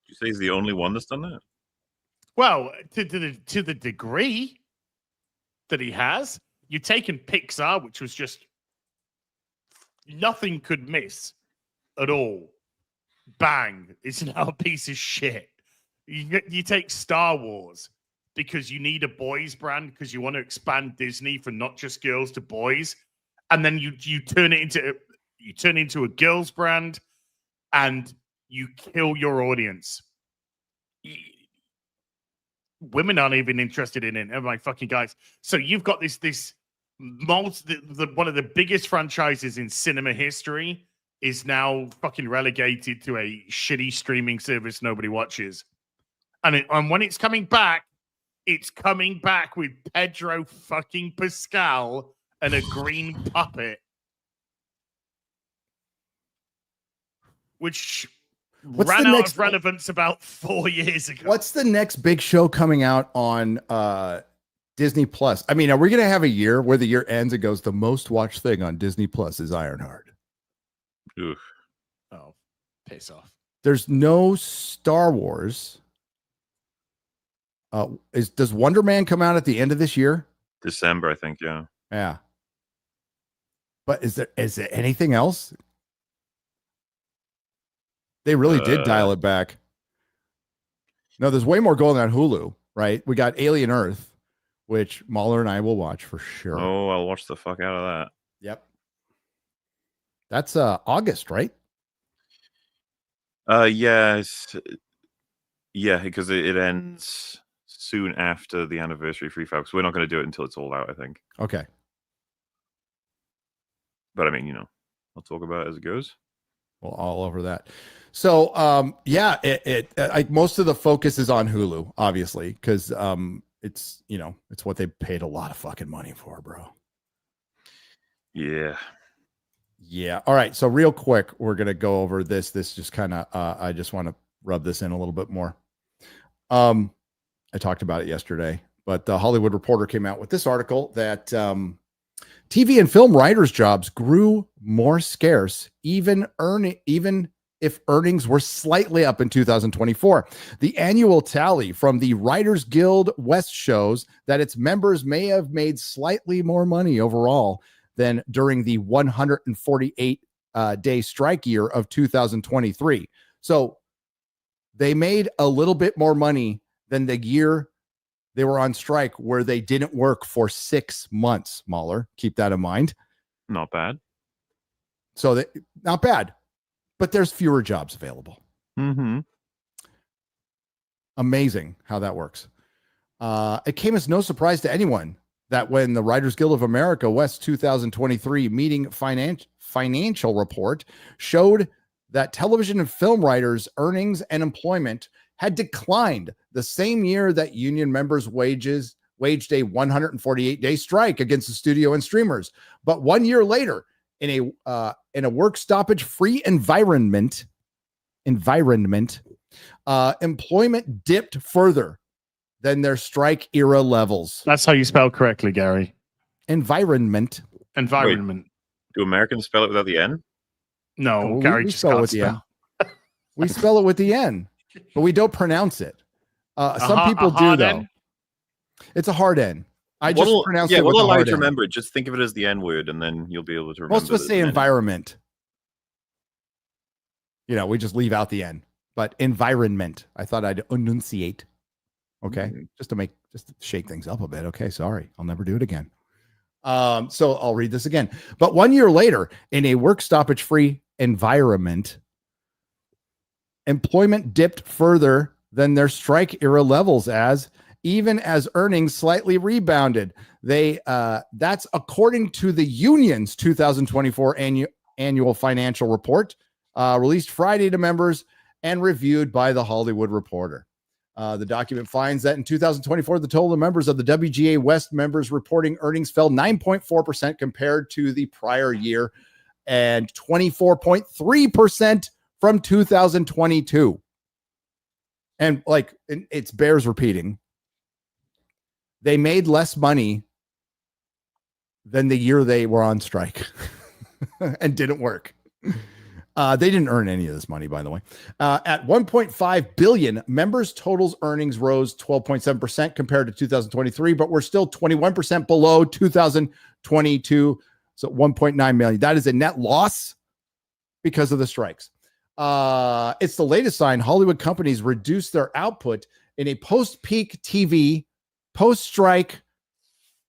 You say he's the only one that's done that? Well, to the degree that he has, you've taken Pixar, which was just nothing could miss at all. Bang! It's now a piece of shit. You take Star Wars because you need a boys brand because you want to expand Disney from not just girls to boys, and then you turn it into a girls brand, and you kill your audience. Women aren't even interested in it. Oh my fucking guys! So you've got this one of the biggest franchises in cinema history is now fucking relegated to a shitty streaming service nobody watches. And when it's coming back with Pedro fucking Pascal and a green puppet. Which ran out of relevance about 4 years ago. What's the next big show coming out on Disney Plus? I mean, are we going to have a year where the year ends and goes, the most watched thing on Disney Plus is Ironheart? Ugh. Oh, piss off. There's no Star Wars. Does Wonder Man come out at the end of this year? December, I think. Yeah. Yeah. But is there anything else? They really did dial it back. No, there's way more going on Hulu, right? We got Alien Earth, which MauLer and I will watch for sure. Oh, I'll watch the fuck out of that. Yep. That's August, right? Yes. Yeah, because it ends soon after the anniversary free file. So we're not going to do it until it's all out, I think. Okay. But I mean, I'll talk about it as it goes. Well, all over that. So, yeah, most of the focus is on Hulu, obviously, because it's it's what they paid a lot of fucking money for, bro. Yeah. Yeah. All right. So real quick, we're gonna go over this. This just kind of I just want to rub this in a little bit more. I talked about it yesterday, but the Hollywood Reporter came out with this article that TV and film writers' jobs grew more scarce, even if earnings were slightly up in 2024. The annual tally from the Writers Guild West shows that its members may have made slightly more money overall than during the 148-day strike year of 2023. So they made a little bit more money than the year they were on strike, where they didn't work for 6 months. MauLer, keep that in mind. Not bad. So not bad, but there's fewer jobs available. Mm-hmm. Amazing how that works. It came as no surprise to anyone that when the Writers Guild of America West 2023 meeting financial report showed that television and film writers' earnings and employment had declined the same year that union members' wages waged a 148-day strike against the studio and streamers. But 1 year later, in a work stoppage-free environment, employment dipped further than their strike era levels. That's how you spell correctly, Gary. Environment. Environment. Wait, do Americans spell it without the N? No, we Gary just spell it can't with the N. spell. We spell it with the N, but we don't pronounce it. Some people do, though. N? It's a hard N. I just pronounce it with what'll a allow you hard to N. remember it? Just think of it as the N word, and then you'll be able to remember. Most of us that say it's an N. environment. You know, we just leave out the N. But environment, I thought I'd enunciate. Okay, just to shake things up a bit. Okay, sorry, I'll never do it again. So I'll read this again. But 1 year later, in a work stoppage-free environment, employment dipped further than their strike era levels, even as earnings slightly rebounded. That's according to the union's 2024 annual financial report, released Friday to members and reviewed by The Hollywood Reporter. The document finds that in 2024, the total members of the WGA West members reporting earnings fell 9.4% compared to the prior year and 24.3% from 2022. And it bears repeating, they made less money than the year they were on strike and didn't work. They didn't earn any of this money, by the way. At 1.5 billion, members' totals earnings rose 12.7% compared to 2023, but we're still 21% below 2022. So 1.9 million. That is a net loss because of the strikes. It's the latest sign Hollywood companies reduced their output in a post-peak TV, post-strike,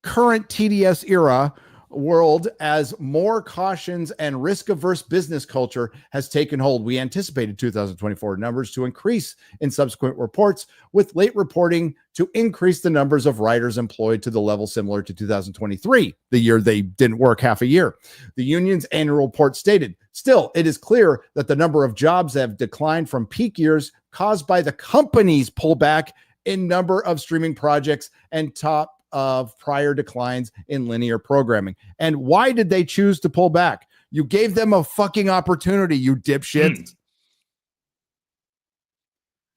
current TDS era world as more cautions and risk-averse business culture has taken hold. We anticipated 2024 numbers to increase in subsequent reports, with late reporting to increase the numbers of writers employed to the level similar to 2023, the year they didn't work half a year. The union's annual report stated, still, it is clear that the number of jobs have declined from peak years caused by the company's pullback in number of streaming projects and top of prior declines in linear programming. And why did they choose to pull back? You gave them a fucking opportunity, you dipshits.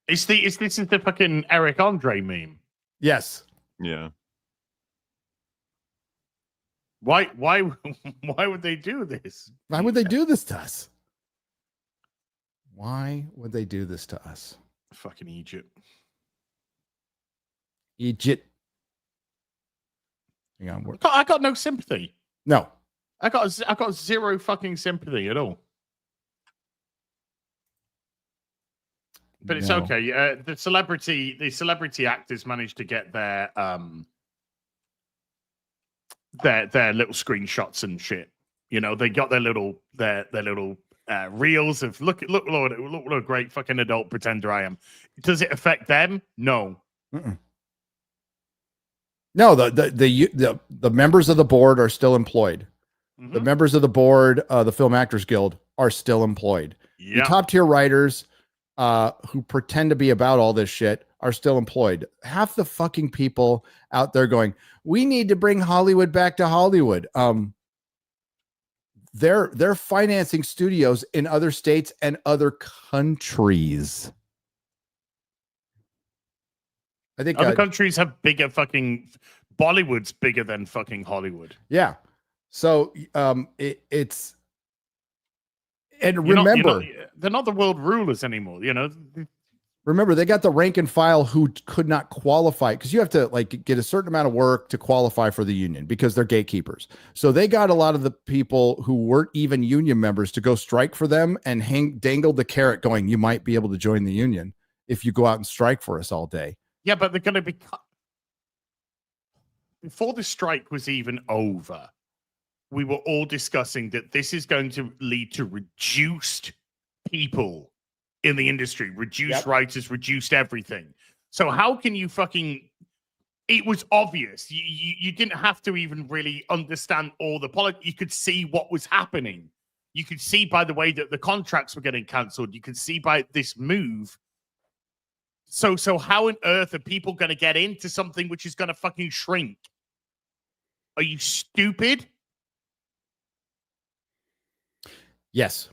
This is the fucking Eric Andre meme. Yes. Yeah. Why would they do this? Why would they do this to us? Why would they do this to us? Fucking Egypt. Egypt. Hang on. I got no sympathy. No. I got zero fucking sympathy at all. But it's okay. The celebrity actors managed to get their little screenshots and shit. You know, they got their little reels of look what a great fucking adult pretender I am. Does it affect them? No. Mm-mm. No, the members of the board are still employed. Mm-hmm. The members of the board, the Film Actors Guild, are still employed. Yeah. The top tier writers who pretend to be about all this shit are still employed. Half the fucking people out there going, we need to bring Hollywood back to Hollywood. They're financing studios in other states and other countries. I think other countries have bigger fucking Bollywood's bigger than fucking Hollywood. Yeah. So it's and remember they're not the world rulers anymore, you know. Remember, they got the rank and file who could not qualify because you have to get a certain amount of work to qualify for the union because they're gatekeepers. So they got a lot of the people who weren't even union members to go strike for them and dangle the carrot going, you might be able to join the union if you go out and strike for us all day. Yeah, but they're going to be before the strike was even over. We were all discussing that this is going to lead to reduced people in the industry, reduced writers, reduced everything. So how can you fucking... It was obvious. You didn't have to even really understand all the politics. You could see what was happening. You could see by the way that the contracts were getting cancelled. You could see by this move So how on earth are people going to get into something which is going to fucking shrink? Are you stupid? Yes.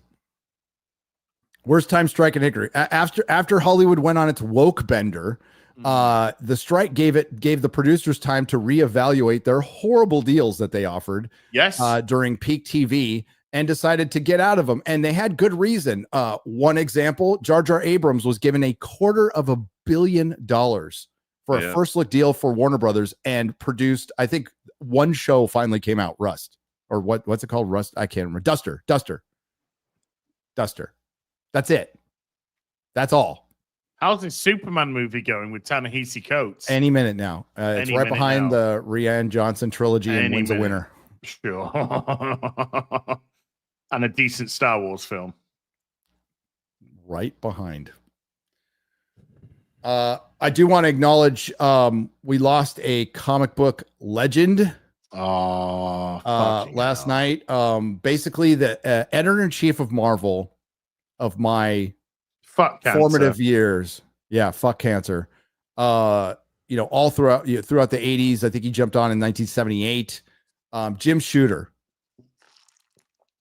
Worst time strike in history. After Hollywood went on its woke bender, the strike gave the producers time to reevaluate their horrible deals that they offered. Yes. During peak TV, and decided to get out of them. And they had good reason. One example, Jar Jar Abrams was given $250 million for a first look deal for Warner Brothers and produced, I think one show finally came out, Rust, or what's it called? Rust. I can't remember. Duster. That's it. That's all. How's this Superman movie going with Ta-Nehisi Coates? Any minute now. It's right behind the Rian Johnson trilogy and wins a winner. Sure. And a decent Star Wars film. Right behind. I do want to acknowledge we lost a comic book legend last night. Basically, the editor-in-chief of Marvel of my formative years. Yeah, fuck cancer. All throughout the 80s. I think he jumped on in 1978. Jim Shooter.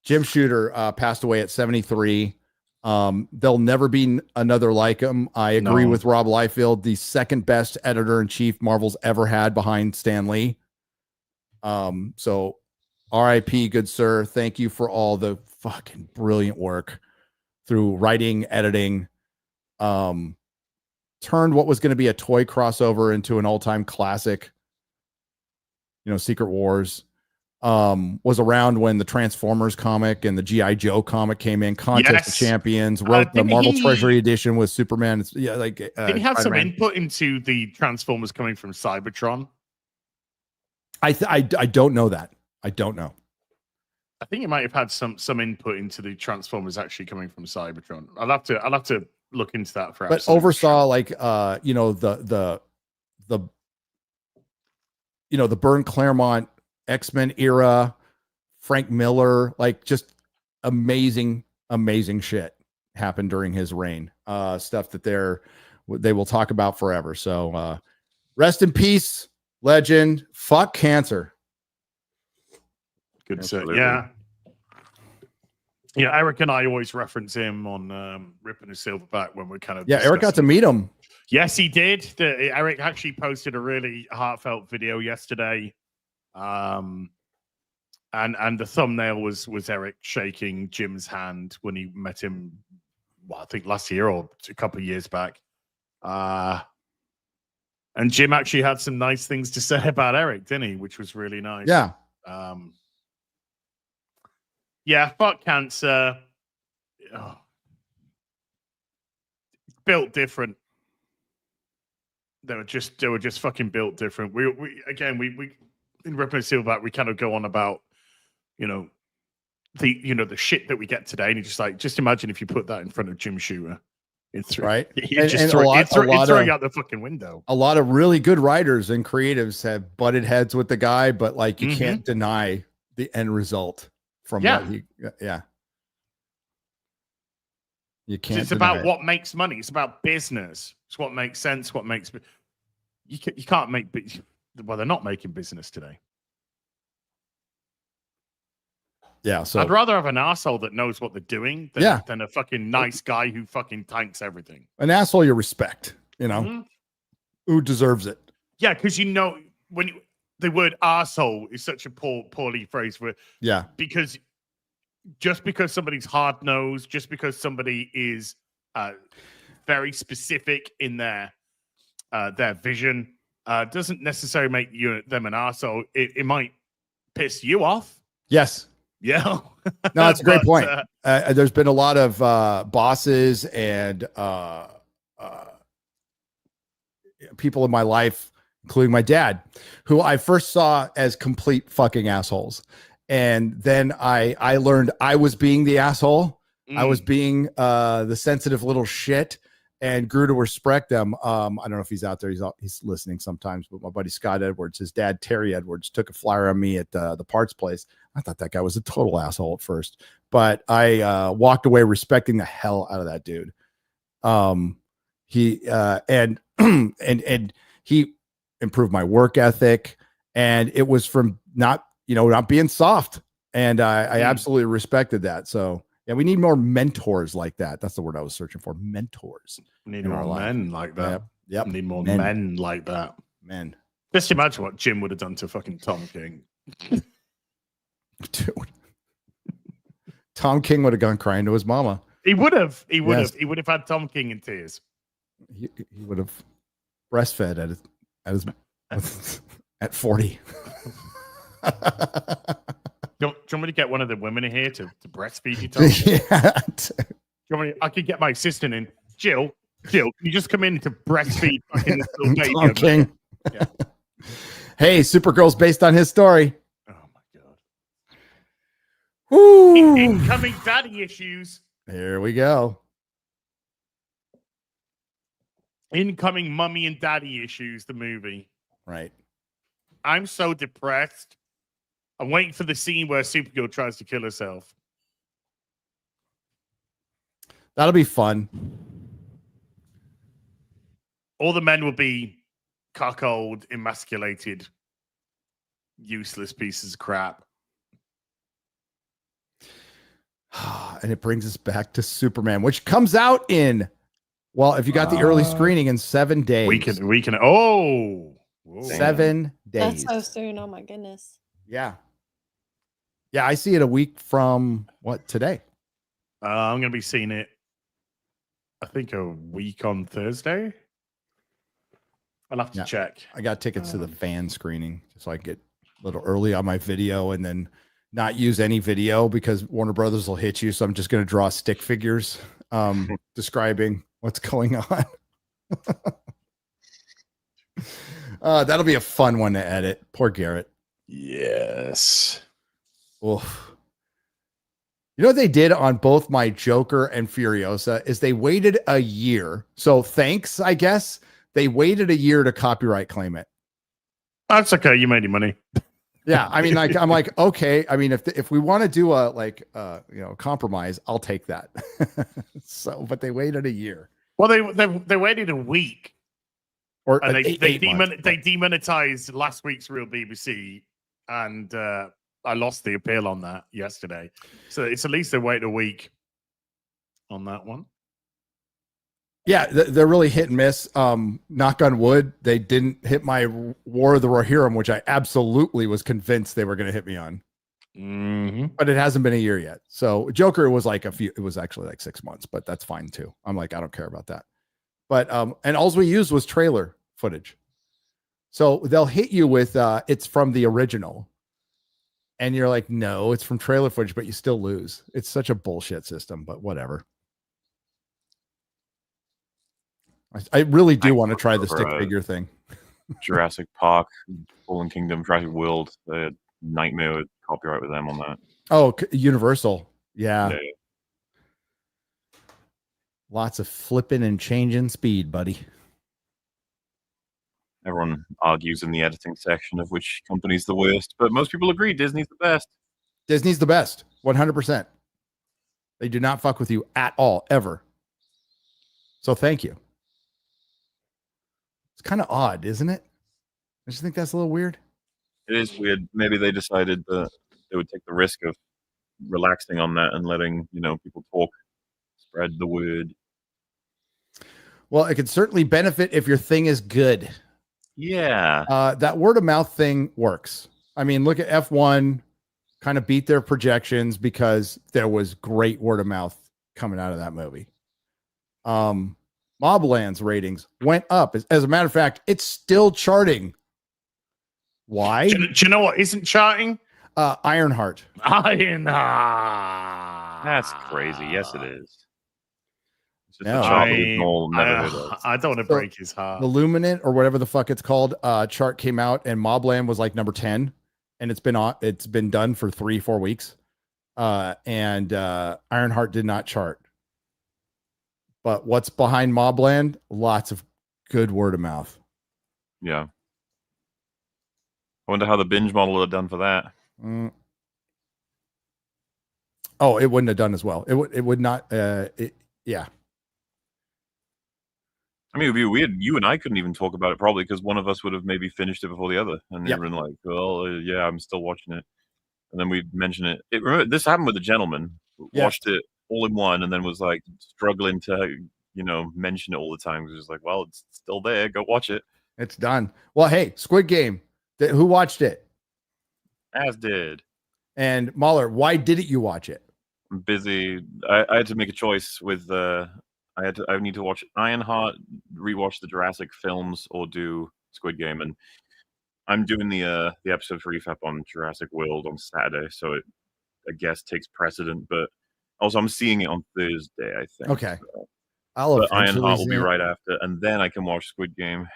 Jim Shooter passed away at 73. There'll never be another like him. I agree with Rob Liefeld, the second best editor-in-chief Marvel's ever had behind Stan Lee. So RIP, good sir. Thank you for all the fucking brilliant work through writing, editing, turned what was going to be a toy crossover into an all-time classic. Secret Wars. Was around when the Transformers comic and the G.I. Joe comic came in. Contest of Champions, wrote the Marvel Treasury edition with Superman. Did he have some input into the Transformers coming from Cybertron? I don't know that. I don't know. I think he might have had some input into the Transformers actually coming from Cybertron. I'll have to look into that for. But oversaw the Byrne Claremont X-Men era, Frank Miller, just amazing shit happened during his reign. Stuff that they will talk about forever. So rest in peace, legend. Fuck cancer. Good set. Yeah. Eric and I always reference him on Ripping a Silverback when we're kind of Eric got to meet him. Yes, he did. Eric actually posted a really heartfelt video yesterday. And the thumbnail was Eric shaking Jim's hand when he met him, I think last year or a couple of years back. And Jim actually had some nice things to say about Eric, didn't he? Which was really nice. Yeah. Fuck cancer. Oh. It's built different. They were just fucking built different. We in Ripping a Silverback, we kind of go on about, the shit that we get today, and you just imagine if you put that in front of Jim Shooter, it's right. It's throwing out the fucking window. A lot of really good writers and creatives have butted heads with the guy, but you can't deny the end result from what he. You can't. It's about what makes money. It's about business. It's what makes sense. What makes you can't make. Well, they're not making business today. Yeah, so I'd rather have an asshole that knows what they're doing than a fucking nice guy who fucking tanks everything. An asshole you respect, who deserves it. Yeah, because when the word asshole is such a poorly phrased word. Yeah, because just because somebody's hard nosed, just because somebody is very specific in their vision. Doesn't necessarily make them an arsehole. It might piss you off. Yes. Yeah. No, it's a great point. There's been a lot of bosses and people in my life, including my dad, who I first saw as complete fucking assholes. And then I learned I was being the asshole. I was being the sensitive little shit. And grew to respect them. I don't know if he's out there. He's listening sometimes. But my buddy Scott Edwards, his dad Terry Edwards, took a flyer on me at the parts place. I thought that guy was a total asshole at first, but I walked away respecting the hell out of that dude. He and and he improved my work ethic, and it was from not being soft, and I absolutely respected that. So yeah, we need more mentors like that. That's the word I was searching for. Mentors. We need in our more life. men like that. Yep. We need more Men. men like that. Men. Just imagine what Jim would have done to fucking Tom King. Dude. Tom King would have gone crying to his mama. He would have. He would Yes. have. He would have had Tom King in tears. He would have breastfed at his at 40. Do you want me to get one of the women in here to breastfeed you, Tom? Yeah. Do you want me, I could get my assistant in. Jill, can you just come in to breastfeed fucking this little baby? Tom over King. there? Yeah. Hey, Supergirl's based on his story. Oh my god. Woo. Incoming daddy issues. Here we go. Incoming mummy and daddy issues, the movie. Right. I'm so depressed. I'm waiting for the scene where Supergirl tries to kill herself. That'll be fun. All the men will be cuckold, emasculated, useless pieces of crap. And it brings us back to Superman, which comes out in, well, if you got the early screening, in 7 days. We can. Oh, whoa. 7 days. That's so soon. Oh my goodness. Yeah. Yeah, I see it a week from what, today? I'm going to be seeing it, I think, a week on Thursday. I'll have to check. I got tickets to the fan screening so I can get a little early on my video and then not use any video because Warner Brothers will hit you. So I'm just going to draw stick figures describing what's going on. That'll be a fun one to edit. Poor Garrett. Yes. Oof. You know what they did on both my Joker and Furiosa is they waited a year. So thanks, I guess. They waited a year to copyright claim it. That's okay. You made your money. Yeah, I mean, like, I'm like, okay. I mean, if we want to do a compromise, I'll take that. So, but they waited a year. Well, they waited a week, Or and they eight months. demonetized last week's Real BBC, and I lost the appeal on that yesterday. So it's at least they wait a week on that one. Yeah, they're really hit and miss. Knock on wood, they didn't hit my War of the Rohirrim, which I absolutely was convinced they were going to hit me on. Mm-hmm. But it hasn't been a year yet. So Joker was like it was actually like 6 months, but that's fine too. I'm like, I don't care about that. But and all we used was trailer footage. So they'll hit you with it's from the original. And you're like, no, it's from trailer footage, but you still lose. It's such a bullshit system, but whatever. I really do want to try the stick figure thing. Jurassic Park, Fallen Kingdom, Jurassic World, the nightmare with copyright with them on that. Oh, Universal. Yeah. Yeah. Lots of flipping and changing speed, buddy. Everyone argues in the editing section of which company's the worst, but most people agree Disney's the best. Disney's the best. 100%. They do not fuck with you at all, ever. So thank you. It's kind of odd, isn't it? I just think that's a little weird. It is weird. Maybe they decided that they would take the risk of relaxing on that and letting, people talk, spread the word. Well, it could certainly benefit if your thing is good. Yeah. That word of mouth thing works. I mean, look at F1 kind of beat their projections because there was great word of mouth coming out of that movie. Mobland's ratings went up. As a matter of fact, it's still charting. Why? Do you know what isn't charting? Ironheart. Ironheart. That's crazy. Yes, it is. It's just No. a chart we've all never heard of. I don't want to break his heart. The Luminant or whatever the fuck it's called chart came out and Mobland was like number 10 and it's been done for 3-4 weeks. And Ironheart did not chart. But what's behind Mobland? Lots of good word of mouth. Yeah. I wonder how the binge model would have done for that. Oh, it wouldn't have done as well. It would not. Yeah. I mean, it'd be weird. You and I couldn't even talk about it probably because one of us would have maybe finished it before the other, and Yep. you've been like, "Well, yeah, I'm still watching it," and then we'd mention it. Remember, this happened with a gentleman who Yes. watched it all in one, and then was like struggling to, mention it all the time. He was like, "Well, it's still there. Go watch it." It's done. Well, hey, Squid Game. Who watched it? As did. And MauLer, why didn't you watch it? I'm busy. I had to make a choice with I need to watch Ironheart, rewatch the Jurassic films, or do Squid Game, and I'm doing the episode for EFAP on Jurassic World on Saturday, so it I guess takes precedent. But also I'm seeing it on Thursday, I think. Okay. So. But Ironheart will be right after, and then I can watch Squid Game.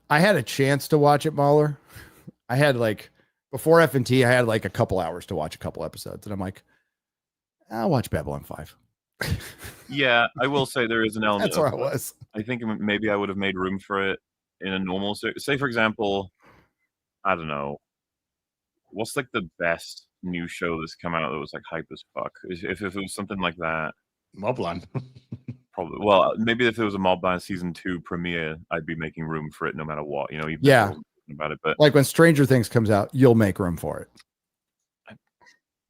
I had a chance to watch it, MauLer. I had before FNT, I had a couple hours to watch a couple episodes, and I'm like, I'll watch Babylon 5. Yeah, I will say there is an element. That's where I was. I think maybe I would have made room for it in a normal. Say, for example, I don't know, what's the best new show that's come out that was hype as fuck? If it was something like that, Mobland. probably. Well, maybe if there was a Mobland season 2 premiere, I'd be making room for it no matter what. Even if I wasn't thinking about it. But when Stranger Things comes out, you'll make room for it.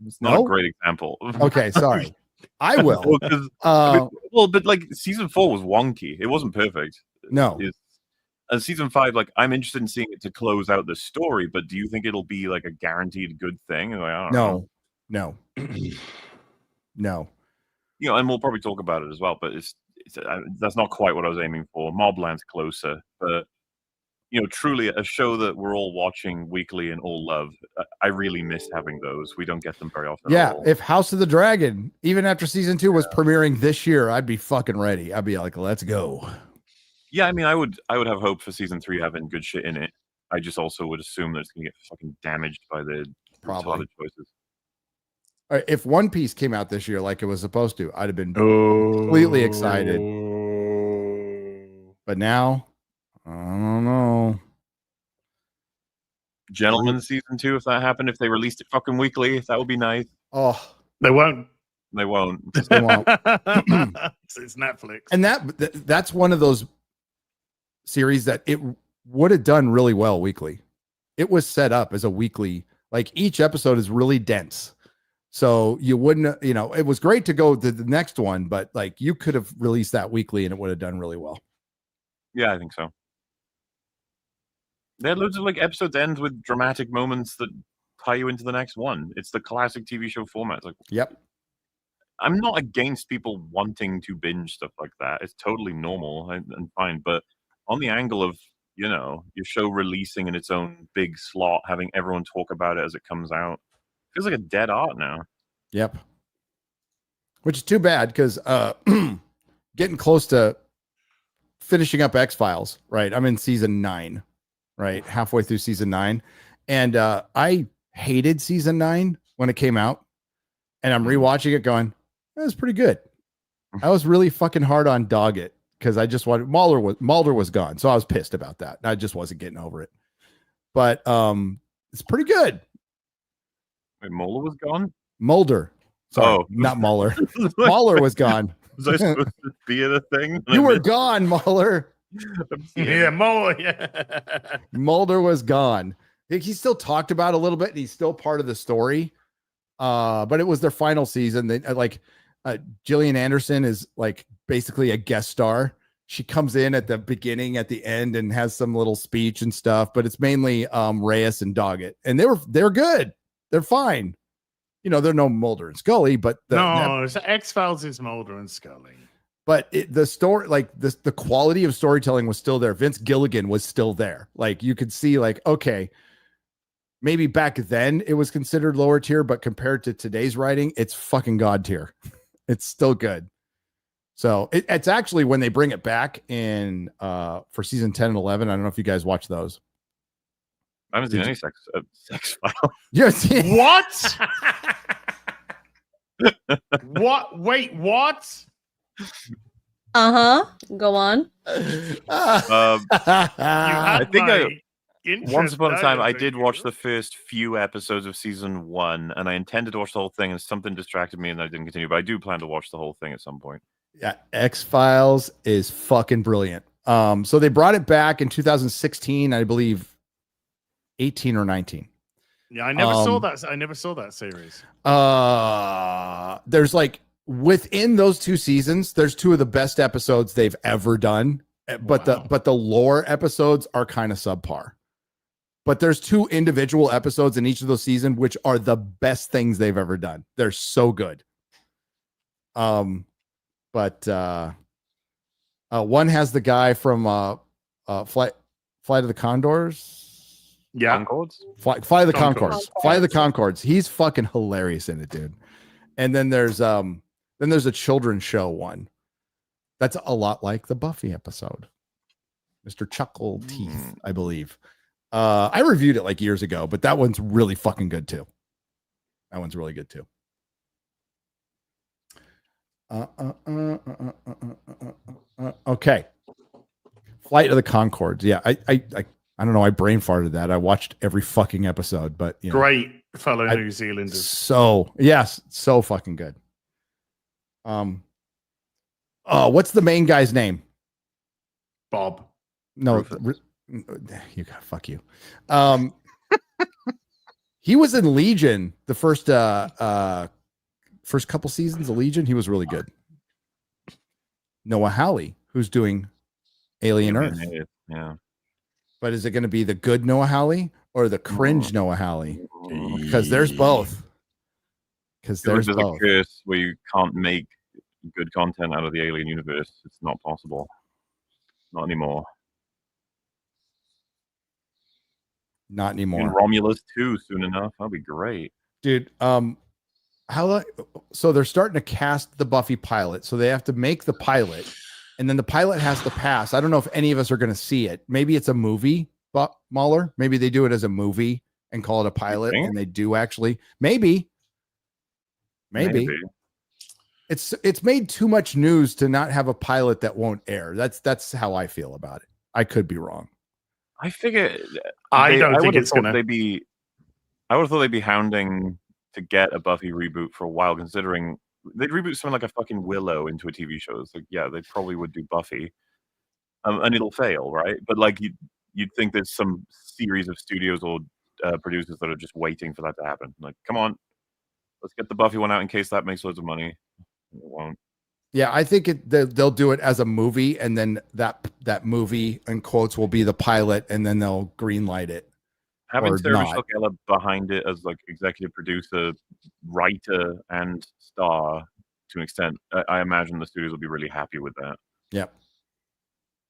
It's not a great example. Okay, sorry. I will. But season 4 was wonky. It wasn't perfect. No. And season 5, I'm interested in seeing it to close out the story. But do you think it'll be a guaranteed good thing? I don't know. No. No. And we'll probably talk about it as well. But that's not quite what I was aiming for. Mobland's closer, but truly a show that we're all watching weekly and all love. I really miss having those. We don't get them very often. Yeah, if House of the Dragon, even after season 2 was premiering this year, I'd be fucking ready. I'd be like, let's go. Yeah, I mean, I would have hope for season 3 having good shit in it. I just also would assume that it's gonna get fucking damaged by the retarded choices. All right, if One Piece came out this year like it was supposed to, I'd have been completely excited. But now, I don't know. Gentlemen season 2, if that happened, if they released it fucking weekly, that would be nice. Oh, they won't. They won't. They won't. It's Netflix. And that's one of those series that it would have done really well weekly. It was set up as a weekly, each episode is really dense. So you wouldn't, it was great to go to the next one, but you could have released that weekly and it would have done really well. Yeah, I think so. There are loads of episodes end with dramatic moments that tie you into the next one. It's the classic TV show format. Yep. I'm not against people wanting to binge stuff like that. It's totally normal and fine. But on the angle of, your show releasing in its own big slot, having everyone talk about it as it comes out, feels like a dead art now. Yep. Which is too bad because getting close to finishing up X-Files, right? I'm in season 9, right? Halfway through season 9. And I hated season 9 when it came out. And I'm rewatching it going, that was pretty good. I was really fucking hard on Doggett because I just wanted MauLer was gone. So I was pissed about that. I just wasn't getting over it. But it's pretty good. Wait, MauLer was gone? Mulder. Sorry, not MauLer. MauLer was gone. Was I supposed to be at a thing? You were gone, MauLer. Yeah, MauLer. Yeah. Mulder was gone. He still talked about it a little bit, and he's still part of the story. But it was their final season. They Gillian Anderson is basically a guest star. She comes in at the beginning, at the end, and has some little speech and stuff. But it's mainly Reyes and Doggett, and they're good. They're fine. They're no Mulder and Scully, but X-Files is Mulder and Scully. But the story, the quality of storytelling was still there. Vince Gilligan was still there. You could see, okay, maybe back then it was considered lower tier, but compared to today's writing, it's fucking god tier. It's still good. So it's actually when they bring it back in for season 10 and 11. I don't know if you guys watch those. I haven't seen any sex file. Yes. What? What? Wait, what? Go on. I think once upon a time I did watch the first few episodes of season 1, and I intended to watch the whole thing, and something distracted me, and I didn't continue. But I do plan to watch the whole thing at some point. Yeah, X-Files is fucking brilliant. So they brought it back in 2016, I believe 18 or 19. Yeah, I never saw that. I never saw that series. There's like within those 2 seasons, there's 2 of the best episodes they've ever done. But the lore episodes are kind of subpar. But there's 2 individual episodes in each of those seasons, which are the best things they've ever done. They're so good. But one has the guy from Flight of the Condors. Yeah. Concords? Fly of the Concords. Fly of the Concords. He's fucking hilarious in it, dude. And then there's a children's show one. That's a lot like the Buffy episode. Mr. Chuckle Teeth, I believe. I reviewed it like years ago, but that one's really fucking good too. That one's really good too. Okay. Flight of the Concords. Yeah, I don't know. I brain farted that. I watched every fucking episode, but you know, Great fellow New Zealanders. So yes, so fucking good. What's the main guy's name? Bob. No, you got fuck you. He was in Legion the first couple seasons of Legion. He was really good. Noah Hawley, who's doing Alien Earth. Yeah. But is it going to be the good Noah Hawley or the cringe Noah Hawley? Because there's both. Because there's a both. curse where you can't make good content out of the Alien universe. It's not possible. Not anymore. Not anymore. And Romulus too, soon enough. That'll be great, dude. So they're starting to cast the Buffy pilot, so they have to make the pilot, and then the pilot has to pass. I don't know if any of us are going to see it. Maybe it's a movie, but MauLer. Maybe they do it as a movie and call it a pilot, and they do actually. Maybe. It's made too much news to not have a pilot that won't air. That's how I feel about it. I could be wrong. I figure. I don't think it's gonna. I would have thought they'd be hounding to get a Buffy reboot for a while, considering they'd reboot something like a fucking Willow into a TV show. It's like, yeah, they probably would do Buffy, and it'll fail, right? But like you'd think there's some series of studios or producers that are just waiting for that to happen. Like, come on, let's get the Buffy one out in case that makes loads of money. It won't. Yeah, I think they'll do it as a movie, and then that movie in quotes will be the pilot, and then they'll greenlight it. Having Sarah Michelle Gellar behind it as like executive producer, writer, and star to an extent, I imagine the studios will be really happy with that. Yep,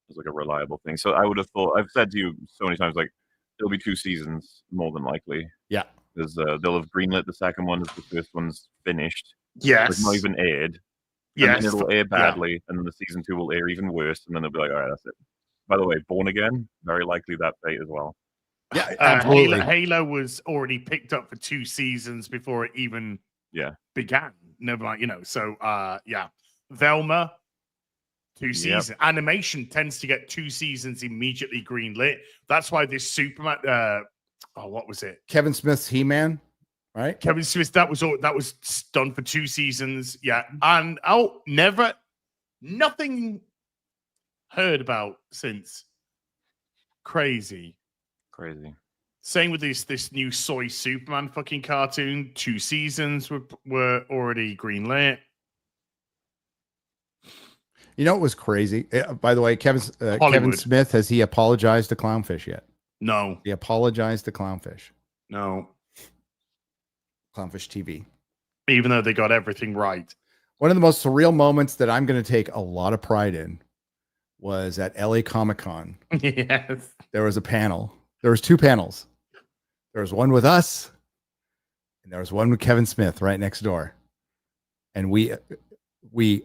it's like a reliable thing. So I would have thought. I've said to you so many times, like it'll be 2 seasons more than likely. Yeah, because they'll have greenlit the second one as the first one's finished. Yes, it's not even aired. Yes, and it'll air badly, and then the season 2 will air even worse, and then they'll be like, all right, that's it. By the way, Born Again, very likely that fate as well. Yeah, absolutely. Halo was already picked up for 2 seasons before it even began. Never mind, So Velma, 2 seasons. Yep. Animation tends to get 2 seasons immediately greenlit. That's why this Superman. What was it? Kevin Smith's He-Man. Right, Kevin Smith. That was done for 2 seasons. Yeah, and nothing heard about since. Crazy. Same with this new soy Superman fucking cartoon. 2 seasons were already greenlit. You know, it was crazy. By the way, Kevin Smith, has he apologized to Clownfish yet? No. He apologized to Clownfish. No. Clownfish TV. Even though they got everything right. One of the most surreal moments that I'm going to take a lot of pride in was at LA Comic-Con. Yes. There was a panel. There was 2 panels. There was one with us, and there was one with Kevin Smith right next door. And we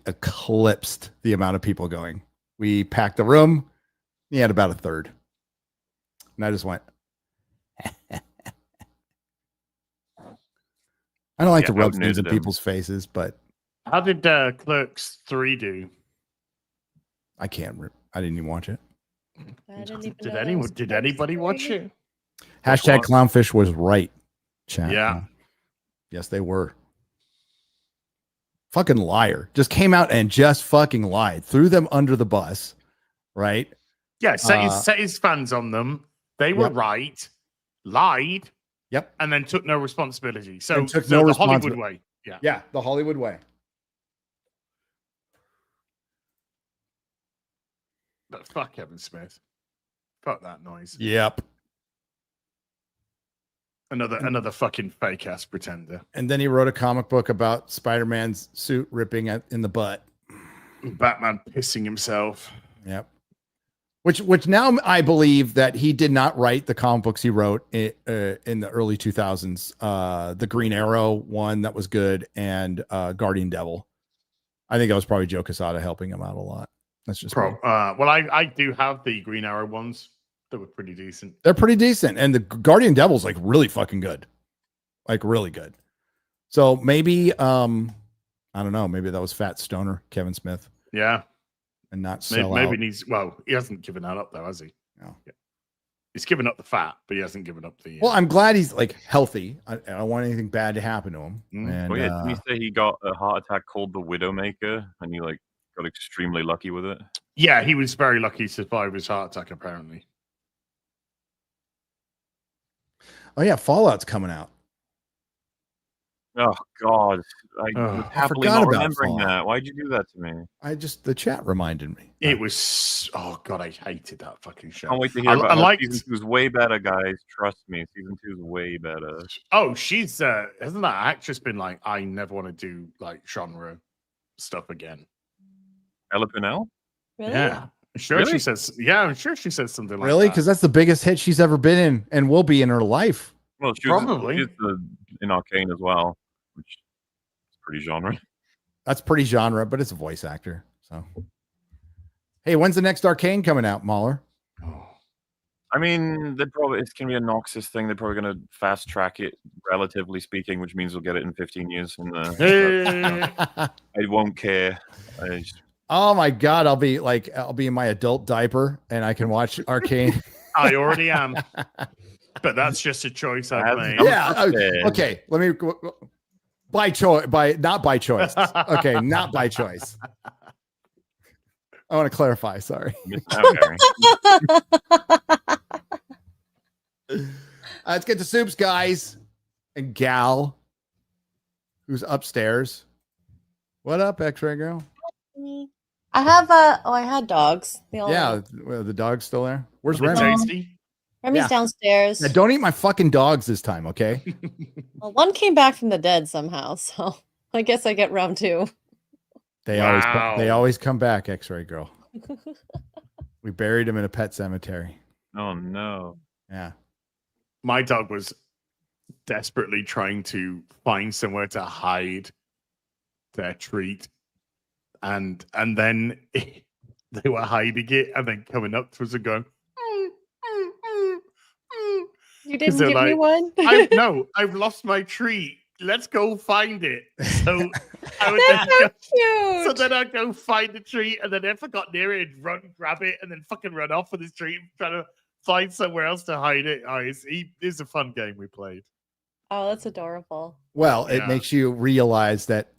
eclipsed the amount of people going. We packed the room. He had about a third. And I just went, I don't like to rub things in people's faces, but how did Clerks 3 do? I didn't even watch it. Did anybody watch it? Hashtag Clownfish was right, chat. Yeah. Yes, they were. fucking liar. Just came out and just fucking lied. Threw them under the bus, right? Yeah, set his fans on them. They were right, lied, and then took no responsibility. So took no no the Hollywood responsibility. way. Yeah, the Hollywood way. But fuck Kevin Smith. Fuck that noise. Yep. Another fucking fake ass pretender. And then he wrote a comic book about Spider-Man's suit ripping in the butt. Batman pissing himself. Yep. Which now I believe that he did not write the comic books he wrote in the early 2000s. The Green Arrow one that was good, and Guardian Devil. I think that was probably Joe Quesada helping him out a lot. That's just well, I do have the Green Arrow ones. They were pretty decent. They're pretty decent, and the Guardian Devil's like really fucking good, like really good. So maybe I don't know. Maybe that was Fat Stoner Kevin Smith. Yeah, and not sell maybe out. he's he hasn't given that up though, has he? No. Yeah. He's given up the fat, but he hasn't given up the. Well, I'm glad he's like healthy. I don't want anything bad to happen to him. And, didn't he say he got a heart attack called the Widowmaker, and he like got extremely lucky with it? Yeah, he was very lucky to survive his heart attack. Apparently. Oh yeah, Fallout's coming out. Oh God, I happily forgot not about remembering Fallout. that. Why'd you do that to me? The chat reminded me. It was God, I hated that fucking show. Can't wait to hear about season 2's way better, guys. Trust me, season 2's way better. Oh, she's hasn't that actress been like, I never want to do like genre stuff again? Ella Purnell? Really? Yeah. Sure, Really? she says. Yeah, I'm sure she says something like Really? that. Because that's the biggest hit she's ever been in and will be in her life. Well, she was in Arcane as well, which is pretty genre. That's pretty genre, but it's a voice actor. So, hey, when's the next Arcane coming out, MauLer? I mean, it's gonna be a Noxus thing. They're probably gonna fast track it, relatively speaking, which means we'll get it in 15 years. And I won't care. Oh my God, I'll be in my adult diaper and I can watch Arcane. I already am, but that's just a choice I've made. Yeah. Okay. Let me not by choice. Okay, not by choice. I want to clarify. Sorry. Let's get to Soups, guys and gal, who's upstairs. What up, X-Ray girl? I have I had dogs. The dog's still there. Where's Remy? Tasty. Remy's downstairs. Now, don't eat my fucking dogs this time, okay? Well, one came back from the dead somehow, so I guess I get round 2. They always come back, X-Ray girl. We buried him in a pet cemetery. Oh no. Yeah. My dog was desperately trying to find somewhere to hide their treat. And then they were hiding it and then coming up to us and going, You didn't give me one? No, I've lost my treat. Let's go find it. So then I'd go find the treat, and then if I got near it, I'd run, grab it, and then fucking run off with his treat, trying to find somewhere else to hide it. Oh, it's a fun game we played. Oh, that's adorable. Well, it makes you realize that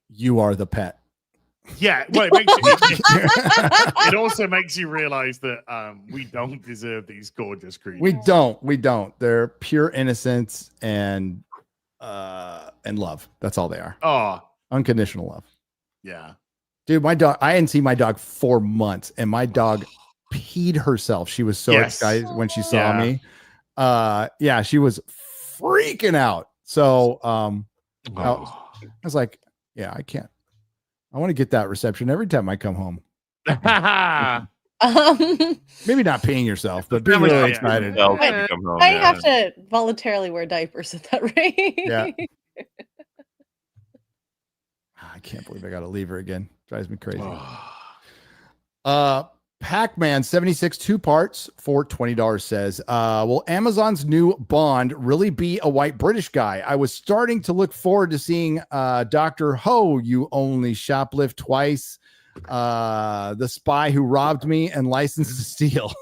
you are the pet. Yeah, well, it also makes you realize that we don't deserve these gorgeous creatures. We don't. They're pure innocence and love. That's all they are. Oh, unconditional love. Yeah, dude, my dog. I hadn't seen my dog 4 months, and my dog peed herself. She was so excited when she saw me. She was freaking out. So, I was like, yeah, I can't. I want to get that reception every time I come home. Maybe not peeing yourself, but being really excited. I have to voluntarily wear diapers at that rate. Yeah. I can't believe I got to leave her again. Drives me crazy. Pac-Man 76 2 parts for $20 says, will Amazon's new Bond really be a white British guy? I was starting to look forward to seeing Dr. Ho, you only shoplift twice. The Spy Who Robbed Me and License to Steal.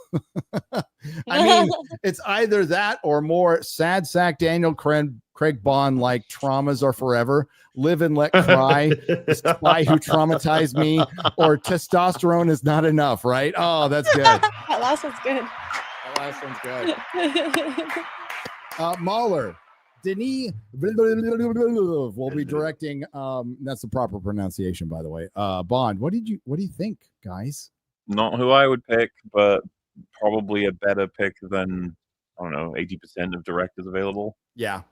I mean, it's either that or more sad sack Daniel Craig Bond like Traumas Are Forever, Live and Let Cry, The Spy Who Traumatized Me, or Testosterone Is Not Enough, right? Oh, that's good. That last one's good. That last one's good. MauLer, Denis will be directing. That's the proper pronunciation, by the way. Bond. What do you think, guys? Not who I would pick, but probably a better pick than, I don't know, 80% of directors available. Yeah.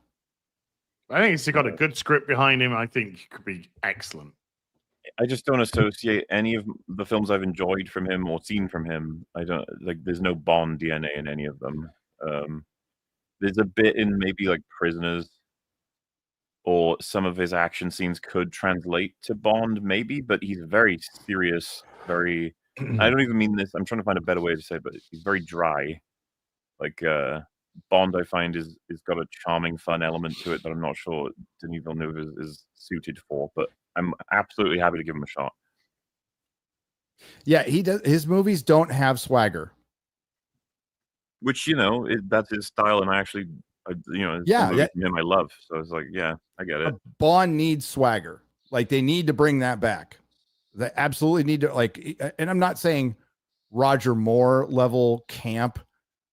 I think he's got a good script behind him. I think he could be excellent. I just don't associate any of the films I've enjoyed from him or seen from him. I don't like. There's no Bond DNA in any of them. There's a bit in maybe like Prisoners, or some of his action scenes could translate to Bond, maybe. But he's very serious. Very. I don't even mean this. I'm trying to find a better way to say it, but he's very dry. Like Bond, I find is got a charming, fun element to it that I'm not sure Denis Villeneuve is suited for. But I'm absolutely happy to give him a shot. Yeah, he does. His movies don't have swagger, which that's his style, and I actually, him I love. So it's like, yeah, I get it. Bond needs swagger. Like they need to bring that back. They absolutely need to and I'm not saying Roger Moore level camp,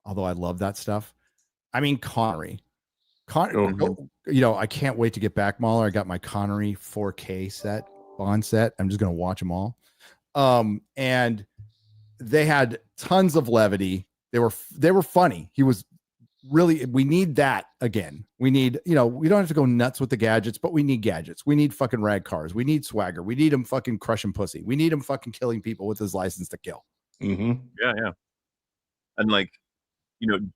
although I love that stuff. I mean Connery. I can't wait to get back, MauLer. I got my Connery 4K Bond set. I'm just gonna watch them all. And they had tons of levity. They were funny. He was really, we need that again. We need, we don't have to go nuts with the gadgets, but we need gadgets. We need fucking rag cars. We need swagger. We need him fucking crushing pussy. We need him fucking killing people with his license to kill. Mm-hmm. Yeah. And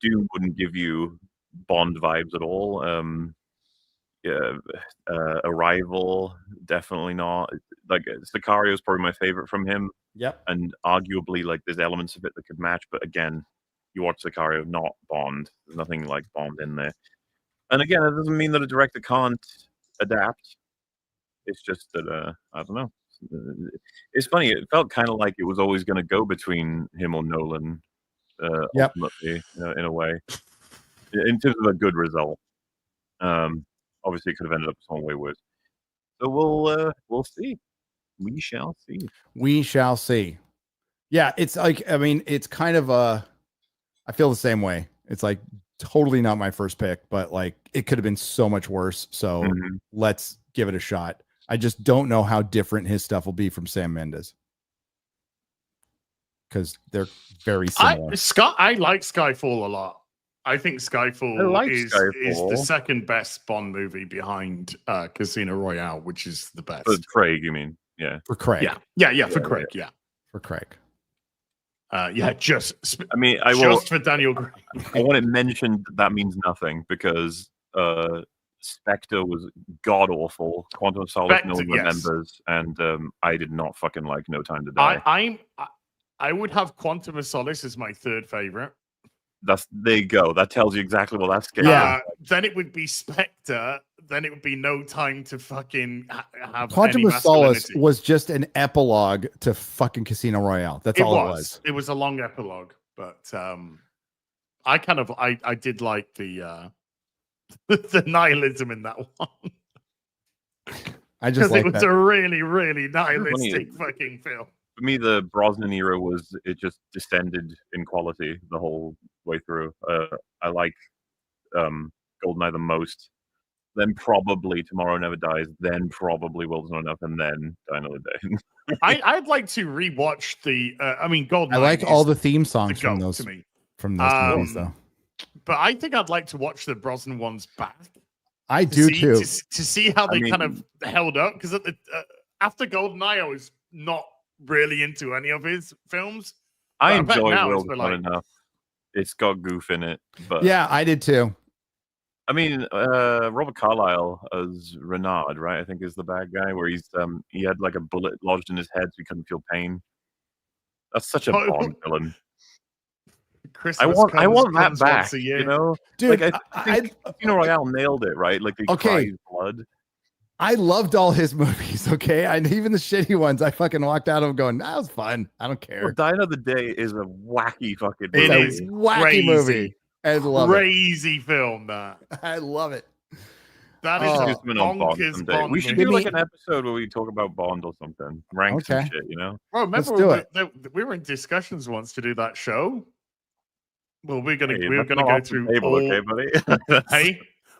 Doom wouldn't give you Bond vibes at all. Arrival, definitely not. Like Sicario is probably my favorite from him. Yep. And arguably, there's elements of it that could match, but again, you watch Sicario, not Bond. There's nothing like Bond in there. And again, it doesn't mean that a director can't adapt. It's just that I don't know. It's funny. It felt kind of like it was always going to go between him or Nolan. Ultimately, in a way, in terms of a good result. Obviously, it could have ended up some way worse. So we'll see. We shall see. We shall see. Yeah, it's it's kind of I feel the same way. It's like totally not my first pick, but it could have been so much worse. So let's give it a shot. I just don't know how different his stuff will be from Sam Mendes, because they're very similar. I like Skyfall a lot. I think Skyfall is the second best Bond movie behind Casino Royale, which is the best. For Craig, you mean? Yeah. For Craig. Yeah, for Craig. Yeah. For Craig. Just for Daniel Craig. I want it mentioned that means nothing, because Spectre was god awful. Quantum of Solace, no one remembers, and I did not fucking like No Time to Die. I would have Quantum of Solace as my third favorite. There you go. That tells you exactly what that's getting. Yeah. Then it would be Spectre. Then it would be No Time to fucking have Quantum of Solace was just an epilogue to fucking Casino Royale. That's all it was. It was a long epilogue, but I did like the the nihilism in that one. I just like it was a really, really nihilistic fucking film. For me, the Brosnan era it just descended in quality the whole way through. I like GoldenEye the most. Then probably Tomorrow Never Dies. Then probably World's Not Enough, and then Die Another Day. I'd like to rewatch the. GoldenEye. I like all the theme songs from those movies, though. But I think I'd like to watch the Brosnan ones back. I do too. To see how they kind of held up, because after GoldenEye, I was not really into any of his films. I enjoy World's Not Enough. It's got goof in it, but yeah, I did too. I mean, Robert Carlyle as Renard, right? I think is the bad guy, where he had like a bullet lodged in his head, so he couldn't feel pain. That's such a Bond villain. I want that back, dude. I think Casino Royale nailed it, right? Like they cries blood. I loved all his movies. Okay, and even the shitty ones, I fucking walked out of them going, "That was fun. I don't care." Well, Die Another Day is a wacky fucking It movie. is wacky crazy. movie. I love it. Crazy film that. I love it. That We is should a do something on Bond bonkers someday. Bond We should movie. do like an episode where we talk about Bond or something, rank some Okay. shit, you know? Oh, remember Let's do we were in discussions once to do that show. Well, we were Hey, gonna that's go not off the through table, all. okay, buddy? That's- Hey,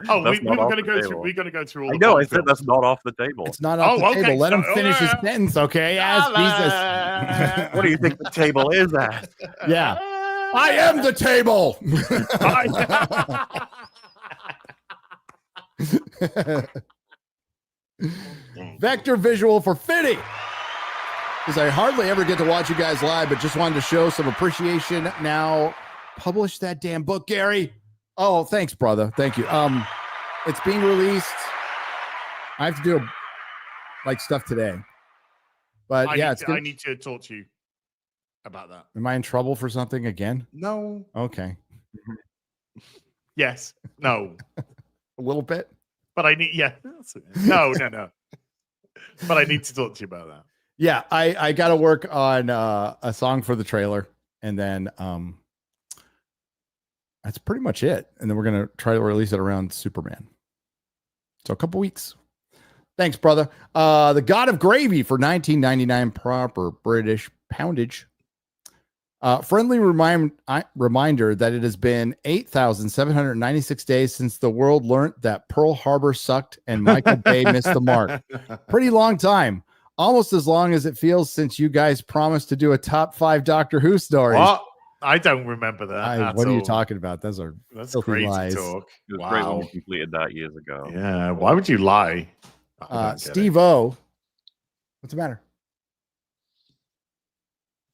oh, that's we not were off gonna the go through. table. We're gonna go through all. I the know. Bond I said films. that's not off the table. It's not off the Oh, okay, table. Let him so- finish his uh, sentence, okay? As Jesus. What do you think the table is at? Yeah. I am the table. Vector visual for Fitty. Because I hardly ever get to watch you guys live, but just wanted to show some appreciation. Now, publish that damn book, Gary. Oh, thanks, brother. Thank you. It's being released. I have to do stuff today. But I need to talk to you about that. Am I in trouble for something again? No. Okay. Yes. No. A little bit. But I need. Yeah. No. But I need to talk to you about that. Yeah, I got to work on a song for the trailer, and then that's pretty much it. And then we're gonna try to release it around Superman. So a couple weeks. Thanks, brother. The God of Gravy for 19.99 proper British poundage. Friendly reminder that it has been 8,796 days since the world learned that Pearl Harbor sucked and Michael Bay missed the mark. Pretty long time. Almost as long as it feels since you guys promised to do a top 5 Doctor Who stories. What? I don't remember that. What are you talking about? That's filthy crazy lies. talk. It was great when we completed that years ago. Yeah. Why would you lie? Steve O. What's the matter?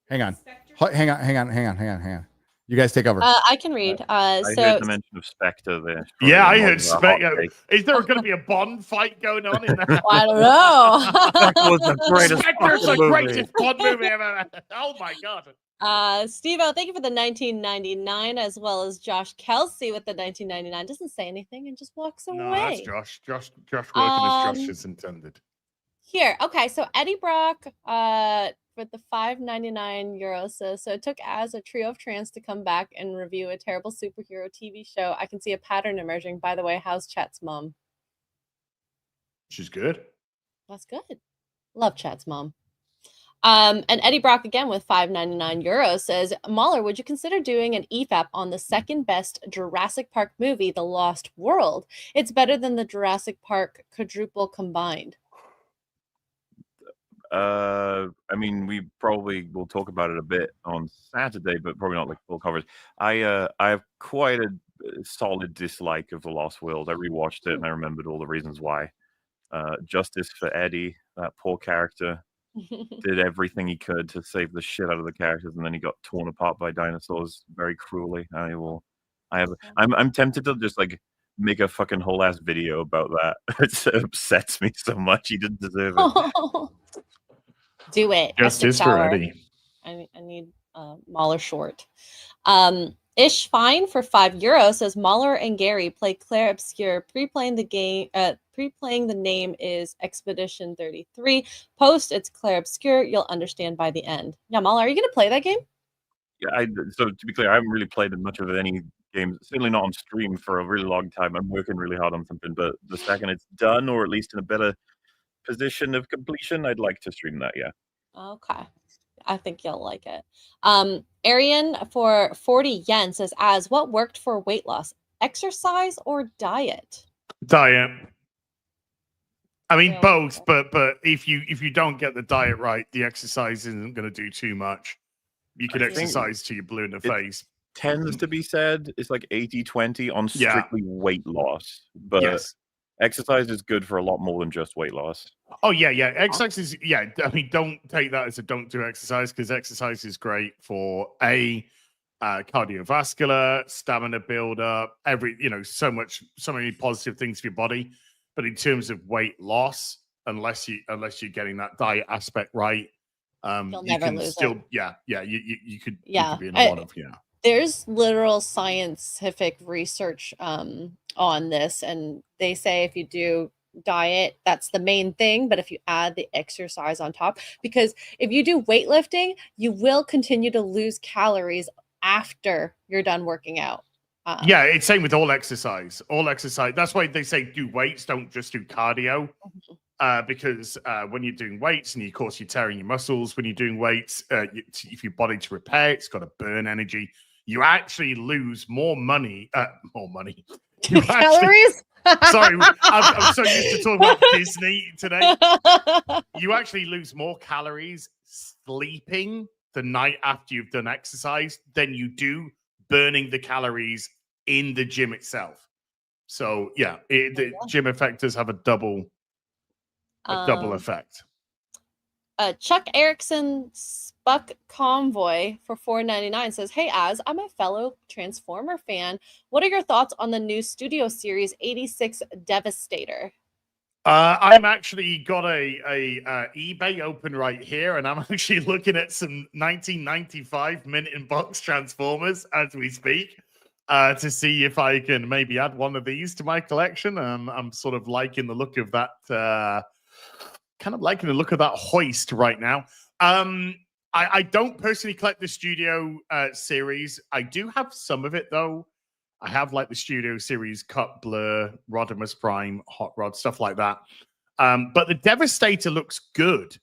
Hang on. Hang on. You guys take over. I can read. I So heard the mention of Spectre there. Yeah, I Probably heard more of a hot Spectre. take. Is there going to be a Bond fight going on in there? I don't know. Spectre was the greatest Spectre's the fucking movie. greatest Bond movie ever. Oh my god. Steve-O, thank you for the 1999, as well as Josh Kelsey with the 1999. Doesn't say anything and just walks away. No, that's Josh. Josh working as Josh is intended. Here, okay. So Eddie Brock, with the 5.99 euros says, so it took as a trio of trans to come back and review a terrible superhero TV show. I can see a pattern emerging. By the way, how's Chat's mom? She's good. That's good. Love Chat's mom. And Eddie Brock again with 5.99 euros says, MauLer, would you consider doing an EFAP on the second best Jurassic Park movie, The Lost World? It's better than the Jurassic Park quadruple combined. I mean, we probably will talk about it a bit on Saturday, but probably not like full coverage. I have quite a solid dislike of The Lost World. I rewatched it and I remembered all the reasons why. Justice for Eddie, that poor character, did everything he could to save the shit out of the characters, and then he got torn apart by dinosaurs very cruelly. I'm tempted to just like make a fucking whole ass video about that. It upsets me so much. He didn't deserve it. Do it. Justice for Eddie. I need MauLer short. Ish Fine for 5 euros says MauLer and Gary play Claire Obscure. Pre-playing the game. Pre-playing the name is Expedition 33. Post it's Claire Obscure. You'll understand by the end. Yeah, MauLer, are you going to play that game? Yeah, so to be clear, I haven't really played much of any games. Certainly not on stream for a really long time. I'm working really hard on something, but the second it's done, or at least in a better position of completion, I'd like to stream that. Yeah. Okay. I think you'll like it. Arian for 40 yen says, as what worked for weight loss, exercise or diet? Diet. I mean Yeah. both, but if you don't get the diet right, the exercise isn't going to do too much. You could I think exercise till you're blue in the face. Tends to be said it's like 80-20 on Yeah. strictly weight loss, but Yes. exercise is good for a lot more than just weight loss. Oh yeah. Exercise is I mean, don't take that as a don't do exercise, because exercise is great for cardiovascular, stamina build up, so many positive things for your body. But in terms of weight loss, unless you're getting that diet aspect right, You'll you never can lose still it. you could be in a lot of There's literal scientific research on this, and they say if you do diet, that's the main thing. But if you add the exercise on top, because if you do weightlifting, you will continue to lose calories after you're done working out. Yeah, it's same with all exercise. All exercise. That's why they say do weights, don't just do cardio. Because when you're doing weights, and of course you're tearing your muscles. When you're doing weights, if your body to repair, it's got to burn energy. You actually lose more money. You Calories? Sorry, I'm so used to talking about Disney today. You actually lose more calories sleeping the night after you've done exercise than you do burning the calories in the gym itself. So yeah, the gym effect does have a double effect. Chuck Erickson Spuck Convoy for $4.99 says, "Hey, I'm a fellow Transformer fan. What are your thoughts on the new Studio Series 86 Devastator?" I'm actually got a eBay open right here, and I'm actually looking at some 1995 mint in box Transformers as we speak to see if I can maybe add one of these to my collection. I'm sort of liking the look of that. Kind of liking the look of that hoist right now. I don't personally collect the Studio series. I do have some of it though. I have like the Studio series, Cut, Blur, Rodimus Prime, Hot Rod, stuff like that. But the Devastator looks good.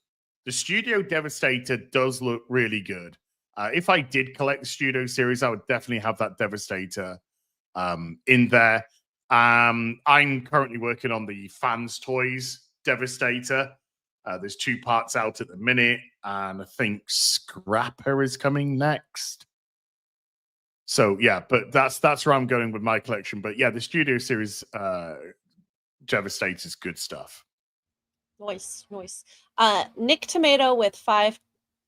The Studio Devastator does look really good. If I did collect the Studio series, I would definitely have that Devastator in there. I'm currently working on the Fans Toys Devastator. There's 2 parts out at the minute, and I think Scrapper is coming next. So yeah, but that's where I'm going with my collection. But yeah, the Studio Series Devastator is good stuff. Nice. Nick Tomato with 5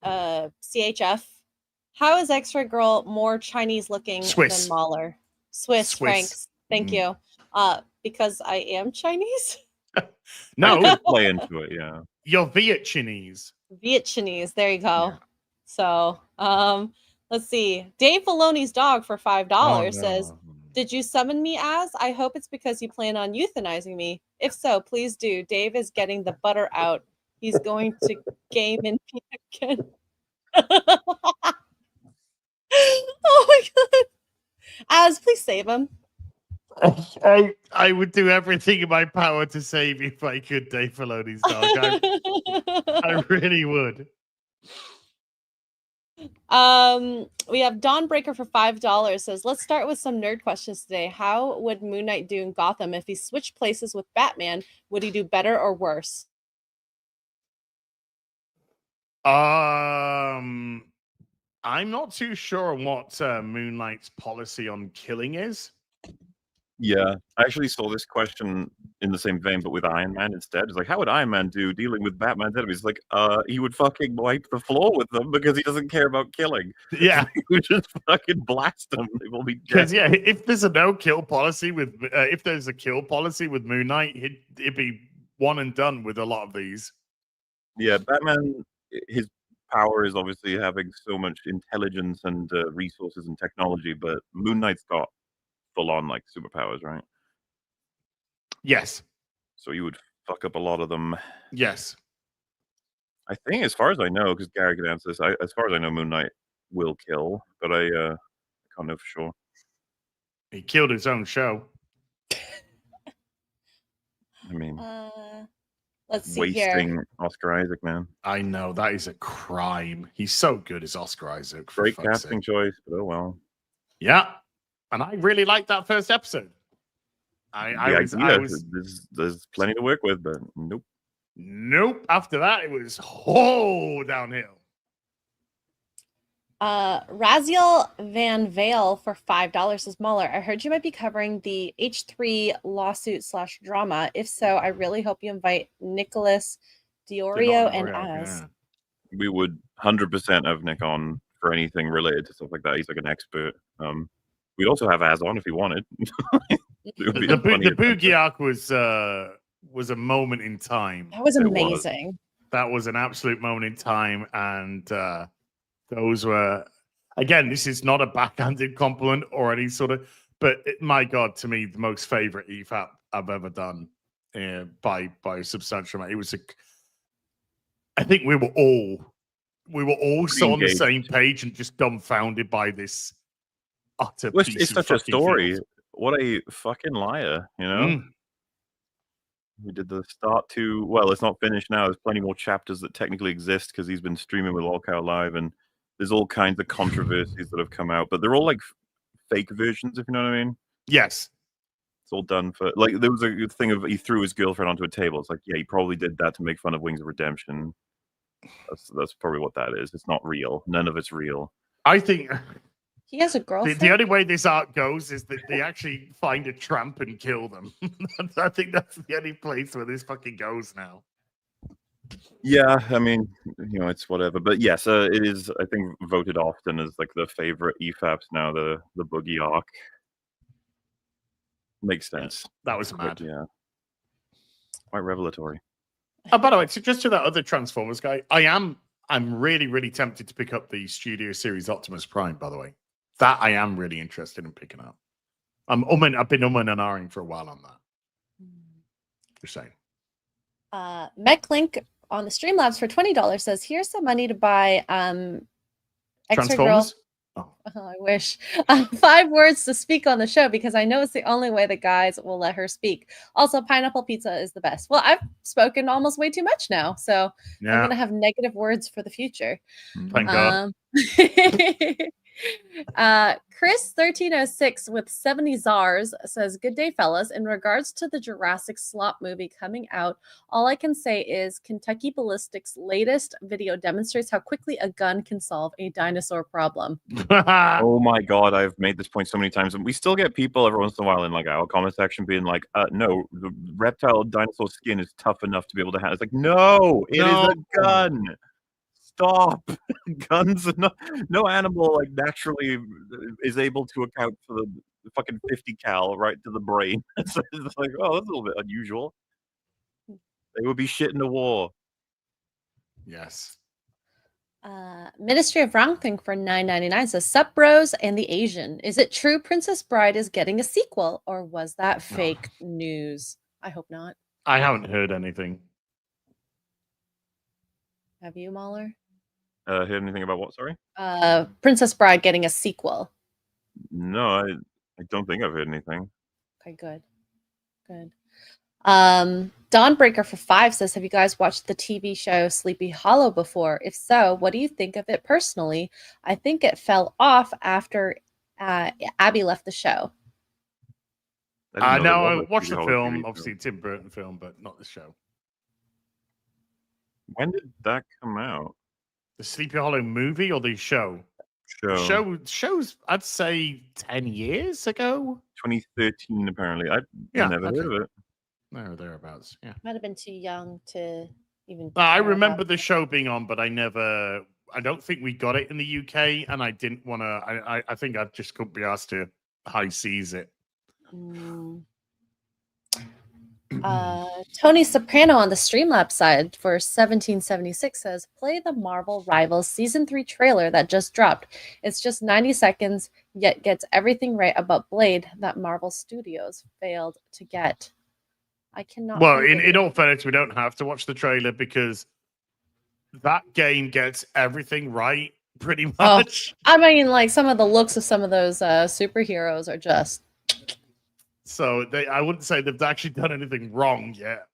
CHF. How is X-Ray Girl more Chinese looking than MauLer? Swiss. Franks. Thank you. Because I am Chinese. No, play into it. Yeah, you're Vietnamese. There you go. Yeah. So, let's see. Dave Filoni's dog for $5 says, "Did you summon me as? I hope it's because you plan on euthanizing me. If so, please do. Dave is getting the butter out. He's going to game in again." Oh my god. Az, please save him. I would do everything in my power to save you if I could, Dave Filoni's dog. I really would. We have Dawnbreaker for $5 says, "Let's start with some nerd questions today. How would Moon Knight do in Gotham if he switched places with Batman? Would he do better or worse?" I'm not too sure on what Moon Knight's policy on killing is. Yeah, I actually saw this question in the same vein, but with Iron Man instead. It's like, how would Iron Man do dealing with Batman's enemies? Like, he would fucking wipe the floor with them because he doesn't care about killing. Yeah, he would just fucking blast them. They will be dead. Because yeah, if there's a no-kill policy with, if there's a kill policy with Moon Knight, it'd be one and done with a lot of these. Yeah, Batman, his power is obviously having so much intelligence and resources and technology, but Moon Knight's got full-on like superpowers, right? Yes. So you would fuck up a lot of them. Yes. I think, as far as I know, because Gary could answer this, as far as I know, Moon Knight will kill, but I can't know for sure. He killed his own show. I mean, let's see wasting here. Oscar Isaac, man. I know, that is a crime. He's so good as Oscar Isaac. Great casting choice, but oh well. Yeah. And I really liked that first episode. There's plenty to work with, but nope. Nope. After that, it was downhill. Raziel Van Vale for $5 says, "MauLer, I heard you might be covering the H3 lawsuit/drama. If so, I really hope you invite Nicholas Diorio and Az." Yeah. We would 100% have Nick on for anything related to stuff like that. He's like an expert. We'd also have Az on if he wanted. The Boogie arc was a moment in time. That was amazing. That was an absolute moment in time, and those were, again, this is not a backhanded compliment or any sort of, but my God, to me, the most favorite EFAP I've ever done by a substantial amount. It was I think we were all so on the engaged. same page and just dumbfounded by this utter Well, piece it's of such a fucking story. field. What a fucking liar, you know? Mm. We did the start to, well, it's not finished now. There's plenty more chapters that technically exist because he's been streaming with Lolcow Live, and there's all kinds of controversies that have come out, but they're all like fake versions, if you know what I mean. Yes. It's all done for, like, there was a thing of he threw his girlfriend onto a table. It's like, yeah, he probably did that to make fun of Wings of Redemption. That's probably what that is. It's not real. None of it's real. I think He has a girlfriend. the only way this arc goes is that they actually find a tramp and kill them. I think that's the only place where this fucking goes now. Yeah, I mean, you know, it's whatever. But yes, it is, I think, voted often as like the favorite EFAPs now, the Boogie arc. Makes sense. That was mad. Yeah. Quite revelatory. Oh, by the way, so just to that other Transformers guy, I'm really, really tempted to pick up the Studio Series Optimus Prime, by the way. That I am really interested in picking up. I've been and ahhing for a while on that. Just saying. MechLink on the Streamlabs for $20 says, "Here's some money to buy Extra Girl." Transformers? Oh, I wish. 5 words to speak on the show because I know it's the only way the guys will let her speak. Also, pineapple pizza is the best. Well, I've spoken almost way too much now, so I'm Yeah. going to have negative words for the future. Thank God. Chris 1306 with 70 czars says, "Good day, fellas. In regards to the Jurassic Slop movie coming out, all I can say is Kentucky Ballistics' latest video demonstrates how quickly a gun can solve a dinosaur problem." Oh my God, I've made this point so many times, and we still get people every once in a while in like our comment section being like, no, the reptile dinosaur skin is tough enough to be able to handle. It's like, no, it is a gun. Stop. Guns are not, no animal like naturally is able to account for the fucking 50 cal right to the brain. So it's like, oh, that's a little bit unusual. They would be shit in the war. Yes. Ministry of Wrongthing for $9.99 says, "Sup bros and the Asian. Is it true Princess Bride is getting a sequel, or was that fake news?" I hope not. I haven't heard anything. Have you, MauLer? Heard anything about what? Sorry. Princess Bride getting a sequel. No, I don't think I've heard anything. Okay, good. Dawnbreaker for 5 says, "Have you guys watched the TV show Sleepy Hollow before? If so, what do you think of it personally? I think it fell off after Abby left the show." No, I watched the film, obviously a Tim Burton film, but not the show. When did that come out? The Sleepy Hollow movie or the show? Show's, I'd say 10 years ago. 2013, apparently. I've never heard of it. No, thereabouts. Yeah. Might have been too young to even. I remember the show being on, but I don't think we got it in the UK, and I didn't want to. I think I just couldn't be asked to high seas it. Tony Soprano on the Streamlabs side for 1776 says, "Play the Marvel Rivals Season 3 trailer that just dropped. It's just 90 seconds, yet gets everything right about Blade that Marvel Studios failed to get." I cannot. Well, in all fairness, we don't have to watch the trailer because that game gets everything right pretty much. I mean, like some of the looks of some of those superheroes are just. So I wouldn't say they've actually done anything wrong yet.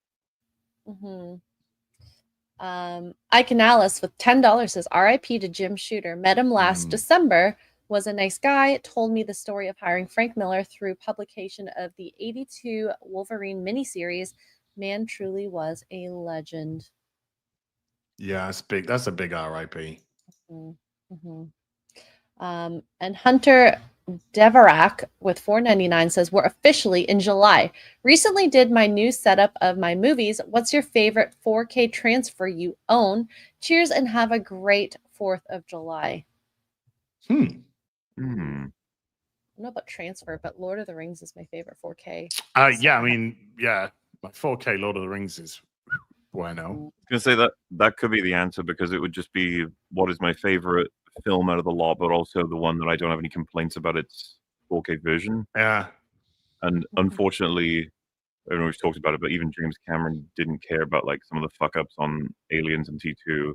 Ike Alice with $10 says, "RIP to Jim Shooter. Met him last December. Was a nice guy. Told me the story of hiring Frank Miller through publication of the 82 Wolverine miniseries. Man truly was a legend." Yeah, it's big. That's a big RIP. And Hunter Devarak with $4.99 says, "We're officially in July. Recently did my new setup of my movies. What's your favorite 4K transfer you own? Cheers and have a great 4th of July." I don't know about transfer, but Lord of the Rings is my favorite 4K. Yeah, I mean, yeah, my 4K Lord of the Rings is bueno. I was gonna say that could be the answer because it would just be what is my favorite film out of the lot, but also the one that I don't have any complaints about its 4K version. Yeah. And unfortunately, everyone always talks about it, but even James Cameron didn't care about like some of the fuck ups on Aliens and T2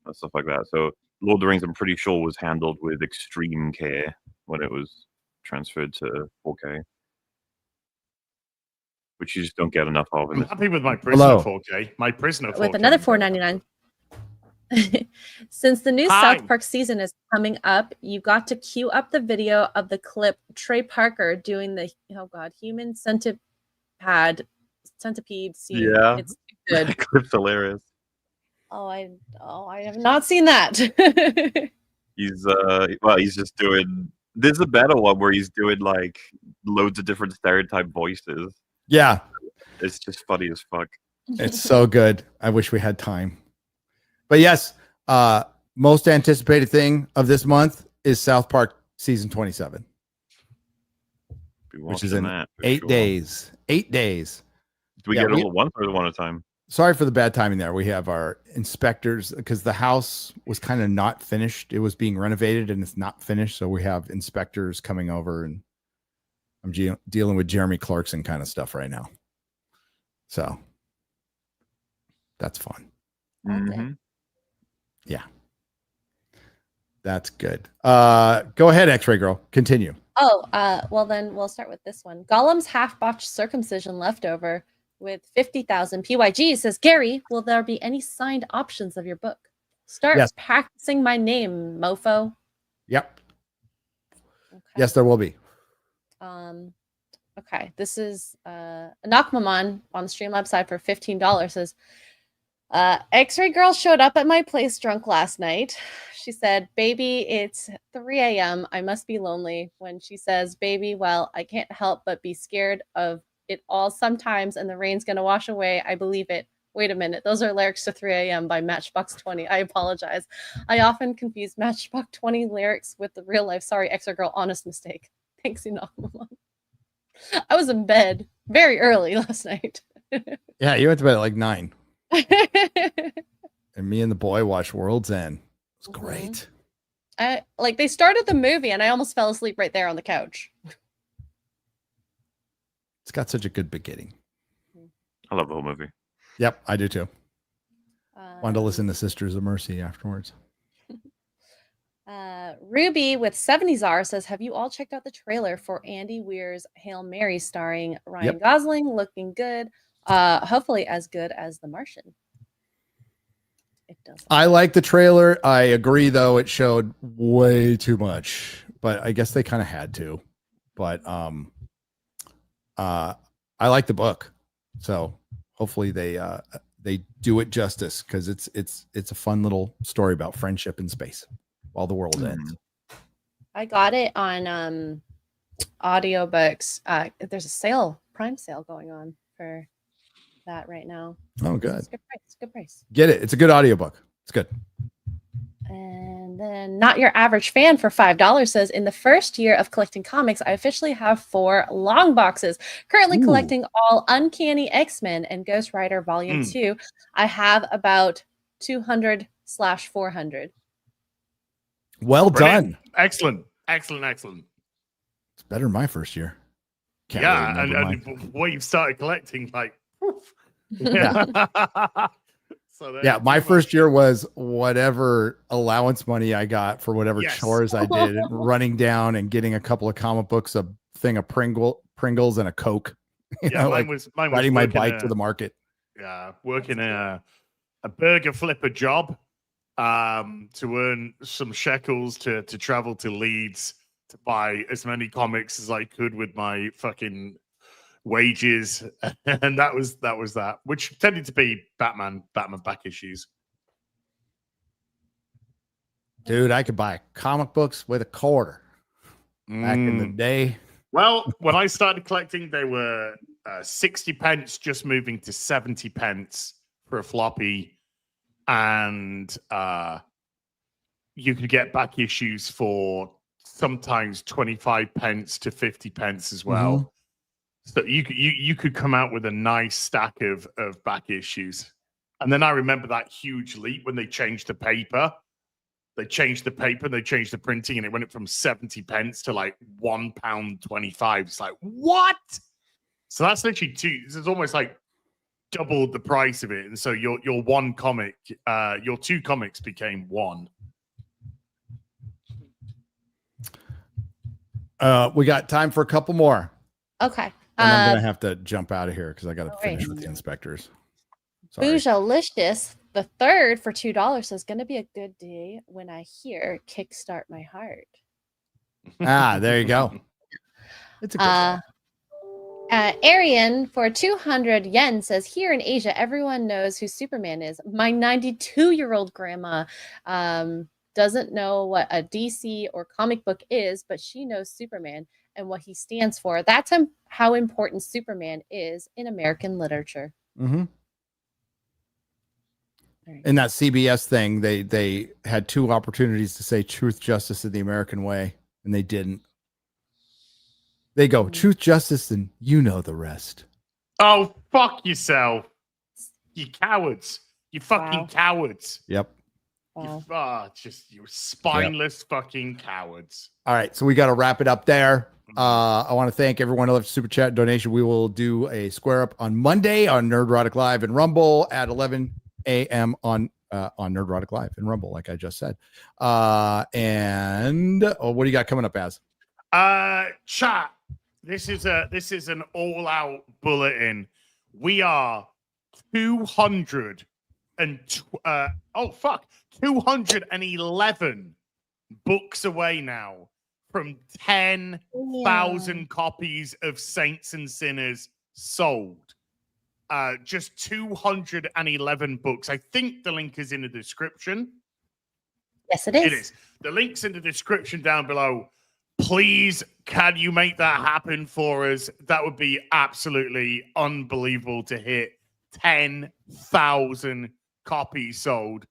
and stuff like that. So Lord of the Rings, I'm pretty sure, was handled with extreme care when it was transferred to 4K, which you just don't get enough of. I'm happy with my Prisoner Hello. 4K. My Prisoner 4K. With another $4.99. Since the new Hi. South Park season is coming up, you got to queue up the video of the clip Trey Parker doing the human centipede scene. Yeah. It's good. Clip's hilarious. I have not seen that. He's just doing. There's a better one where he's doing like loads of different stereotype voices. Yeah, It's just funny as fuck. it's so good. I wish we had time. But yes, most anticipated thing of this month is South Park season 27, which is in that, for 8 sure. days. 8 days. Do we get it all at once or one at a time? Sorry for the bad timing there. We have our inspectors because the house was kind of not finished. It was being renovated and it's not finished. So we have inspectors coming over, and I'm dealing with Jeremy Clarkson kind of stuff right now. So that's fun. Mm-hmm. Yeah. That's good. Go ahead, X-Ray Girl. Continue. Well then we'll start with this one. Gollum's half-botched circumcision leftover with 50,000 PYG says, Gary, will there be any signed options of your book? Start Yes. practicing my name, mofo. Yep. Okay. Yes, there will be. Okay. This is Anakmaman on the Streamlabs side for $15 says, X-Ray Girl showed up at my place drunk last night. She said, baby, it's 3 a.m. I must be lonely. When she says, baby, well, I can't help but be scared of it all sometimes, and the rain's going to wash away. I believe it. Wait a minute. Those are lyrics to 3 a.m. by Matchbox 20. I apologize. I often confuse Matchbox 20 lyrics with the real life. Sorry, X-Ray Girl. Honest mistake. Thanks, Anakmaman. I was in bed very early last night. Yeah, you went to bed at like 9. And me and the boy watched World's End. It was great. They started the movie and I almost fell asleep right there on the couch. It's got such a good beginning. I love the whole movie. Yep, I do too. Wanted to listen to Sisters of Mercy afterwards. Ruby with 70s says, have you all checked out the trailer for Andy Weir's Hail Mary starring Ryan Gosling? Looking good. Hopefully as good as The Martian. It does. I like the trailer. I agree, though, it showed way too much, but I guess they kind of had to. But I like the book, so hopefully they do it justice, because it's a fun little story about friendship in space while the world ends. I got it on audiobooks. There's a Prime sale going on for that right now. Oh, good. It's good price. Get it. It's a good audiobook. It's good. And then Not Your Average Fan for $5 says, in the first year of collecting comics, I officially have 4 long boxes. Currently collecting all Uncanny X-Men and Ghost Rider Volume 2. I have about 200/400. Well Brilliant. done. Excellent. It's better than my first year. Can't Yeah, really remember and mine. what you've started collecting, like, poof. Yeah. So Yeah, my first year was whatever allowance money I got for whatever chores I did, running down and getting a couple of comic books, a thing of Pringles and a Coke. Mine was riding my working bike to the market. Yeah, working a burger flipper job to earn some shekels to travel to Leeds to buy as many comics as I could with my fucking wages, and that was that, which tended to be Batman back issues. Dude, I could buy comic books with a quarter back in the day. Well, when I started collecting, they were 60 pence, just moving to 70 pence for a floppy, and you could get back issues for sometimes 25 pence to 50 pence as well. So you could come out with a nice stack of back issues. And then I remember that huge leap when they changed the paper. They changed the paper, they changed the printing, and it went from 70 pence to like £1.25. It's like, what? So that's literally two. It's almost like doubled the price of it, and so your one comic, your two comics became one. We got time for a couple more. Okay. And I'm gonna have to jump out of here because I got to finish with the inspectors. Sorry. Boujalicious the third for $2 says gonna be a good day when I hear "Kickstart My Heart." There you go. It's a good song. Arian for 200 yen says, here in Asia, everyone knows who Superman is. My 92-year-old grandma doesn't know what a DC or comic book is, but she knows Superman and what he stands for. That's how important Superman is in American literature. Mm-hmm. In that CBS thing, they had two opportunities to say truth, justice, and the American way, and they didn't. They go truth, justice, and you know the rest. Oh, fuck yourself. You cowards. You fucking cowards. Yep. Wow. You spineless fucking cowards. All right. So we got to wrap it up there. I want to thank everyone who left super chat donation. We will do a square up on Monday on Nerdrotic Live and Rumble at 11 a.m. on Nerdrotic Live and Rumble, like I just said. What do you got coming up, Az? Chat. This is an all-out bulletin. We are 211 books away now from 10,000 copies of Saints and Sinners sold. Just 211 books. I think the link is in the description. Yes, it is. It is. The link's in the description down below. Please, can you make that happen for us? That would be absolutely unbelievable to hit 10,000 copies sold.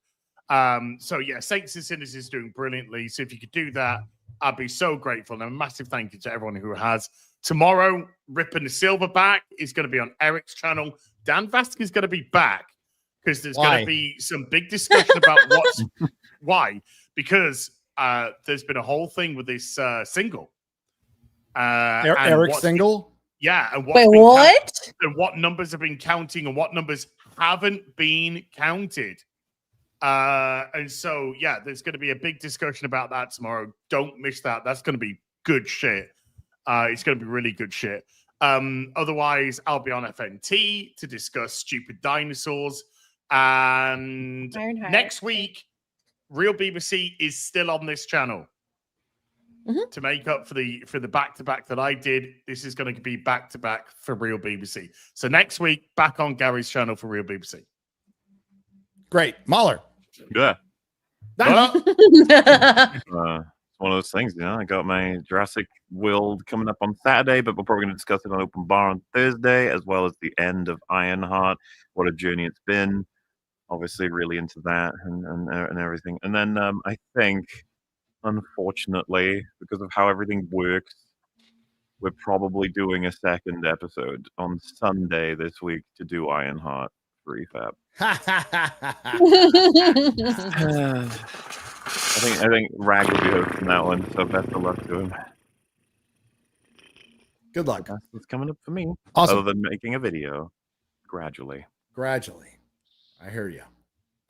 So yeah, Saints and Sinners is doing brilliantly. So if you could do that, I'd be so grateful. And a massive thank you to everyone who has. Tomorrow, Ripping the Silverback is going to be on Eric's channel. Dan Vasquez is going to be back because there's going to be some big discussion about why. Because there's been a whole thing with this single. Eric's single? Yeah. And what numbers have been counting and what numbers haven't been counted. And so, yeah, there's going to be a big discussion about that tomorrow. Don't miss that. That's going to be good shit. It's going to be really good shit. Otherwise, I'll be on FNT to discuss stupid dinosaurs. And next week, Real BBC is still on this channel to make up for the back-to-back that I did. This is going to be back-to-back for Real BBC. So next week, back on Gary's channel for Real BBC. Great. MauLer. Yeah. It's one of those things, I got my Jurassic World coming up on Saturday, but we're probably going to discuss it on Open Bar on Thursday, as well as the end of Ironheart. What a journey it's been. Obviously, really into that and everything. And then I think, unfortunately, because of how everything works, we're probably doing a second episode on Sunday this week to do Ironheart refab. I think Rag will be hosting that one, so best of luck to him. Good luck. That's what's coming up for me. Awesome. Other than making a video gradually. I hear you.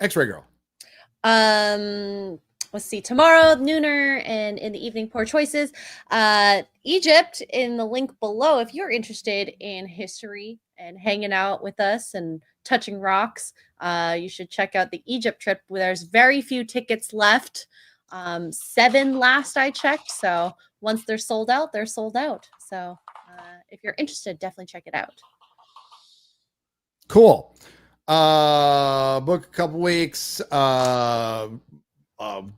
X-Ray Girl. Let's see. Tomorrow, Nooner, and in the evening, Poor Choices. Egypt in the link below. If you're interested in history and hanging out with us and touching rocks, you should check out the Egypt trip. There's very few tickets left. 7 last I checked. So once they're sold out, they're sold out. So if you're interested, definitely check it out. Cool. Book a couple weeks.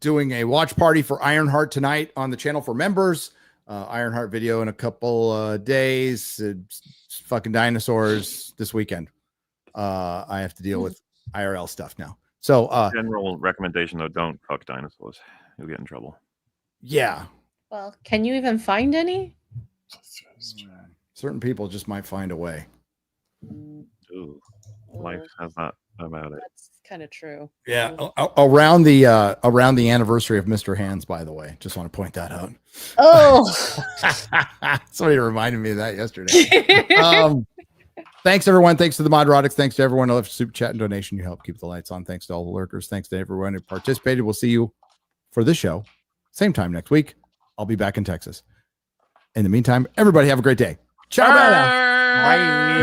Doing a watch party for Ironheart tonight on the channel for members. Ironheart video in a couple days. Fucking dinosaurs this weekend. I have to deal with IRL stuff now. So general recommendation though, don't fuck dinosaurs. You'll get in trouble. Yeah. Well, can you even find any? Certain people just might find a way. Ooh, life has that about it. kind of true. Yeah, around the anniversary of Mr. Hands, by the way. Just want to point that out. Oh, Somebody reminded me of that yesterday. Thanks everyone. Thanks to the Nerdrotics. Thanks to everyone who left super chat and donation. You help keep the lights on. Thanks to all the lurkers. Thanks to everyone who participated. We'll see you for this show same time next week. I'll be back in Texas. In the meantime, everybody have a great day. Ciao. Bye.